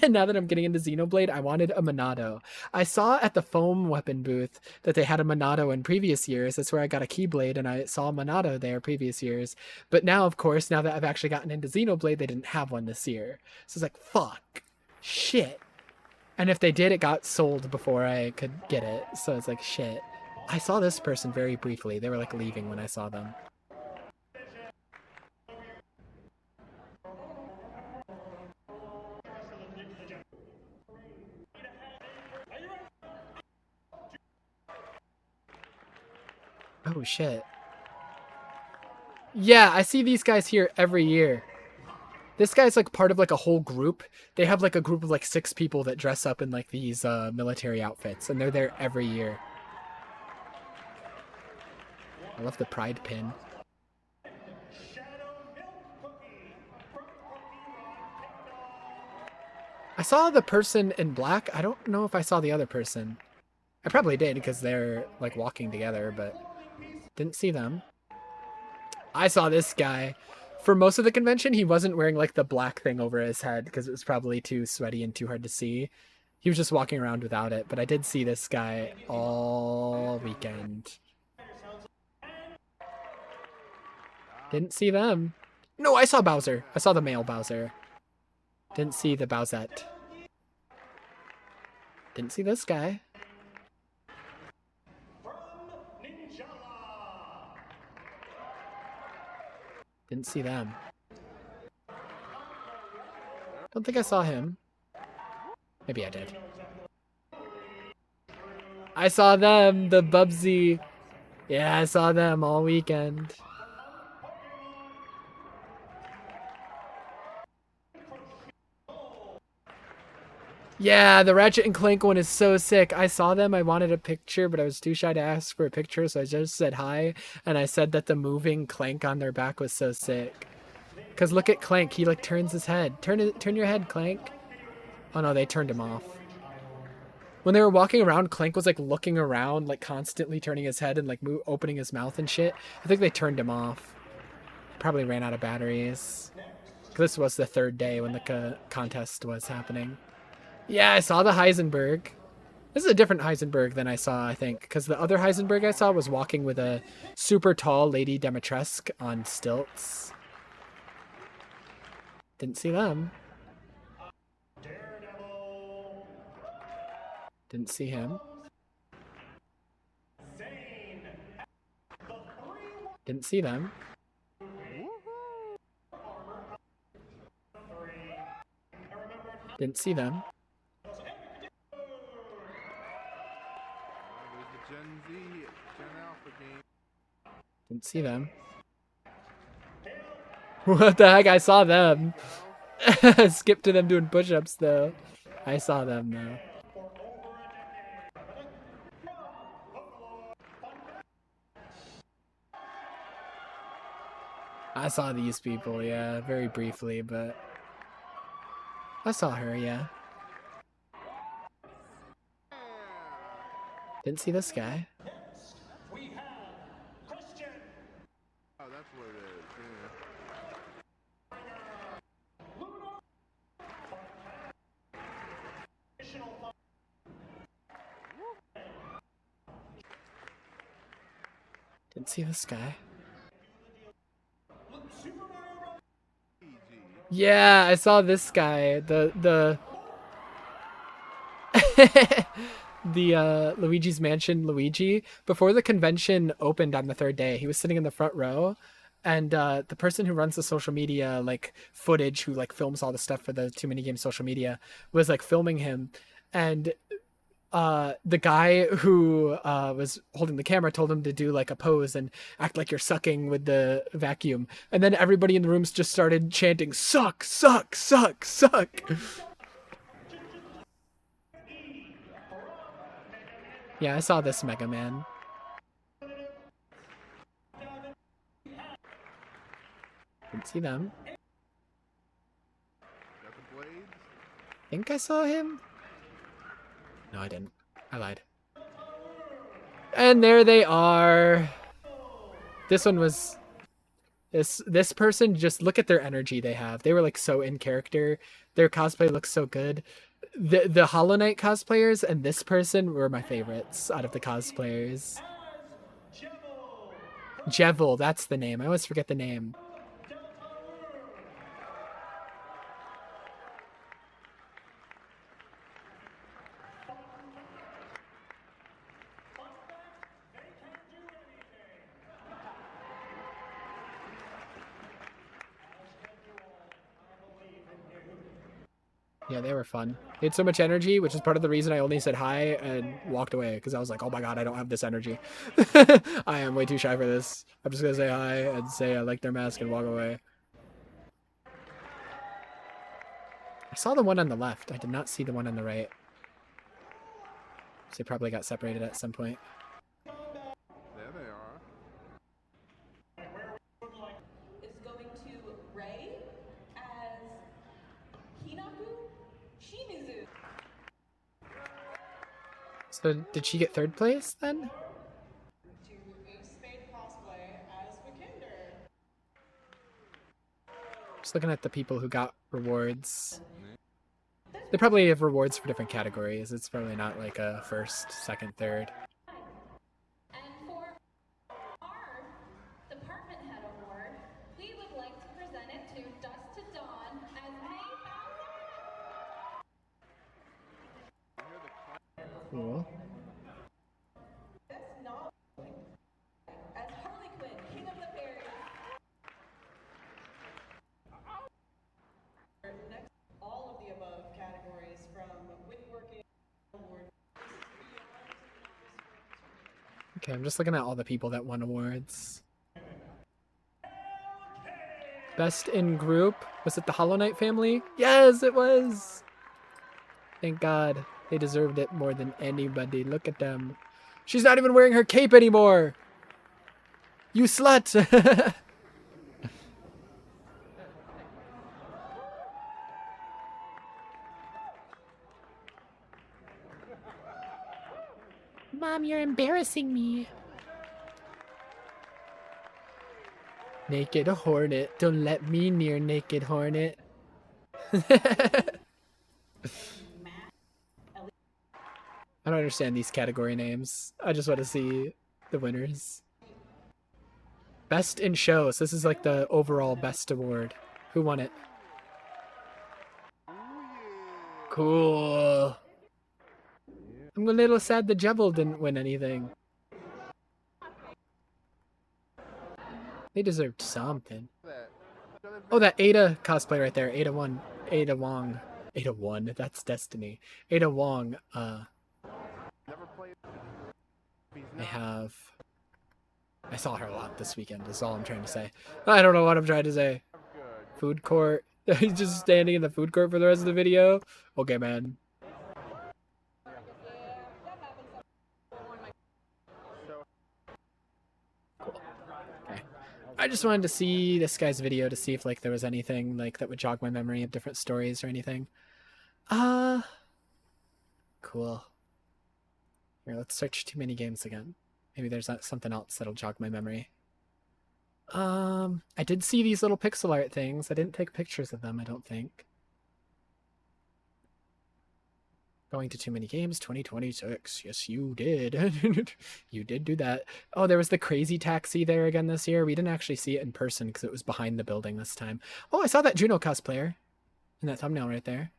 And now that I'm getting into Xenoblade, I wanted a Monado. I saw at the foam weapon booth that they had a Monado in previous years. That's where I got a Keyblade, and I saw a Monado there previous years. But now, of course, now that I've actually gotten into Xenoblade, they didn't have one this year. So it's like, fuck. Shit. And if they did, it got sold before I could get it. So it's like, shit. I saw this person very briefly. They were like leaving when I saw them. Oh shit. Yeah, I see these guys here every year. This guy's like part of like a whole group. They have like a group of like 6 people that dress up in like these military outfits, and they're there every year. I love the pride pin. I saw the person in black. I don't know if I saw the other person. I probably did because they're like walking together, but didn't see them. I saw this guy. For most of the convention, he wasn't wearing like the black thing over his head because it was probably too sweaty and too hard to see. He was just walking around without it, but I did see this guy all weekend. Didn't see them. No, I saw Bowser. I saw the male Bowser. Didn't see the Bowsette. Didn't see this guy. Didn't see them. Don't think I saw him. Maybe I did. I saw them, the Bubsy. Yeah, I saw them all weekend. Yeah, the Ratchet and Clank one is so sick. I saw them. I wanted a picture, but I was too shy to ask for a picture, so I just said hi. And I said that the moving Clank on their back was so sick. Cause look at Clank. He like turns his head. Turn your head, Clank. Oh no, they turned him off. When they were walking around, Clank was like looking around, like constantly turning his head and like opening his mouth and shit. I think they turned him off. Probably ran out of batteries. This was the third day when the contest was happening. Yeah, I saw the Heisenberg. This is a different Heisenberg than I saw, I think, because the other Heisenberg I saw was walking with a super tall Lady Dimitrescu on stilts. Didn't see them. Didn't see him. Didn't see them. Didn't see them. Didn't see them. What the heck? I saw them. Skip to them doing push-ups though. I saw them though. I saw these people, yeah, very briefly, but I saw her, yeah. Didn't see this guy. Oh, that's what it is. Didn't see this guy. Yeah, I saw this guy. The Luigi's Mansion Luigi. Before the convention opened on the third day, he was sitting in the front row, and the person who runs the social media like footage, who like films all the stuff for the Toomanygames social media, was like filming him, and the guy who was holding the camera told him to do like a pose and act like you're sucking with the vacuum, and then everybody in the rooms just started chanting "suck, suck, suck, suck." Yeah, I saw this Mega Man. Didn't see them. I think I saw him. No, I didn't. I lied. And there they are. This one was... This person, just look at their energy they have. They were like so in character. Their cosplay looks so good. The Hollow Knight cosplayers and this person were my favorites out of the cosplayers. Jevil, that's the name. I always forget the name. Yeah, they were fun. They had so much energy, which is part of the reason I only said hi and walked away, because I was like, oh my god, I don't have this energy. I am way too shy for this. I'm just gonna say hi and say I like their mask and walk away. I saw the one on the left. I did not see the one on the right. So they probably got separated at some point. There they are. Is going to Ray as Hinaku Shimizu. So did she get third place then? To Ace Spade cosplay as Vikander. Just looking at the people who got rewards. They probably have rewards for different categories. It's probably not like a first, second, third. And for our department head award, we would like to present it to Dust to Dawn as May Cool. That's not as Harley Quinn, King of the Fairies. Next, all of the above categories from woodworking award. Okay, I'm just looking at all the people that won awards. Best in group. Was it the Hollow Knight family? Yes, it was! Thank God. They deserved it more than anybody. Look at them. She's not even wearing her cape anymore. You slut. Mom, you're embarrassing me. Naked Hornet. Don't let me near Naked Hornet. I don't understand these category names. I just want to see the winners. Best in shows. This is like the overall best award. Who won it? Cool. I'm a little sad the Jebel didn't win anything. They deserved something. Oh, that Ada cosplay right there. Ada 1. Ada Wong. Ada 1. That's Destiny. Ada Wong. I saw her a lot this weekend. That's all I'm trying to say. I don't know what I'm trying to say. Food court. He's just standing in the food court for the rest of the video. Okay, man. Cool. Okay. I just wanted to see this guy's video to see if like there was anything like that would jog my memory of different stories or anything. Cool. Here, let's search Toomanygames again. Maybe there's something else that'll jog my memory. I did see these little pixel art things. I didn't take pictures of them, I don't think. Going to Toomanygames 2026. Yes, you did. You did do that. Oh, there was the crazy taxi there again this year. We didn't actually see it in person because it was behind the building this time. Oh, I saw that Juno cosplayer in that thumbnail right there.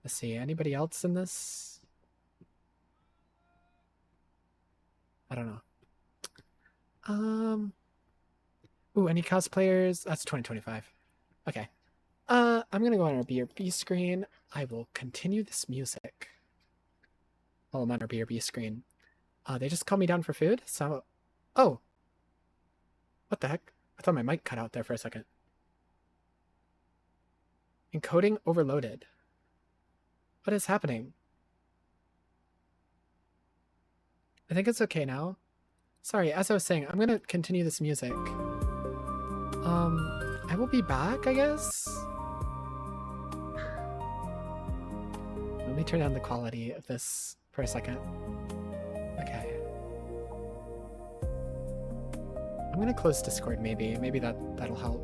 Let's see, anybody else in this? I don't know. Ooh, any cosplayers? That's 2025. Okay. I'm gonna go on our BRB screen. I will continue this music while I'm on our BRB screen. They just called me down for food, so... Oh! What the heck? I thought my mic cut out there for a second. Encoding overloaded. What is happening? I think it's okay now. Sorry, as I was saying, I'm gonna continue this music. I will be back, I guess? Let me turn down the quality of this for a second. Okay. I'm gonna close Discord maybe. Maybe that'll help.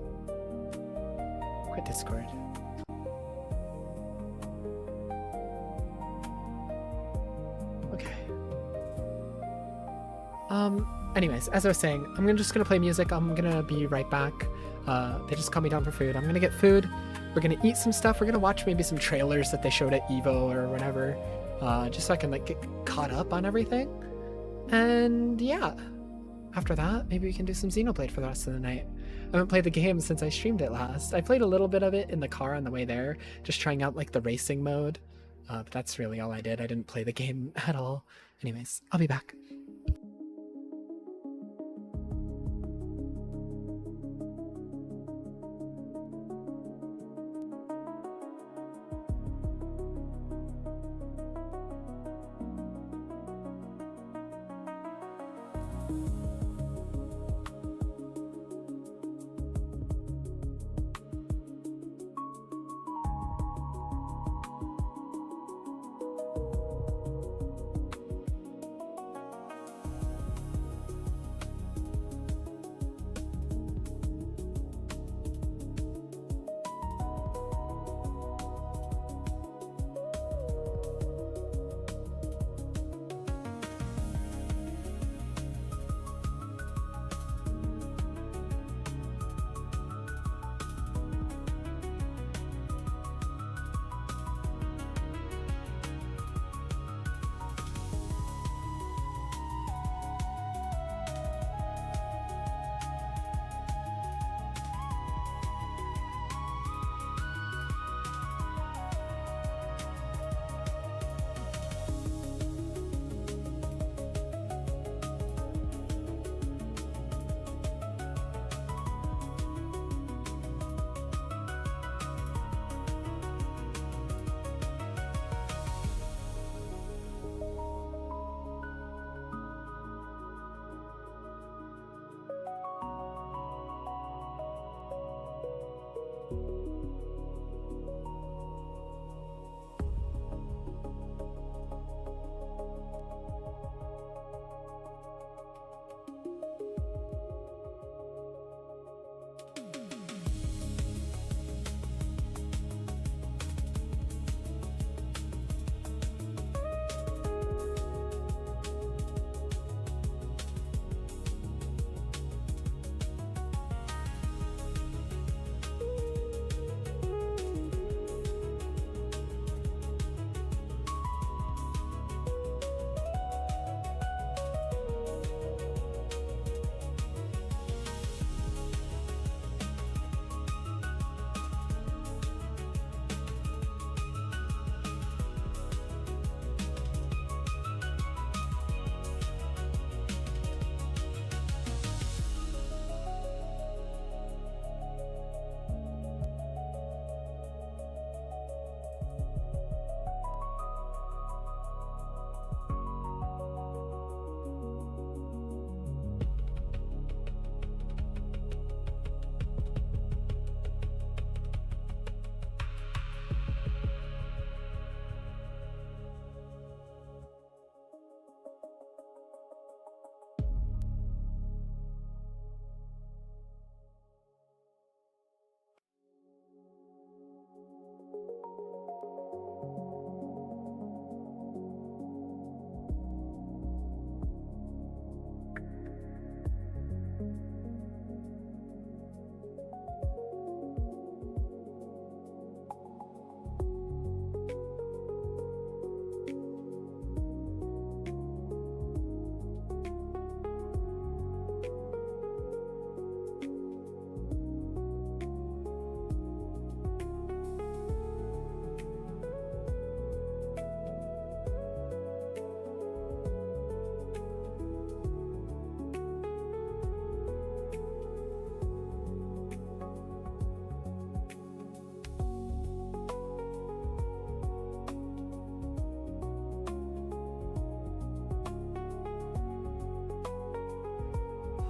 Quit Discord. Okay. Anyways, as I was saying, I'm just gonna play music. I'm gonna be right back. They just called me down for food. I'm gonna get food. We're gonna eat some stuff. We're gonna watch maybe some trailers that they showed at Evo or whatever, just so I can like get caught up on everything. And yeah, after that, maybe we can do some Xenoblade for the rest of the night. I haven't played the game since I streamed it last. I played a little bit of it in the car on the way there, just trying out like the racing mode. But that's really all I did. I didn't play the game at all. Anyways, I'll be back.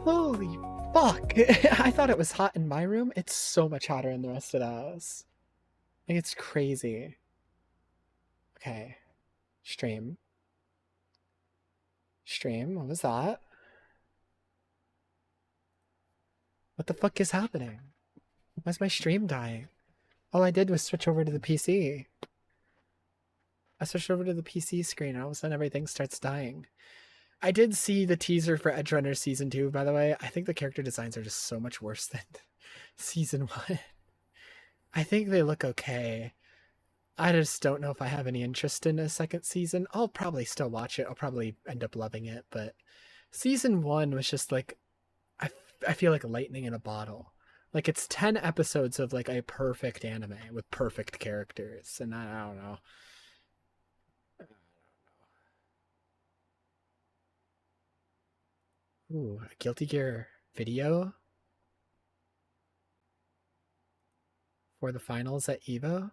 Holy fuck! I thought it was hot in my room. It's so much hotter in the rest of the house. Like, it's crazy. Okay. Stream. Stream, what was that? What the fuck is happening? Why's my stream dying? All I did was switch over to the PC. I switched over to the PC screen and all of a sudden everything starts dying. I did see the teaser for Edge Runner Season 2, by the way. I think the character designs are just so much worse than Season 1. I think they look okay. I just don't know if I have any interest in a second season. I'll probably still watch it. I'll probably end up loving it, but Season 1 was just like, I feel like lightning in a bottle. Like, it's 10 episodes of like a perfect anime with perfect characters, and I don't know. Ooh, a Guilty Gear video for the finals at EVO?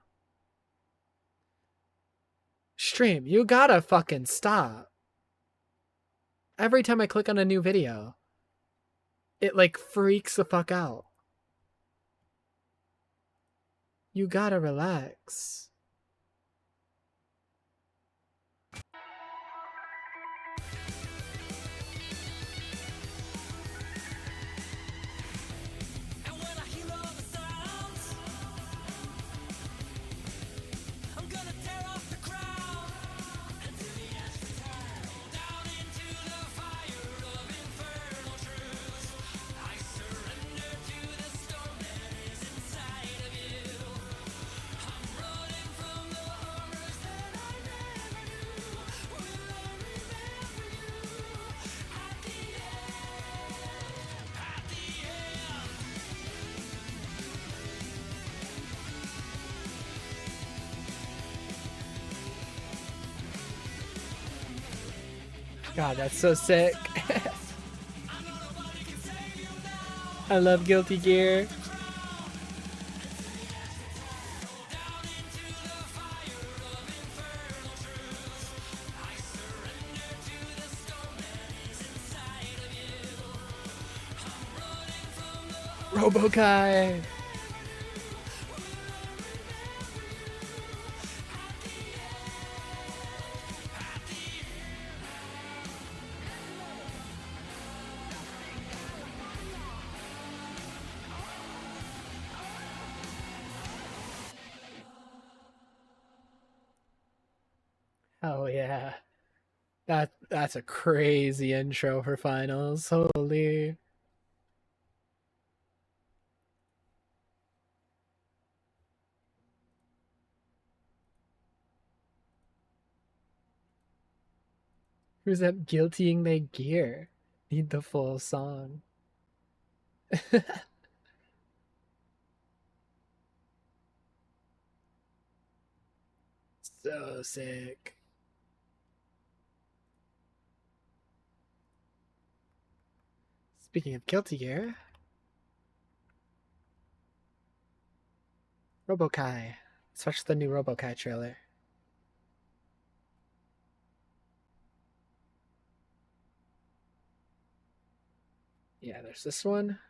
Stream, you gotta fucking stop. Every time I click on a new video, it like freaks the fuck out. You gotta relax. God, that's so sick. I love Guilty Gear. Robokai. Oh yeah. That's a crazy intro for finals. Holy. Who's up guiltying their gear? Need the full song. So sick. Speaking of Guilty Gear, Robokai. Let's watch the new Robokai trailer. Yeah, there's this one.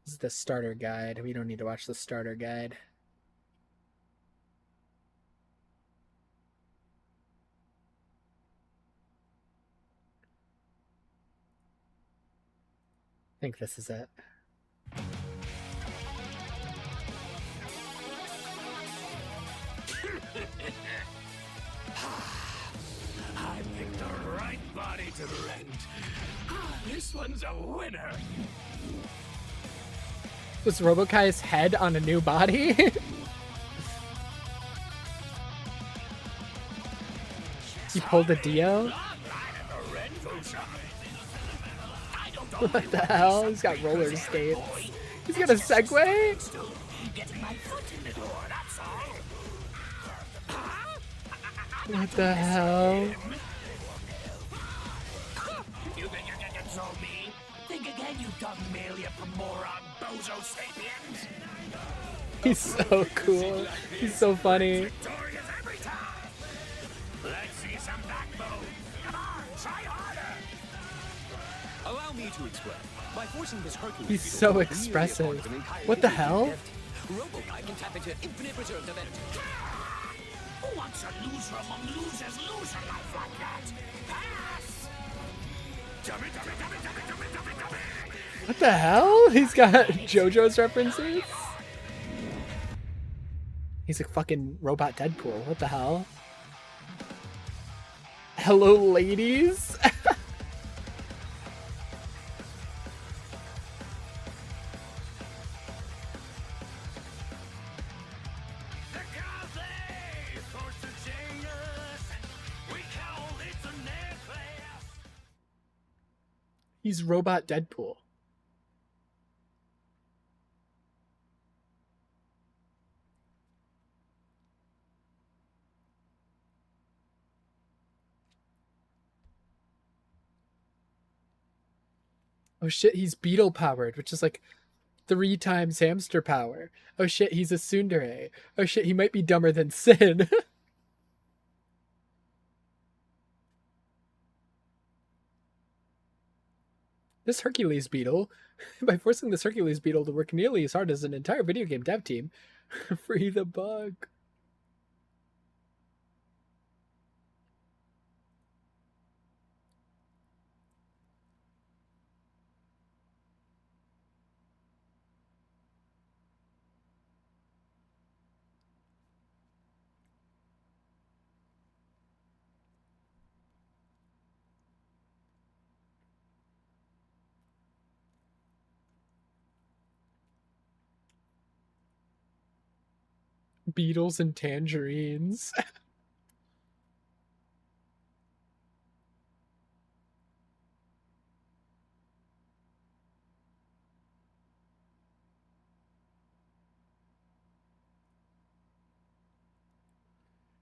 This is the starter guide. We don't need to watch the starter guide. I think this is it. I picked the right body to rent. This one's a winner. Was Robokai's head on a new body? He pulled a Dio? What the hell? He's got roller skates. He's got a Segway? What the hell? You think you can console me? Think again, you dumb Malia moron bozo sapiens. He's so cool. He's so funny. Victorious every time. Let's see some backbone. Come on, try harder. Allow me to explain. By forcing this Hercules He's beetle so to be merely a expressive. part of an entire What the video game hell? depth, RoboGuy can tap into infinite reserves of energy. Who wants a loser among losers lose a life like that? Pass! Dummy, dummy, dummy, dummy, dummy, dummy, dummy! What the hell? He's got JoJo's references? He's a fucking robot Deadpool. What the hell? Hello, ladies? He's robot Deadpool. Oh shit, he's beetle powered, which is like 3 times hamster power. Oh shit, he's a tsundere. Oh shit, he might be dumber than Sin. This Hercules beetle, by forcing this Hercules beetle to work nearly as hard as an entire video game dev team, free the bug. Beetles and tangerines.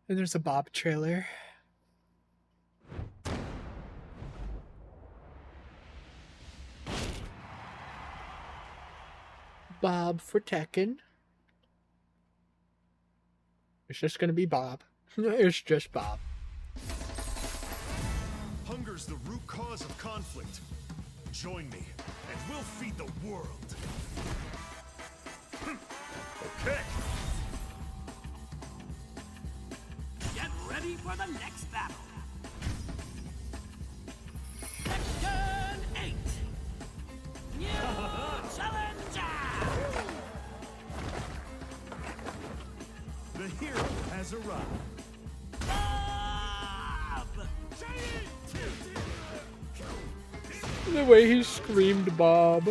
And there's a Bob trailer. Bob for Tekken. It's just gonna be Bob. It's just Bob. Hunger's the root cause of conflict. Join me, and we'll feed the world. Okay. Get ready for the next battle. Section 8. New Challenger! The hero has arrived. Bob! The way he screamed Bob.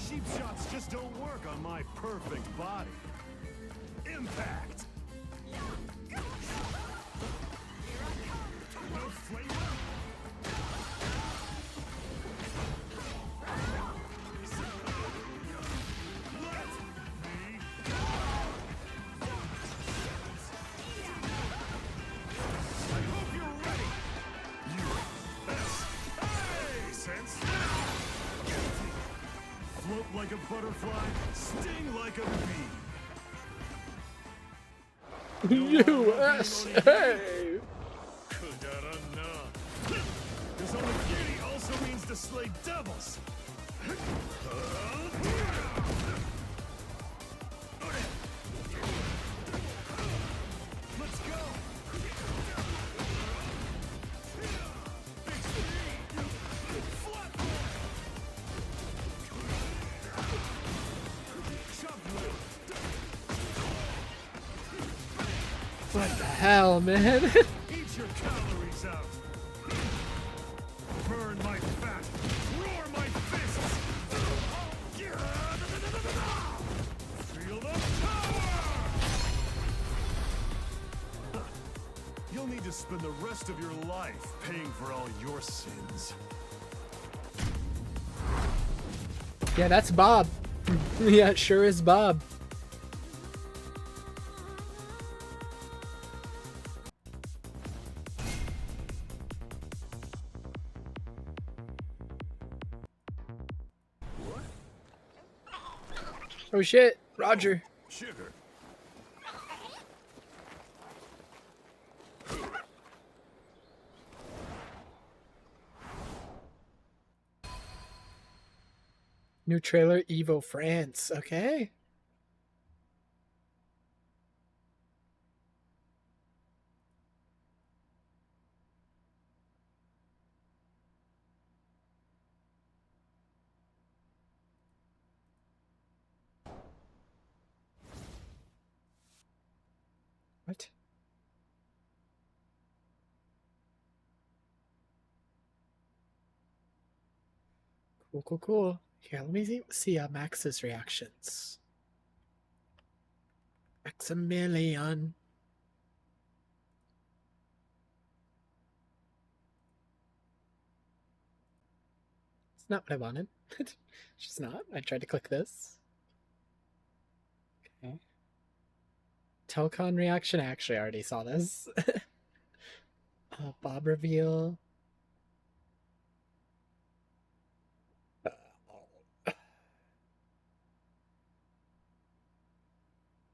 Cheap shots just don't work on my perfect body. Impact. No flavor. Let me go. I hope you're ready. Hey, sense. Float like a butterfly, sting like a bee. USA! His own beauty also means to slay devils. Let's go. What the hell, man? Eat your calories out. Burn my fat. Roar my fists. Feel the power. You'll need to spend the rest of your life paying for all your sins. Yeah, that's Bob. Yeah, it sure is Bob. Oh shit, Roger. Sugar. New trailer, Evo France. Okay. What? Cool, cool, cool. Here, let me see Max's reactions. Maximilian. It's not what I wanted. She's not. I tried to click this. Okay. Telcon reaction. I actually already saw this. Bob reveal.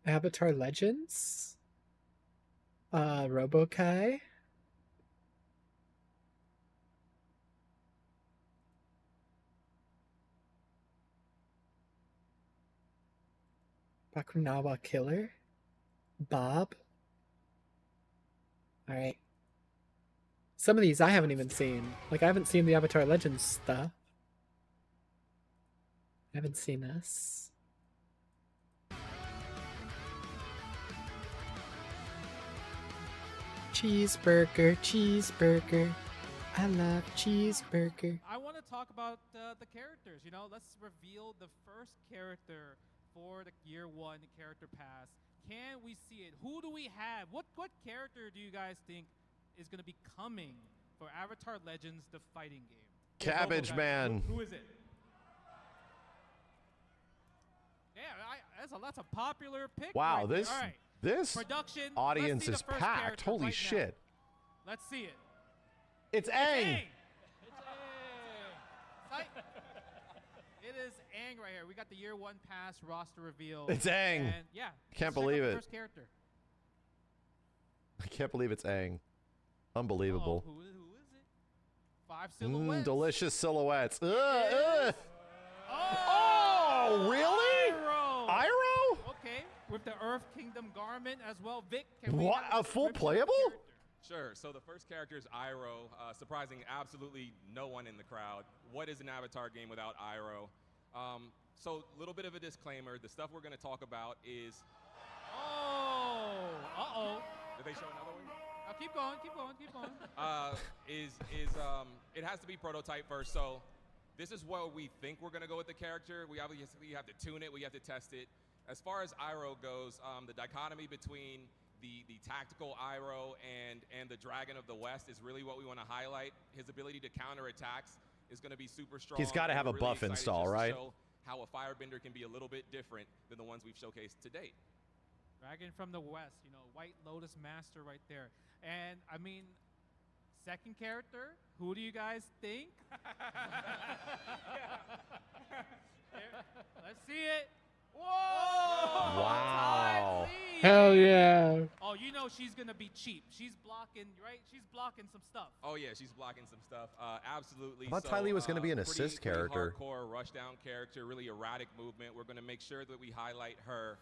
Avatar Legends. Robokai. Bakunawa Killer. Bob. Alright. Some of these I haven't even seen. Like, I haven't seen the Avatar Legends stuff. I haven't seen this. Cheeseburger, cheeseburger. I love cheeseburger. I want to talk about the characters. You know, let's reveal the first character for the year 1, the character pass. Can we see it? Who do we have? What character do you guys think is going to be coming for Avatar Legends, the fighting game? Cabbage Man. Who is it? Yeah, that's a popular pick. Wow, right there. this All right. this Production, audience let's see is the first packed. character Holy right shit. now. Let's see it. It's Aang. Aang. It is Aang right here. We got the year 1 pass roster reveal. It's Aang. And yeah, Can't let's check out believe the it. First character. I can't believe it's Aang. Unbelievable. Who is it? 5 silhouettes. Delicious silhouettes. Yes. Oh, really? Iroh? Okay, with the Earth Kingdom garment as well. Vic, can we What? have A full description of the playable? character? Sure. So the first character is Iroh, surprising absolutely no one in the crowd. What is an Avatar game without Iroh? So a little bit of a disclaimer. The stuff we're going to talk about is... Oh, uh-oh. Did they show another one? Now keep going, keep going, keep going. It has to be prototype first. So this is what we think we're going to go with the character. We obviously have to tune it. We have to test it. As far as Iroh goes, the dichotomy between the tactical Iroh and the Dragon of the West is really what we want to highlight. His ability to counter attacks is going to be super strong. He's got to have a We're really buff excited install, just to right? show how a firebender can be a little bit different than the ones we've showcased to date. Dragon from the West, you know, White Lotus Master right there. And, I mean, second character, who do you guys think? Let's see it. Whoa! Wow. Hell yeah. Oh, you know she's going to be cheap. She's blocking, right? She's blocking some stuff. Oh yeah, she's blocking some stuff. Absolutely. I thought Ty Lee was going to be an assist character. Pretty hardcore rushdown character, really erratic movement. We're going to make sure that we highlight her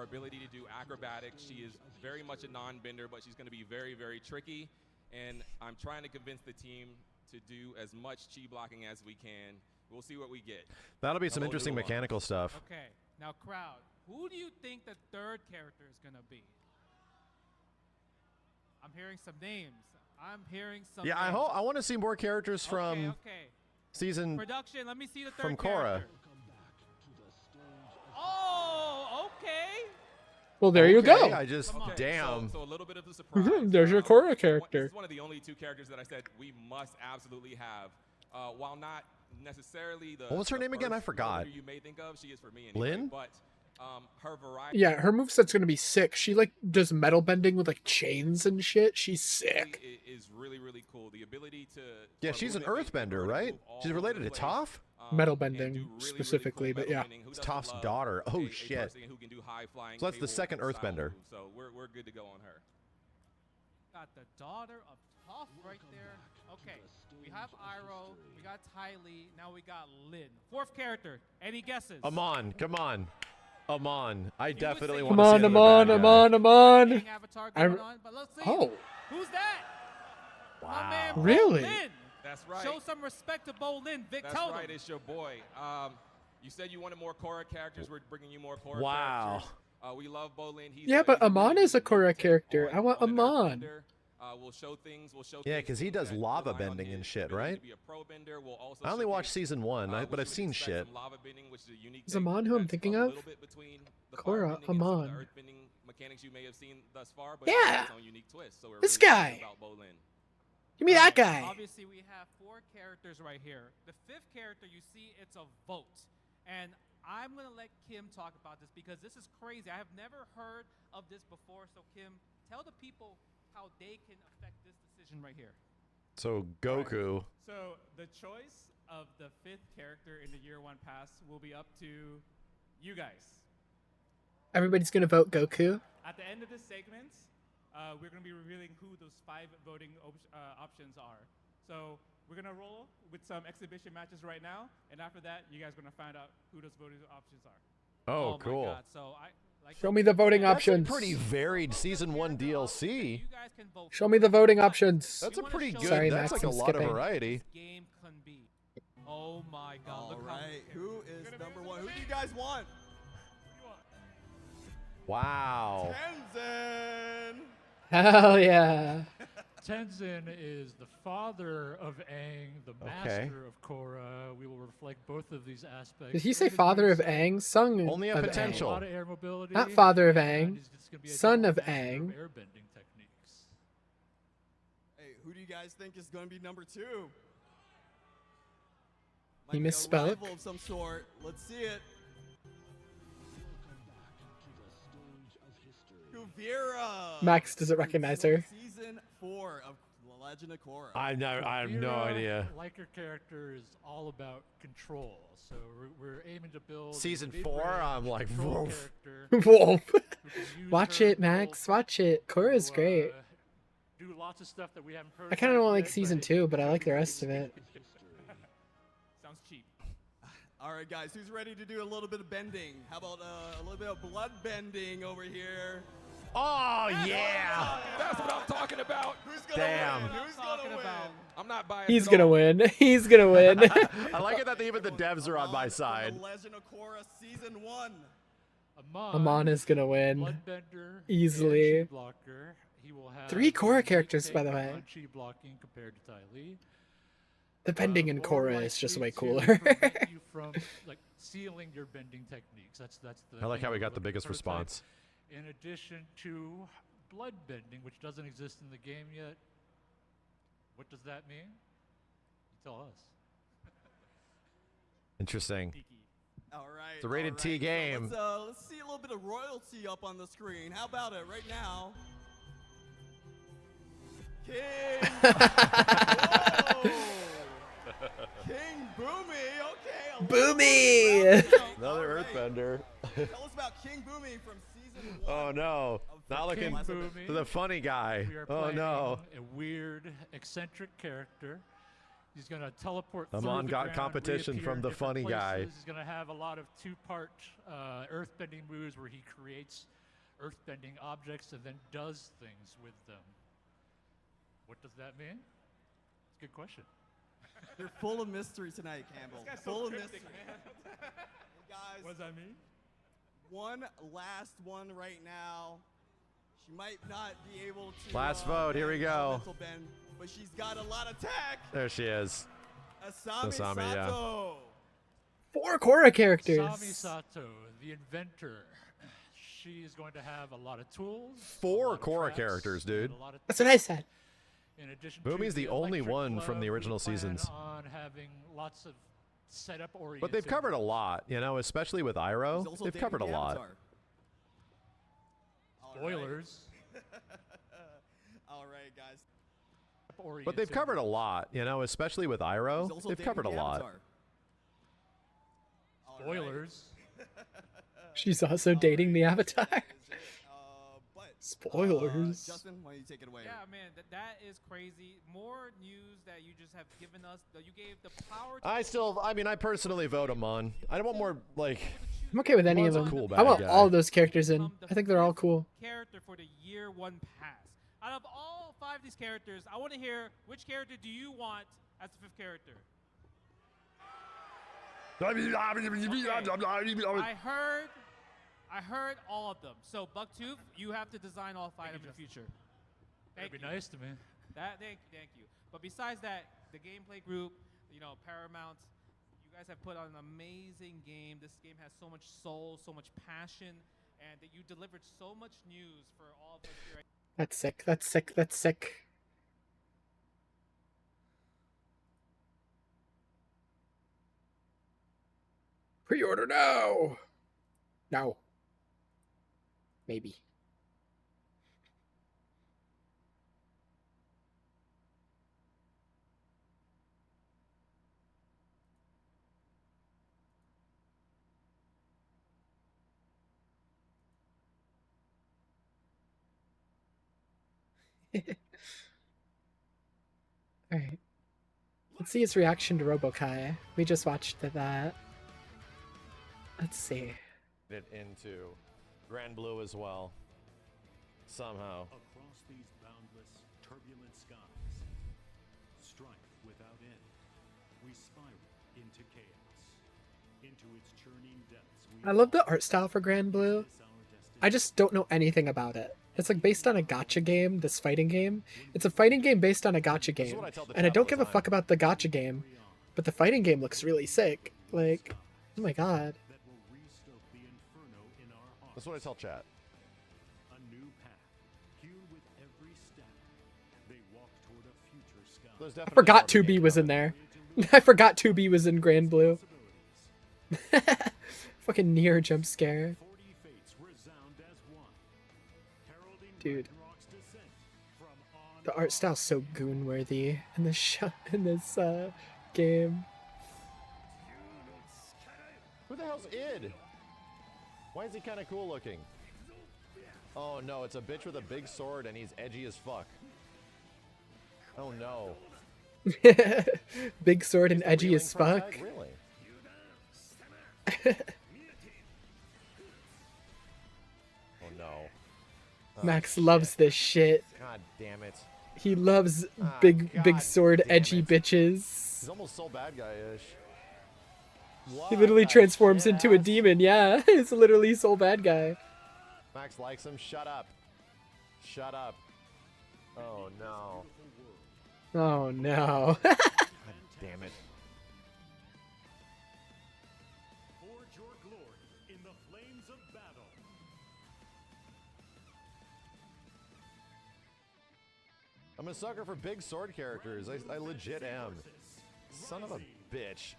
ability to do acrobatics. She is very much a non-bender, but she's going to be very, very tricky. And I'm trying to convince the team to do as much chi blocking as we can. We'll see what we get. That'll be some interesting mechanical stuff. Okay, now crowd, who do you think the third character is going to be? I'm hearing some names. Yeah, I want to see more characters from season production. Let me see the third from character. Korra. Oh, okay. Well, there you go. I just damn. So a little bit of a surprise. There's your Korra character. This is one of the only 2 characters that I said we must absolutely have. While not necessarily the. What was her name again? I forgot. You may think of. She is for me anyway. Lynn? But Her variety. Yeah, her moveset's gonna be sick. She like does metal bending with like chains and shit. She's sick. Is really cool. The ability to. Yeah, she's an earthbender, right? She's related to Toph? Metal bending specifically, but yeah. It's Toph's daughter. Oh shit. So that's the second earthbender. So we're good to go on her. Got the daughter of Toph right there. Okay, we have Iroh, we got Ty Lee, now we got Lin. Fourth character. Any guesses? Amon, come on. Amon. I definitely Come want to see on, Amon. Avatar going on, but let's see. Oh. Who's that? Wow. My man, Bo Really? Lin. That's right. Show some respect to Bo Lin. Vic, That's tell right. them. It's your boy. You said you wanted more Korra characters. We're bringing you more Korra Wow. characters. We love Bo Lin. Yeah, but Amon is a Korra character. I want Amon. We'll show things. Yeah, because he does lava bending and shit, right? I only watched season 1, but I've seen shit. Is Amon who I'm thinking of? Korra, Amon. Yeah! This guy! Give me that guy! Obviously, we have 4 characters right here. The 5th character, you see, it's a vote. And I'm going to let Kim talk about this because this is crazy. I have never heard of this before. So, Kim, tell the people how they can affect this decision right here. So, Goku. Right. So, the choice of the 5th character in the Year 1 pass will be up to you guys. Everybody's gonna vote Goku. At the end of this segment, we're going to be revealing who those 5 voting options are. So, we're going to roll with some exhibition matches right now, and after that, you guys are going to find out who those voting options are. Oh, cool. My God. So Show me the voting options. That's a pretty varied season 1 DLC. Show me the voting options. That's a pretty good. Sorry, that's Max, like a I'm lot skipping. of variety. Game can be. Oh my God. All Look right. Who is number 1? Who do you guys want? Wow. Tenzin! Hell yeah. Tenzin is the father of Aang, the master of Korra. We will reflect both of these aspects. Did he say father of Aang? Son Only a of potential. A lot of air mobility. Not father of Aang. He's just gonna be a Son of master Aang. airbending techniques. Hey, who do you guys think is going to be number 2? He Might be a misspoke. rival of some sort. Let's see it. Kuvira. Max doesn't recognize her. Season 4 of The Legend of Korra. I have no idea. Like her character is all about control, so we're aiming to build. Season a 4, I'm like, control woof. character Wolf. who can use Watch her it, Max. Watch it. Korra's to, great. Do lots of stuff that we haven't heard. I kind of about don't like yet, season but 2, but I like the rest of it. Sounds cheap. All right, guys, who's ready to do a little bit of bending? How about a little bit of blood bending over here? Oh, yeah. That's what I'm talking about. Who's gonna Damn. win? Who's gonna win? I'm not biased. He's at gonna all. win. He's gonna win. I like it that even the devs are on my side. The Legend of Korra Season 1. Amon is gonna win. Bloodbender, Easily. and chi blocker. He will have 3 Korra unique characters, by take the way. on chi blocking compared to Ty Lee. The bending in More Korra is just likely way to cooler. prevent you from like sealing your bending techniques. That's the. I like thing how we we're got the looking biggest for. response. In addition to blood bending, which doesn't exist in the game yet. What does that mean? You tell us. Interesting. All right. It's a rated all T right. game. So let's see a little bit of royalty up on the screen. How about it right now? King. Whoa. King Boomy. Okay. Boomy. Another Earthbender. Tell us about King Boomy from season 1. Oh no. Not looking Boomy. for the funny guy. We are Oh playing no. a weird, eccentric character. He's going to teleport Amon through the got ground, competition reappear from in the different funny guy. places. He's going to have a lot of 2-part earthbending moves where he creates earthbending objects and then does things with them. What does that mean? It's a good question. You're full of mystery tonight, Campbell. This guy's Full so of cryptic, mystery. man. Guys, What does that mean? one last one right now. She might not be able to. Last vote, here we bend go. elemental bend, but she's got a lot of tech. There she is. Asami Asami, yeah. Sato. 4 Korra characters. Sami Sato, the inventor. She is going to have a lot of tools. 4 Korra characters, dude. That's what I said. In addition Boomy's to the only electric one from glove, the we original plan seasons. on having lots of setup oriented. But they've covered a lot, you know, especially with Iroh. They've covered a lot. Spoilers. All right, guys. But they've covered a lot, you know, especially with Iroh. They've covered a lot. Spoilers. She's also dating the Avatar. Spoilers. Justin, why don't you take it away? Yeah, man, that is crazy. More news that you just have given us. You gave the power to I mean, I personally vote Amon. I don't want more, like... I'm okay with any of Amon's a them. cool I bad want guy. all those characters in. I think they're all cool. character for the year 1 pass. Out of all 5 of these characters, I want to hear which character do you want as the 5th character? Okay. I heard all of them. So Bucktooth, you have to design all 5 of them in the future. That'd be nice to me. Thank you. But besides that, the gameplay group, you know, Paramount, you guys have put on an amazing game. This game has so much soul, so much passion, and that you delivered so much news for all of us here. That's sick. That's sick. That's sick. Pre-order now. No. Maybe. Alright. Let's see his reaction to Robokai. We just watched that. Let's see. It into Grand Blue as well. Somehow. Across these boundless, turbulent skies, strife without end, we spiral into chaos, into its churning depths. I love the art style for Grand Blue. I just don't know anything about it. It's like based on a gacha game, this fighting game. It's a fighting game based on a gacha game. And I don't give a fuck about the gacha game, but the fighting game looks really sick. Like, oh my god. That's what I tell chat. A new path, hewn with every step. They walk toward a future sky. I forgot 2B was in there. I forgot 2B was in Grand Blue. Fucking near jump scare. Dude. The art style's so goon-worthy in this game. Who the hell's Id? Why is he kind of cool looking? Oh no, it's a bitch with a big sword and he's edgy as fuck. Oh no. Big sword and edgy as fuck. Really? Oh no. Max loves this shit. God damn it. He loves big sword edgy bitches. He's almost so bad guy-ish. He literally transforms into a demon, yeah. He's literally so bad guy. Max likes him. Shut up. Shut up. Oh no. Oh no. God damn it. Forge your glory in the flames of battle. I'm a sucker for big sword characters. I legit am. Son of a bitch.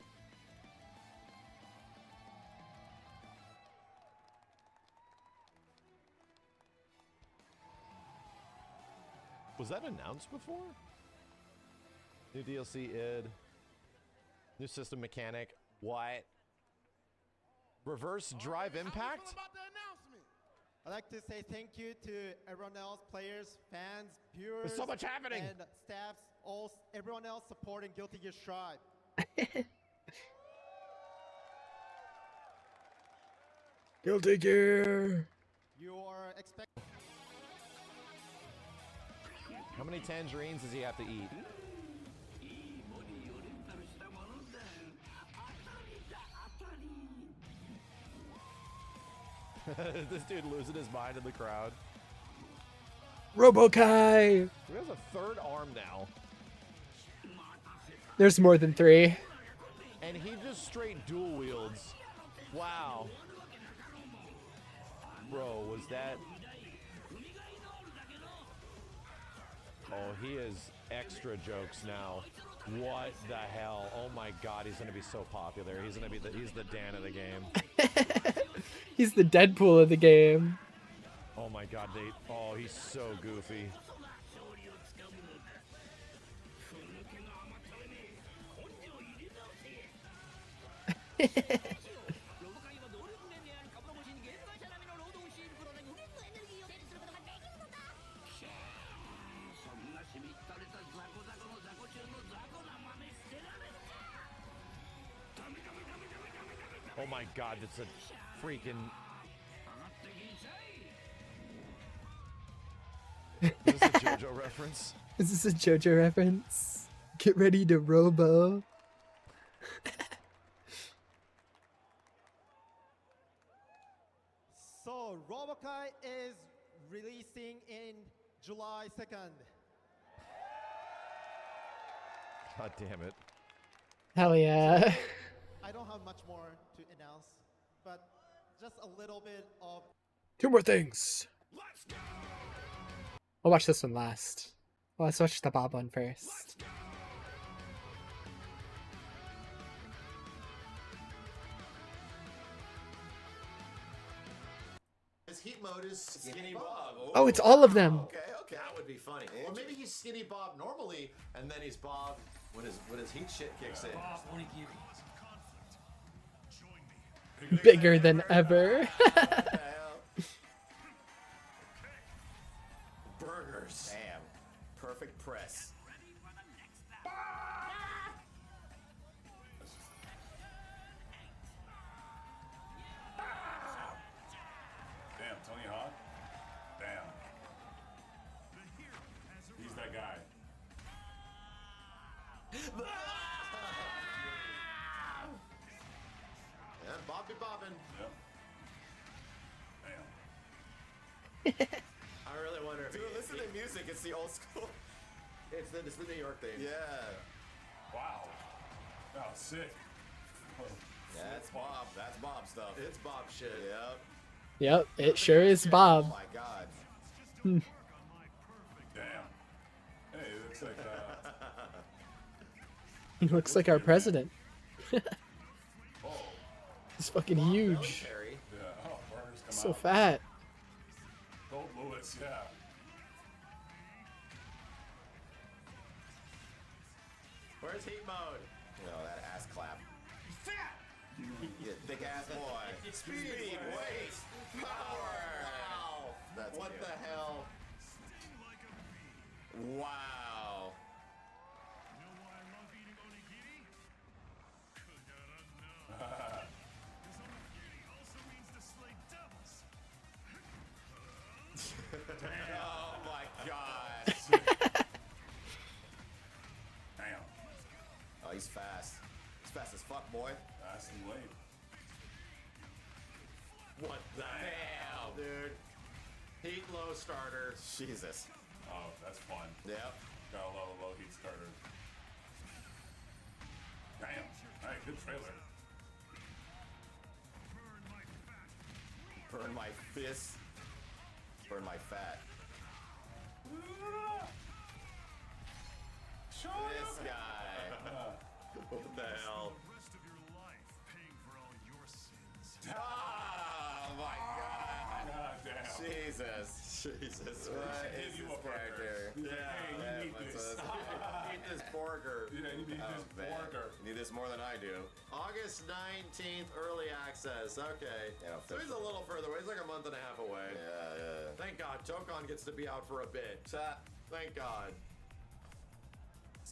Was that announced before? New DLC id. New system mechanic. What? Reverse drive impact? I'd like to say thank you to everyone else, players, fans, viewers, There's so much happening. And staffs, everyone else supporting Guilty Gear Strive. Guilty Gear. You are expecting. How many tangerines does he have to eat? This dude losing his mind in the crowd. Robokai! He has a third arm now. There's more than 3. And he just straight dual wields. Wow. Bro, was that... Oh, he is extra jokes now. What the hell? Oh my god, he's gonna be so popular. He's gonna be he's the Dan of the game. He's the Deadpool of the game. Oh my god, oh, he's so goofy. Oh my god, it's a freaking... Is this a JoJo reference? Is this a JoJo reference? Get ready to robo. So, Robokai is releasing in July 2nd. God damn it. Hell yeah. I don't have much more to announce, but just a little bit of... 2 more things. I'll watch this one last. Well, let's watch the Bob one first. His heat mode is Skinny Bob. Oh, it's all of them. Okay, that would be funny. Or maybe he's Skinny Bob normally, and then he's Bob when his heat shit kicks in. Bigger than ever. Burgers. Damn. Perfect press. Damn, Tony Hawk? Damn. He's that guy. And Bob be bobbing. Yep. Damn. I really wonder if dude, listen to music. It's the old school. It's the New York thing. Yeah. Wow. Oh, sick. That's Bob. That's Bob stuff. It's Bob shit. Yep. Yep, it sure is Bob. Oh my god. Hmm. Damn. Hey, it looks like He looks like our president. He's fucking huge. yeah. Oh, burgers come So out. fat. Colt Lewis, yeah. Where's heat mode? No, that ass clap. You thick ass boy. Speed, weight, power. Wow. That's what the hell? Wow. Oh my god. Damn. Oh, he's fast. He's fast as fuck, boy. Fast and late. What the hell, dude? Heat low starter. Jesus. Oh, that's fun. Yep. Got a low heat starter. Damn. Alright, good trailer. Burn my fist. Burn my fat. This guy. What the hell? Oh my god. God damn. Jesus. Jesus. What is you this a burger. character? He's like, hey, you need what's this. Eat this burger. Yeah, you need this man. burger. You need this more than I do. August 19th, early access. Okay. Yeah, so he's a little further away. He's like a month and a half away. Yeah. Thank God. Tokon gets to be out for a bit. Thank God.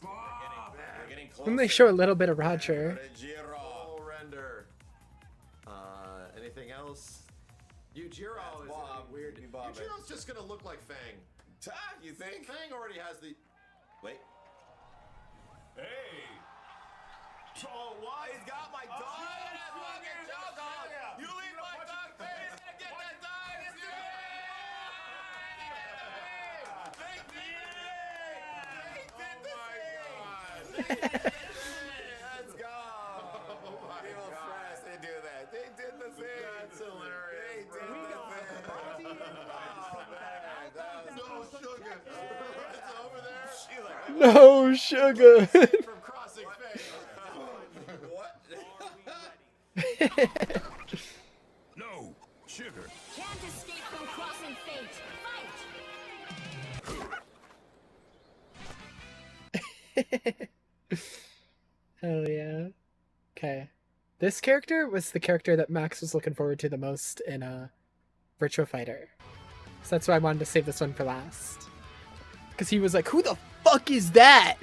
We're getting close. When they show a little bit of Roger. Full render. Anything else? Yujiro is Bob. Weird. Yujiro's just gonna look like Fang. You think? Fang already has the. Wait. Hey. Oh, why? He's got my dog. You leave my dog face. Get that dog. They did it. Let's go. Evil Fresh, they do that. They did the thing. That's hilarious. They did the thing. No sugar. It's over there. No sugar. From No, sugar. Can't escape from crossing fate. Fight! Hell yeah. Okay. This character was the character that Max was looking forward to the most in Virtua Fighter. So that's why I wanted to save this one for last. Because he was like, who the fuck is that?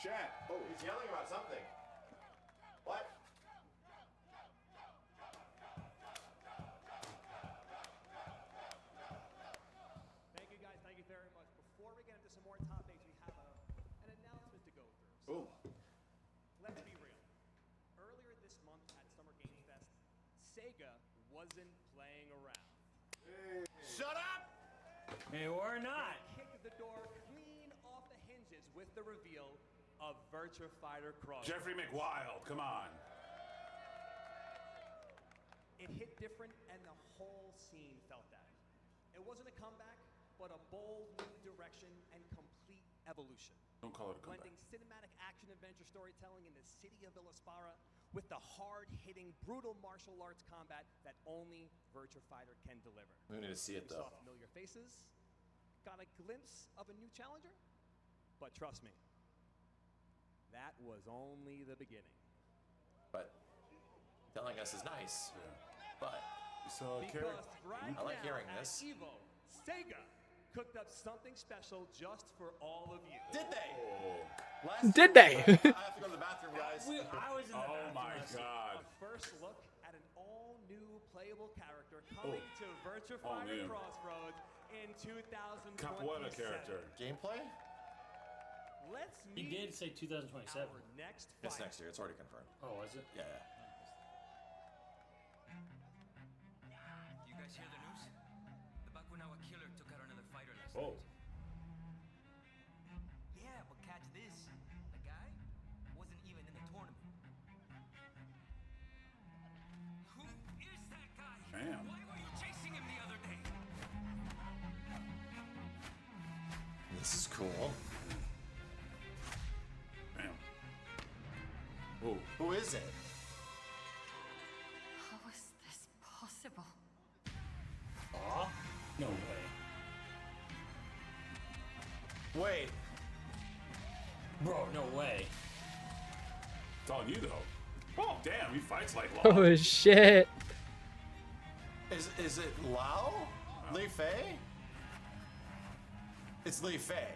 Chat. Oh, he's yelling about something. What? Thank you guys, thank you very much. Before we get into some more topics, we have an announcement to go through. So, let's be real. Earlier this month at Summer Games Fest, Sega wasn't playing around. Shut up! Hey, or not. Kicked the door clean off the hinges with the reveal of Virtua Fighter Cross. Jeffrey McWild, come on. It hit different, and the whole scene felt that. It wasn't a comeback, but a bold new direction and complete evolution. Don't call it a comeback. Blending cinematic action-adventure storytelling in the city of Villaspara with the hard-hitting, brutal martial arts combat that only Virtua Fighter can deliver. We need to see it, We though. saw familiar faces, got a glimpse of a new challenger, but trust me, that was only the beginning. But telling us is nice. But Because right I like now hearing at this. Evo, Sega cooked up something special just for all of you. Did they? Did they? I have to go to the bathroom, guys. I was in the Oh my bathroom. God. A first look at an all-new playable character coming to Virtua All Fighter new. Crossroads in 2027. Capoeira character. Gameplay? Let's He meet did say 2027. our next It's fighter. next year. It's already confirmed. Oh, is it? Yeah. You guys hear the news? The Bakunawa killer took out another fighter last Oh. night. Yeah, but catch this. The guy wasn't even in the tournament. Who is that guy? Damn. Why were you chasing him the other day? This is cool. Damn. Oh. Who is it? How is this possible? Aw? No way. Wait. Bro, no way. It's on you, though. Oh, damn, he fights like law. Oh shit. Is it Lao? Li Fei? It's Li Fei.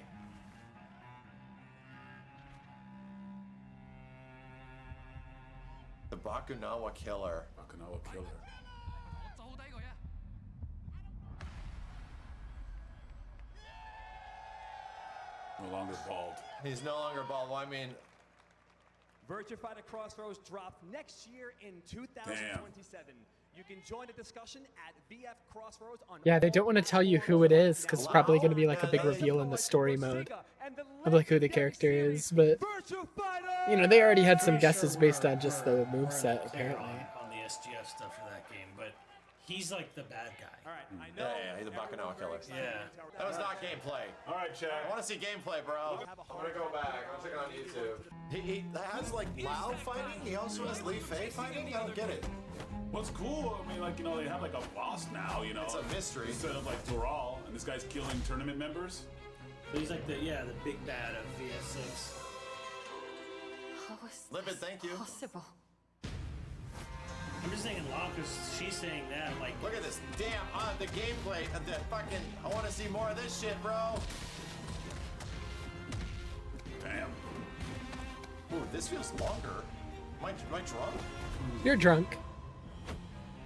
The Bakunawa killer. Bakunawa killer. No longer bald. He's no longer bald. Well, I mean, Virtua Fighter Crossroads drop next year in 2027. You can join the discussion at VF Crossroads on Yeah, they don't want to tell you who it is because it's probably going to be like a big reveal in the story mode of like who the character is. But you know, they already had some guesses based on just the moveset apparently. On the SGF stuff for that game, but he's like the bad guy. All right, I yeah, he's a Bakunawa killer. Yeah. That was not gameplay. All right, Chad. I want to see gameplay, bro. I'm gonna go back. I'm checking on YouTube. He has like Lao fighting. He also has Li Fei fighting. I don't get it. What's cool, I mean, like, you know, they have like a boss now, you know. It's a mystery. Instead of like Doral, and this guy's killing tournament members. So he's like the big bad of VS6. How is Limpid, thank you. possible? I'm just saying law because she's saying that, like. Look at this. Damn, the gameplay. The fucking. I want to see more of this shit, bro. Damn. Ooh, this feels longer. Am I drunk? You're drunk.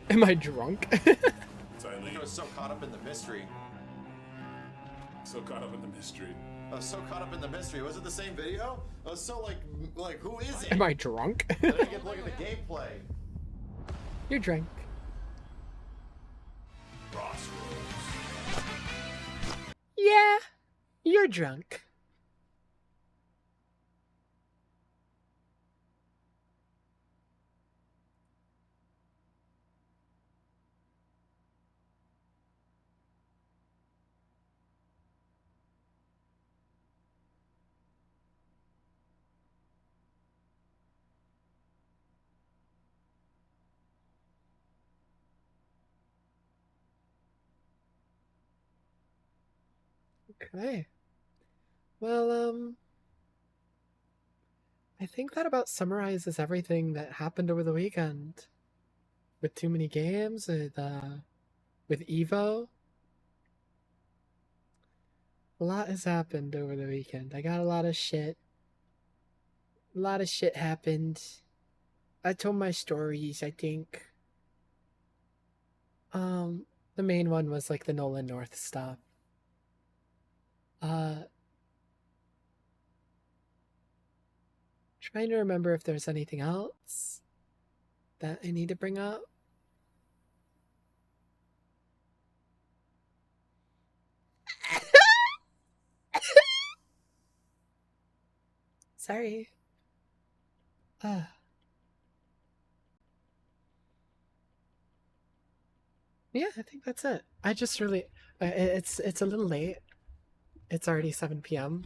Am I drunk? I was so caught up in the mystery. So caught up in the mystery. I was so caught up in the mystery. Was it the same video? I was so like who is it? Am I drunk? I didn't get to look at the gameplay. You're drunk. Crossroads. Yeah, you're drunk. Okay. Well, I think that about summarizes everything that happened over the weekend. With too many games, with Evo. A lot has happened over the weekend. I got a lot of shit. A lot of shit happened. I told my stories, I think. The main one was like the Nolan North stuff. Trying to remember if there's anything else that I need to bring up. Sorry. Yeah, I think that's it. I just really, it's a little late. It's already 7 p.m.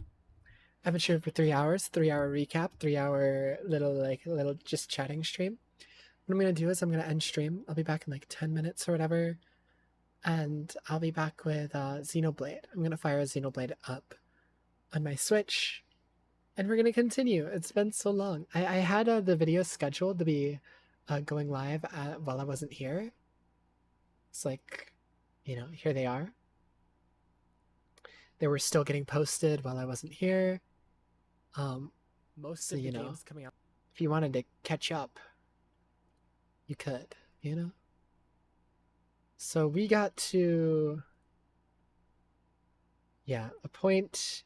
I've been streaming for 3 hours, 3-hour recap, 3-hour little just chatting stream. What I'm gonna do is I'm gonna end stream. I'll be back in like 10 minutes or whatever. And I'll be back with Xenoblade. I'm gonna fire a Xenoblade up on my Switch. And we're gonna continue. It's been so long. I had the videos scheduled to be going live while I wasn't here. It's like, you know, here they are. They were still getting posted while I wasn't here. Most of the games coming out. If you wanted to catch up, you could, you know? So we got to, yeah, a point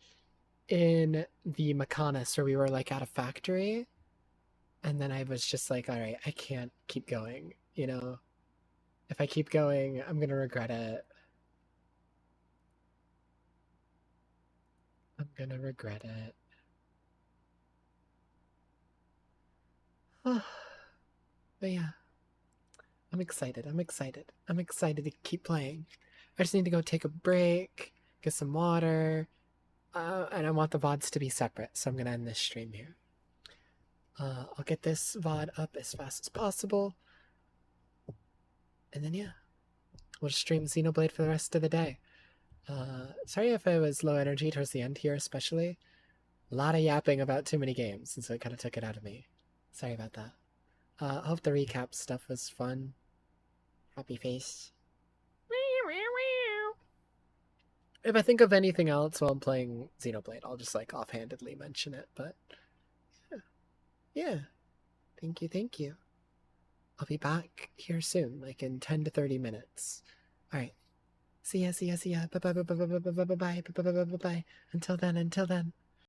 in the Mechanis where we were like at a factory. And then I was just like, all right, I can't keep going, you know? If I keep going, I'm going to regret it. I'm going to regret it. But yeah, I'm excited. I'm excited. I'm excited to keep playing. I just need to go take a break, get some water, and I want the VODs to be separate, so I'm going to end this stream here. I'll get this VOD up as fast as possible. And then, yeah, we'll stream Xenoblade for the rest of the day. Sorry if I was low energy towards the end here, especially. A lot of yapping about too many games, and so it kind of took it out of me. Sorry about that. I hope the recap stuff was fun. Happy face. If I think of anything else while I'm playing Xenoblade, I'll just like offhandedly mention it, but yeah. Thank you, thank you. I'll be back here soon, like in 10 to 30 minutes. Alright. See ya, see ya, see ya. Bye bye bye bye bye bye bye bye bye bye bye bye bye bye. Until then, until then.